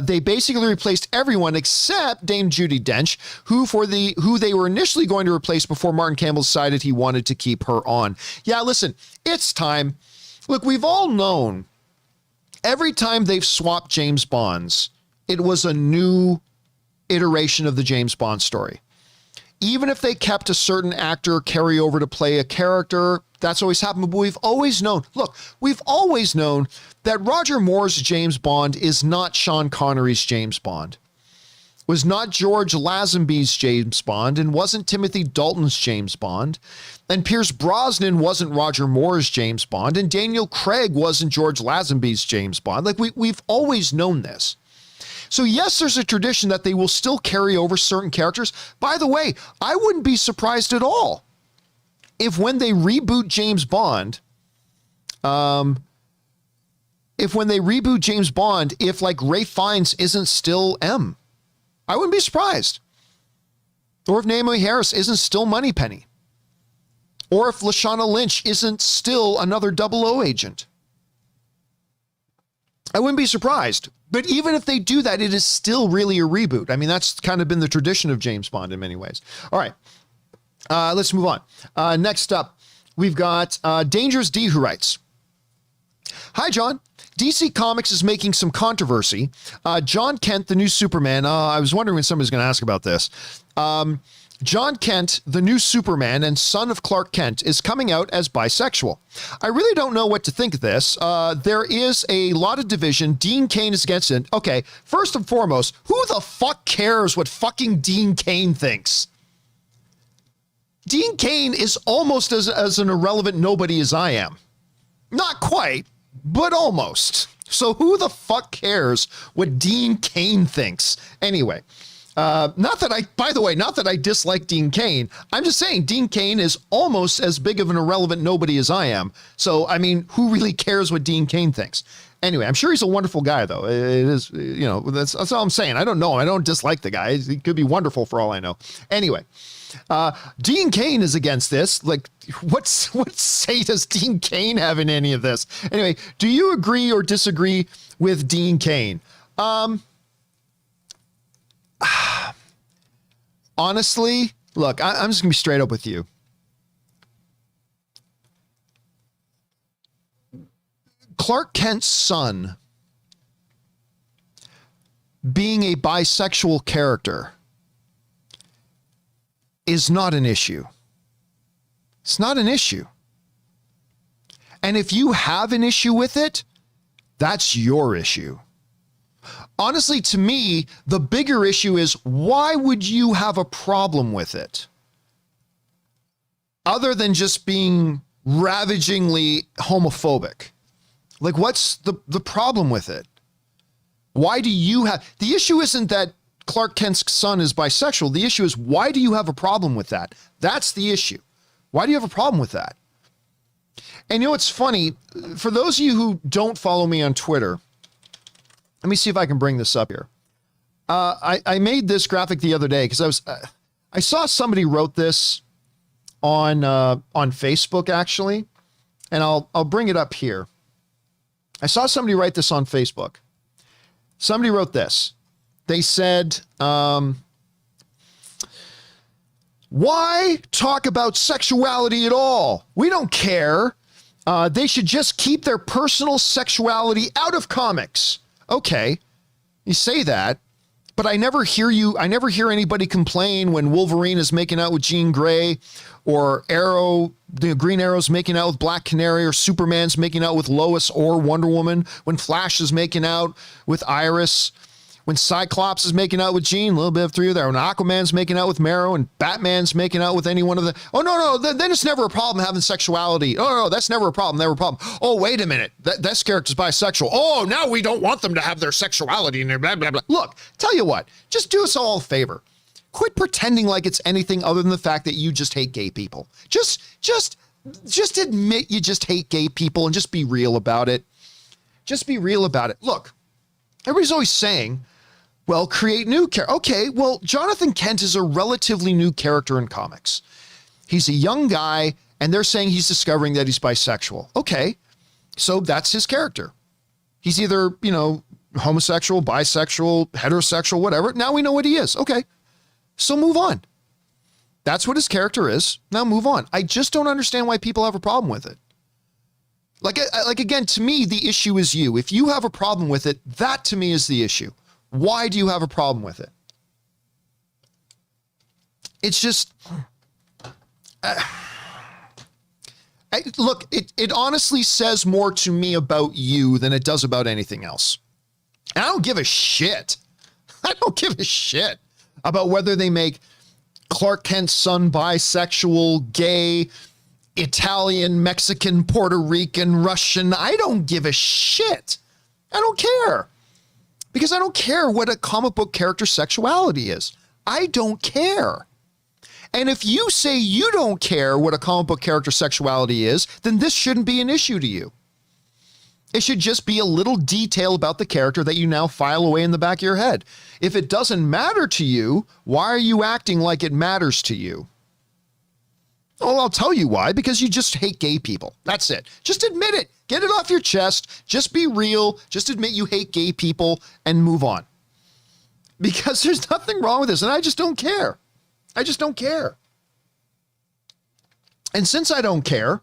They basically replaced everyone except Dame Judi Dench, who they were initially going to replace before Martin Campbell decided he wanted to keep her on. Yeah, listen, it's time. Look, we've all known every time they've swapped James Bonds, it was a new iteration of the James Bond story. Even if they kept a certain actor carry over to play a character, that's always happened. But we've always known that Roger Moore's James Bond is not Sean Connery's James Bond, was not George Lazenby's James Bond, and wasn't Timothy Dalton's James Bond. And Pierce Brosnan wasn't Roger Moore's James Bond, and Daniel Craig wasn't George Lazenby's James Bond. Like, we've always known this. So yes, there's a tradition that they will still carry over certain characters. By the way, I wouldn't be surprised at all if when they reboot James Bond, if like Ralph Fiennes isn't still M. I wouldn't be surprised. Or if Naomi Harris isn't still Moneypenny. Or if Lashana Lynch isn't still another 00 agent. I wouldn't be surprised. But even if they do that, it is still really a reboot. I mean, that's kind of been the tradition of James Bond in many ways. All right, let's move on. Next up, we've got Dangerous D, who writes, Hi, John. DC Comics is making some controversy. John Kent, the new Superman. I was wondering when somebody's going to ask about this. John Kent, the new Superman and son of Clark Kent, is coming out as bisexual. I really don't know what to think of this. There is a lot of division. Dean Cain is against it. Okay, first and foremost, who the fuck cares what fucking Dean Cain thinks? Dean Cain is almost as an irrelevant nobody as I am. Not quite, but almost. So who the fuck cares what Dean Cain thinks? Anyway, Not that I dislike Dean Cain. I'm just saying Dean Cain is almost as big of an irrelevant nobody as I am. So, I mean, who really cares what Dean Cain thinks? Anyway, I'm sure he's a wonderful guy, though. It is, that's all I'm saying. I don't know him. I don't dislike the guy. He could be wonderful for all I know. Anyway, Dean Cain is against this. Like, what say does Dean Cain have in any of this? Anyway, do you agree or disagree with Dean Cain? Honestly, look, I'm just gonna be straight up with you. Clark Kent's son being a bisexual character is not an issue. It's not an issue. And if you have an issue with it, that's your issue. Honestly, to me, the bigger issue is, why would you have a problem with it? Other than just being ravagingly homophobic. Like, what's the problem with it? Why do you have... The issue isn't that Clark Kent's son is bisexual. The issue is, why do you have a problem with that? That's the issue. Why do you have a problem with that? And you know what's funny? For those of you who don't follow me on Twitter... Let me see if I can bring this up here. I made this graphic the other day because I saw somebody wrote this on Facebook actually, and I'll bring it up here. I saw somebody write this on Facebook. Somebody wrote this. They said, "Why talk about sexuality at all? We don't care. They should just keep their personal sexuality out of comics." Okay, you say that, but I never hear anybody complain when Wolverine is making out with Jean Grey, or the Green Arrow's making out with Black Canary, or Superman's making out with Lois or Wonder Woman, when Flash is making out with Iris, when Cyclops is making out with Jean, a little bit of three there, when Aquaman's making out with Marrow, and Batman's making out with any one of the... Oh, no, then it's never a problem having sexuality. Oh, no, that's never a problem, never a problem. Oh, wait a minute, this character's bisexual. Oh, now we don't want them to have their sexuality and their blah, blah, blah. Look, tell you what, just do us all a favor. Quit pretending like it's anything other than the fact that you just hate gay people. Just admit you just hate gay people and just be real about it. Just be real about it. Look, everybody's always saying, well, create new characters. Okay, well, Jonathan Kent is a relatively new character in comics. He's a young guy, and they're saying he's discovering that he's bisexual. Okay, so that's his character. He's either, homosexual, bisexual, heterosexual, whatever. Now we know what he is. Okay, so move on. That's what his character is. Now move on. I just don't understand why people have a problem with it. Like again, to me, the issue is you. If you have a problem with it, that to me is the issue. Why do you have a problem with it? It's just, look, it honestly says more to me about you than it does about anything else. And I don't give a shit. I don't give a shit about whether they make Clark Kent's son bisexual, gay, Italian, Mexican, Puerto Rican, Russian. I don't give a shit. I don't care. Because I don't care what a comic book character's sexuality is. I don't care. And if you say you don't care what a comic book character's sexuality is, then this shouldn't be an issue to you. It should just be a little detail about the character that you now file away in the back of your head. If it doesn't matter to you, why are you acting like it matters to you? Well, I'll tell you why, because you just hate gay people. That's it. Just admit it. Get it off your chest. Just be real. Just admit you hate gay people and move on. Because there's nothing wrong with this, and I just don't care. I just don't care. And since I don't care,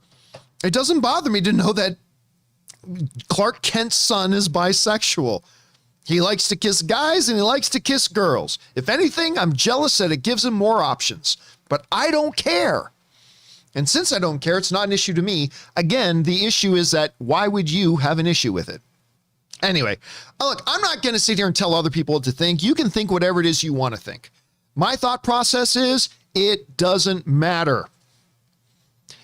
it doesn't bother me to know that Clark Kent's son is bisexual. He likes to kiss guys and he likes to kiss girls. If anything, I'm jealous that it gives him more options. But I don't care. And since I don't care, it's not an issue to me. Again, the issue is that why would you have an issue with it? Anyway, look, I'm not going to sit here and tell other people what to think. You can think whatever it is you want to think. My thought process is it doesn't matter.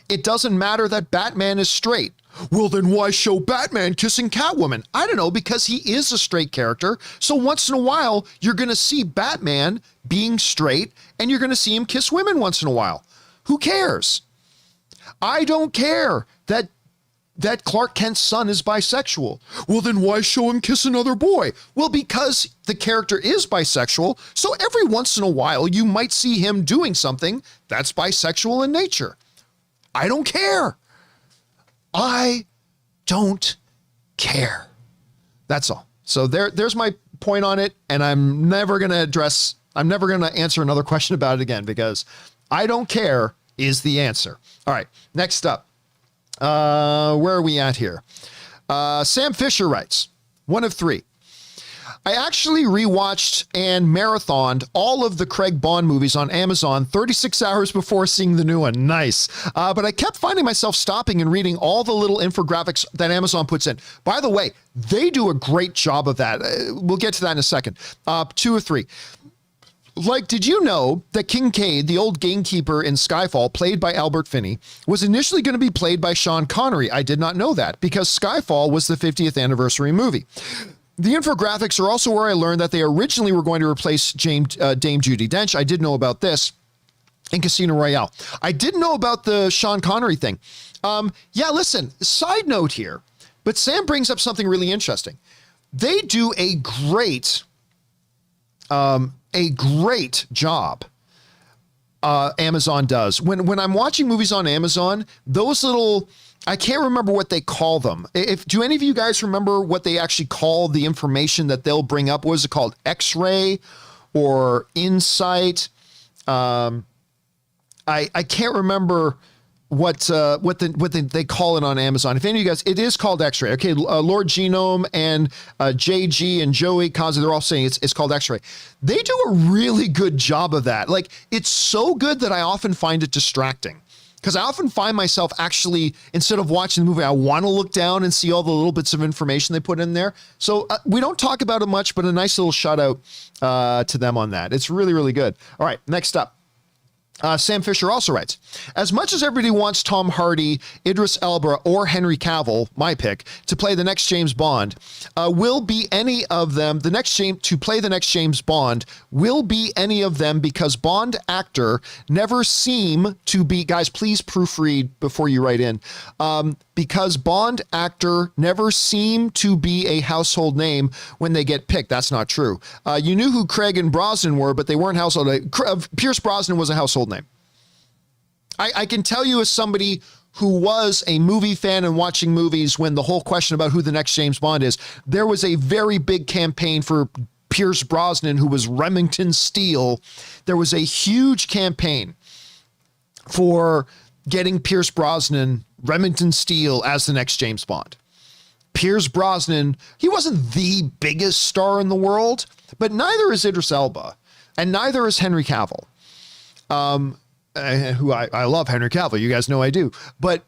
It doesn't matter that Batman is straight. Well, then why show Batman kissing Catwoman? I don't know, because he is a straight character. So once in a while, you're going to see Batman being straight and you're going to see him kiss women once in a while. Who cares? I don't care that Clark Kent's son is bisexual. Well, then why show him kiss another boy? Well, because the character is bisexual. So every once in a while, you might see him doing something that's bisexual in nature. I don't care. I don't care. That's all. So there's my point on it. And I'm never going to answer another question about it again, because I don't care is the answer. All right. Next up. Where are we at here? Sam Fisher writes, one of three. I actually rewatched and marathoned all of the Craig Bond movies on Amazon 36 hours before seeing the new one. Nice. But I kept finding myself stopping and reading all the little infographics that Amazon puts in. By the way, they do a great job of that. We'll get to that in a second. Two or three. Like, did you know that Kincaid, the old gamekeeper in Skyfall, played by Albert Finney, was initially going to be played by Sean Connery? I did not know that, because Skyfall was the 50th anniversary movie. The infographics are also where I learned that they originally were going to replace Dame Judi Dench. I did know about this in Casino Royale. I didn't know about the Sean Connery thing. Yeah, listen, side note here, but Sam brings up something really interesting. They do a great job. Amazon does. When I'm watching movies on Amazon, those little, I can't remember what they call them. Do any of you guys remember what they actually call the information that they'll bring up? What is it called? X-ray or Insight? I can't remember what they call it on Amazon. If any of you guys, it is called X-ray. Okay, Lord Genome and JG and Joey Kaza, they're all saying it's called X-ray. They do a really good job of that. Like, it's so good that I often find it distracting, because I often find myself actually, instead of watching the movie, I want to look down and see all the little bits of information they put in there. So we don't talk about it much, but a nice little shout out to them on that. It's really, really good. All right, next up. Sam Fisher also writes, as much as everybody wants Tom Hardy, Idris Elba, or Henry Cavill, my pick, to play the next James Bond, will be any of them, to play the next James Bond, will be any of them, because Bond actor never seem to be, guys, please proofread before you write in, because Bond actor never seem to be a household name when they get picked. That's not true. You knew who Craig and Brosnan were, but they weren't household. Pierce Brosnan was a household name. I can tell you, as somebody who was a movie fan and watching movies when the whole question about who the next James Bond is, there was a very big campaign for Pierce Brosnan, who was Remington Steele. There was a huge campaign for getting Pierce Brosnan, Remington Steele, as the next James Bond. Pierce Brosnan, he wasn't the biggest star in the world, but neither is Idris Elba, and neither is Henry Cavill. Who I love Henry Cavill. You guys know I do. But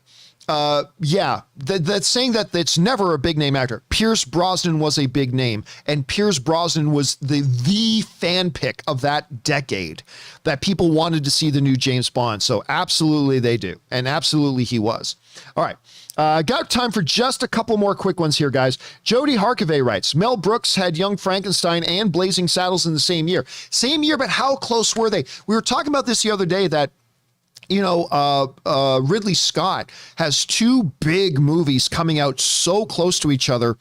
yeah, that's saying that it's never a big name actor. Pierce Brosnan was a big name, and Pierce Brosnan was the fan pick of that decade, that people wanted to see the new James Bond. So absolutely they do. And absolutely he was. All right. Got time for just a couple more quick ones here, guys. Jody Harkavay writes, Mel Brooks had Young Frankenstein and Blazing Saddles in the same year. Same year, but how close were they? We were talking about this the other day, that, you know, Ridley Scott has two big movies coming out so close to each other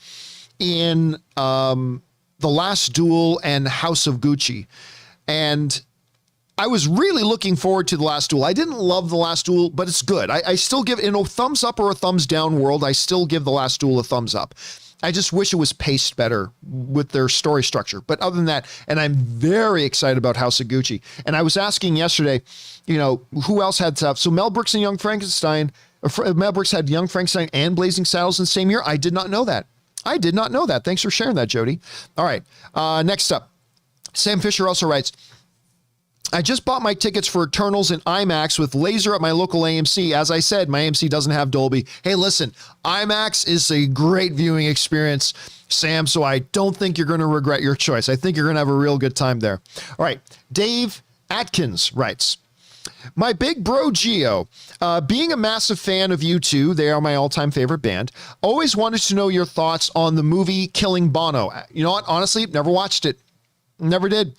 in The Last Duel and House of Gucci. And I was really looking forward to The Last Duel. I didn't love The Last Duel, but it's good. I still give, in a thumbs up or a thumbs down world, I still give The Last Duel a thumbs up. I just wish it was paced better with their story structure. But other than that, and I'm very excited about House of Gucci. And I was asking yesterday, you know, who else had stuff? So Mel Brooks and Young Frankenstein, Mel Brooks had Young Frankenstein and Blazing Saddles in the same year. I did not know that. I did not know that. Thanks for sharing that, Jody. All right. Next up, Sam Fisher also writes, I just bought my tickets for Eternals in IMAX with laser at my local AMC. As I said, my AMC doesn't have Dolby. Hey, listen, IMAX is a great viewing experience, Sam, so I don't think you're going to regret your choice. I think you're going to have a real good time there. All right. Dave Atkins writes, My big bro Geo, being a massive fan of U2, they are my all-time favorite band, always wanted to know your thoughts on the movie Killing Bono. You know what? Honestly, never watched it. Never did.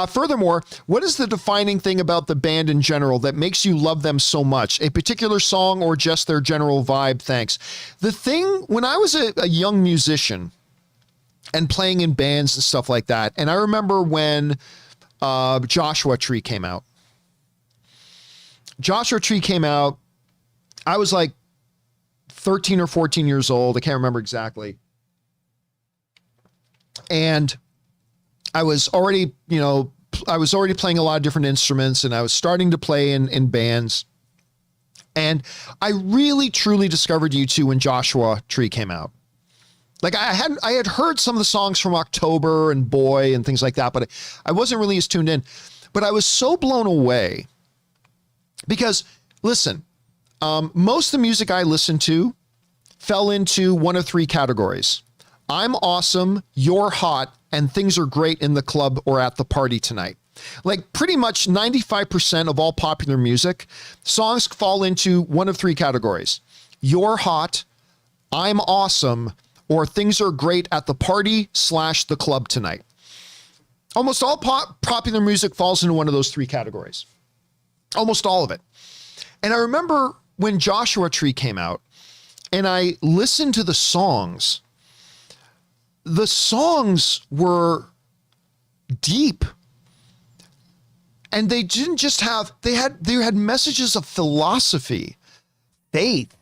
Furthermore, what is the defining thing about the band in general that makes you love them so much? A particular song or just their general vibe? Thanks. The thing, when I was a young musician and playing in bands and stuff like that, and I remember when Joshua Tree came out. Joshua Tree came out. I was like 13 or 14 years old. I can't remember exactly. And I was already, playing a lot of different instruments, and I was starting to play in bands. And I really, truly discovered U2 when Joshua Tree came out. Like I had heard some of the songs from October and Boy and things like that, but I wasn't really as tuned in. But I was so blown away because, listen, most of the music I listened to fell into one of three categories. I'm awesome, you're hot, and things are great in the club or at the party tonight. Like pretty much 95% of all popular music, songs fall into one of three categories. You're hot, I'm awesome, or things are great at the party / the club tonight. Almost all popular music falls into one of those three categories. Almost all of it. And I remember when Joshua Tree came out and I listened to the songs were deep. And they didn't just have, they had messages of philosophy, faith,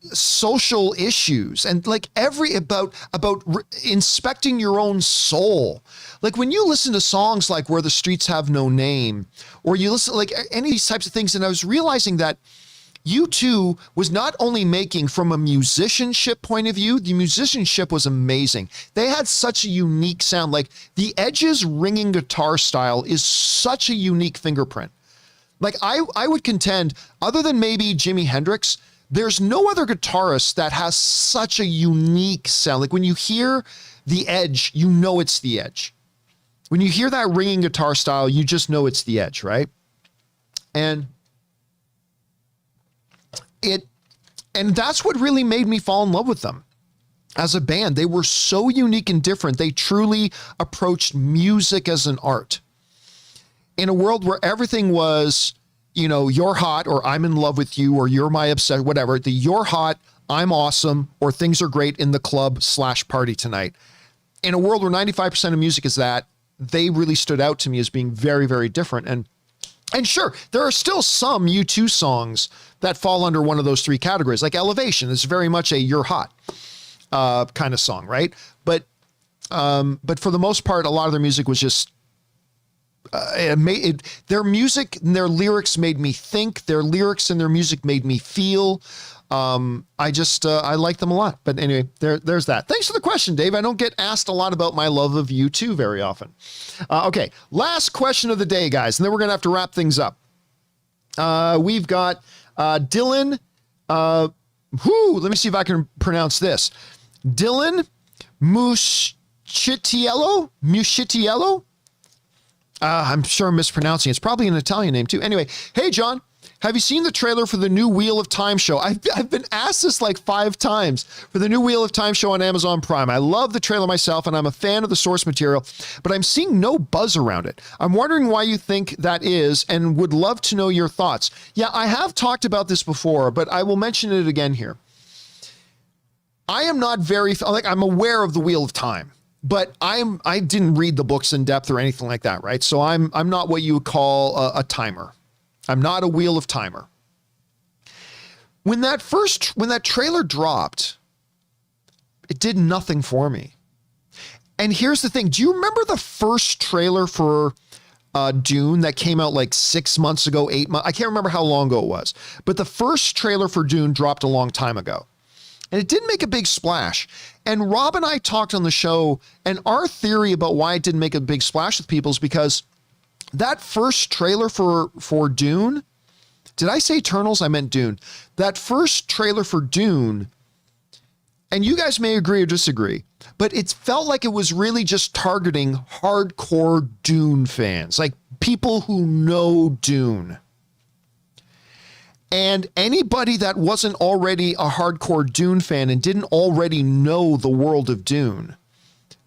social issues, and like about inspecting your own soul. Like when you listen to songs like Where the Streets Have No Name, or you listen like any of these types of things, and I was realizing that U2 was not only making from a musicianship point of view, the musicianship was amazing. They had such a unique sound. Like the Edge's ringing guitar style is such a unique fingerprint. Like I would contend, other than maybe Jimi Hendrix, there's no other guitarist that has such a unique sound. Like when you hear the Edge, you know it's the Edge. When you hear that ringing guitar style, you just know it's the Edge, right? And that's what really made me fall in love with them as a band. They were so unique and different. They truly approached music as an art. In a world where everything was, you're hot, or I'm in love with you, or you're my obsession, whatever. The you're hot, I'm awesome, or things are great in the club / party tonight. In a world where 95% of music is that, they really stood out to me as being very, very different. And sure, there are still some U2 songs that fall under one of those three categories. Like Elevation is very much a you're hot kind of song, right? But for the most part, a lot of their music was just, their music and their lyrics made me think. Their lyrics and their music made me feel. I like them a lot. But anyway, there's that. Thanks for the question, Dave. I don't get asked a lot about my love of U2 very often. Okay, last question of the day, guys, and then we're gonna have to wrap things up. We've got Dylan. Let me see if I can pronounce this. Dylan Muschitiello. I'm sure I'm mispronouncing it. It's probably an Italian name too. Anyway, hey, John, have you seen the trailer for the new Wheel of Time show? I've been asked this like 5 times for the new Wheel of Time show on Amazon Prime. I love the trailer myself, and I'm a fan of the source material, but I'm seeing no buzz around it. I'm wondering why you think that is and would love to know your thoughts. Yeah, I have talked about this before, but I will mention it again here. I am not I'm aware of the Wheel of Time. But I didn't read the books in depth or anything like that, right? So I'm not what you would call a timer. I'm not a Wheel of Timer. When that trailer dropped, it did nothing for me. And here's the thing. Do you remember the first trailer for Dune that came out like 6 months ago, 8 months? I can't remember how long ago it was. But the first trailer for Dune dropped a long time ago. And it didn't make a big splash. And Rob and I talked on the show, and our theory about why it didn't make a big splash with people is because that first trailer for Dune, did I say Eternals? I meant Dune. That first trailer for Dune, and you guys may agree or disagree, but it felt like it was really just targeting hardcore Dune fans, like people who know Dune. And anybody that wasn't already a hardcore Dune fan and didn't already know the world of Dune,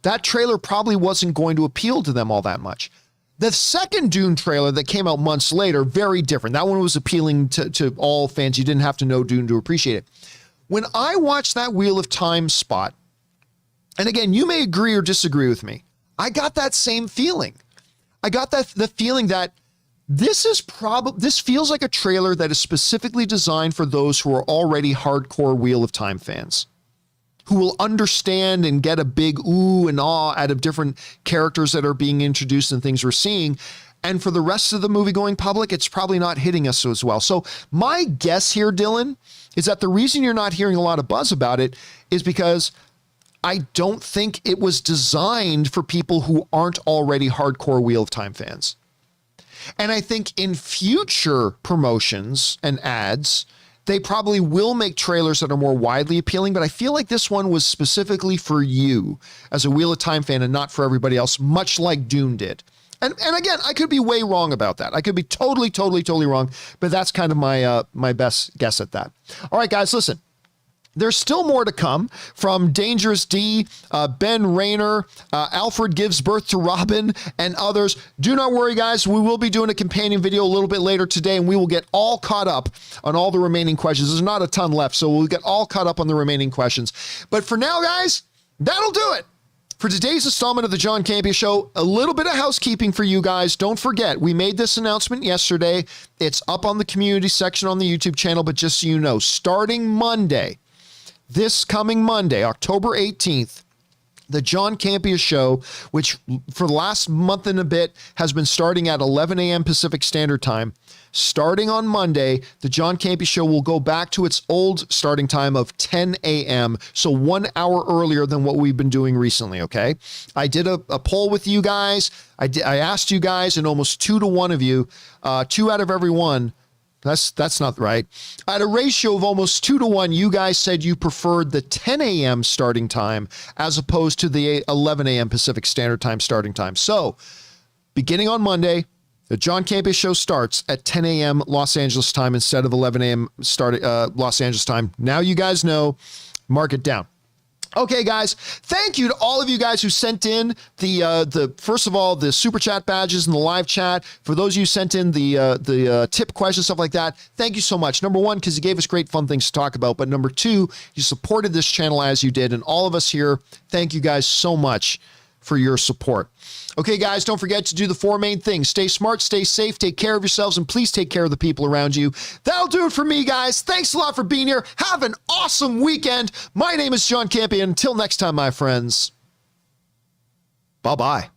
that trailer probably wasn't going to appeal to them all that much. The second Dune trailer that came out months later, very different. That one was appealing to all fans. You didn't have to know Dune to appreciate it. When I watched that Wheel of Time spot, and again, you may agree or disagree with me, I got that same feeling. I got the feeling that this feels like a trailer that is specifically designed for those who are already hardcore Wheel of Time fans, who will understand and get a big ooh and ah out of different characters that are being introduced and things we're seeing. And for the rest of the movie-going public, it's probably not hitting us as well. So my guess here, Dylan, is that the reason you're not hearing a lot of buzz about it is because I don't think it was designed for people who aren't already hardcore Wheel of Time fans. And I think in future promotions and ads, they probably will make trailers that are more widely appealing, but I feel like this one was specifically for you as a Wheel of Time fan and not for everybody else, much like Dune did. And again, I could be way wrong about that. I could be totally wrong, but that's kind of my best guess at that. All right, guys, listen. There's still more to come from Dangerous D, Ben Rayner, Alfred Gives Birth to Robin, and others. Do not worry, guys. We will be doing a companion video a little bit later today, and we will get all caught up on all the remaining questions. There's not a ton left, so we'll get all caught up on the remaining questions. But for now, guys, that'll do it. For today's installment of the John Campea Show, a little bit of housekeeping for you guys. Don't forget, we made this announcement yesterday. It's up on the community section on the YouTube channel, but just so you know, starting Monday, this coming Monday, October 18th, the John Campea Show, which for the last month and a bit has been starting at 11 a.m. Pacific Standard Time. Starting on Monday, the John Campea Show will go back to its old starting time of 10 a.m., so 1 hour earlier than what we've been doing recently, okay? I did a poll with you guys. I asked you guys, and almost 2 to 1 of you, 2 out of every one, that's not right. At a ratio of almost 2 to 1, you guys said you preferred the 10 a.m. starting time as opposed to the 11 a.m. Pacific Standard Time starting time. So, beginning on Monday, the John Campea Show starts at 10 a.m. Los Angeles time instead of 11 a.m. Los Angeles time. Now you guys know, mark it down. Okay, guys, thank you to all of you guys who sent in the first of all, the super chat badges and the live chat. For those of you who sent in the tip questions, stuff like that, thank you so much. Number one, because you gave us great fun things to talk about. But number two, you supported this channel as you did. And all of us here, thank you guys so much for your support. Okay, guys, don't forget to do the 4 main things. Stay smart, stay safe, take care of yourselves, and please take care of the people around you. That'll do it for me, guys. Thanks a lot for being here. Have an awesome weekend. My name is John Campea. Until next time, my friends, bye-bye.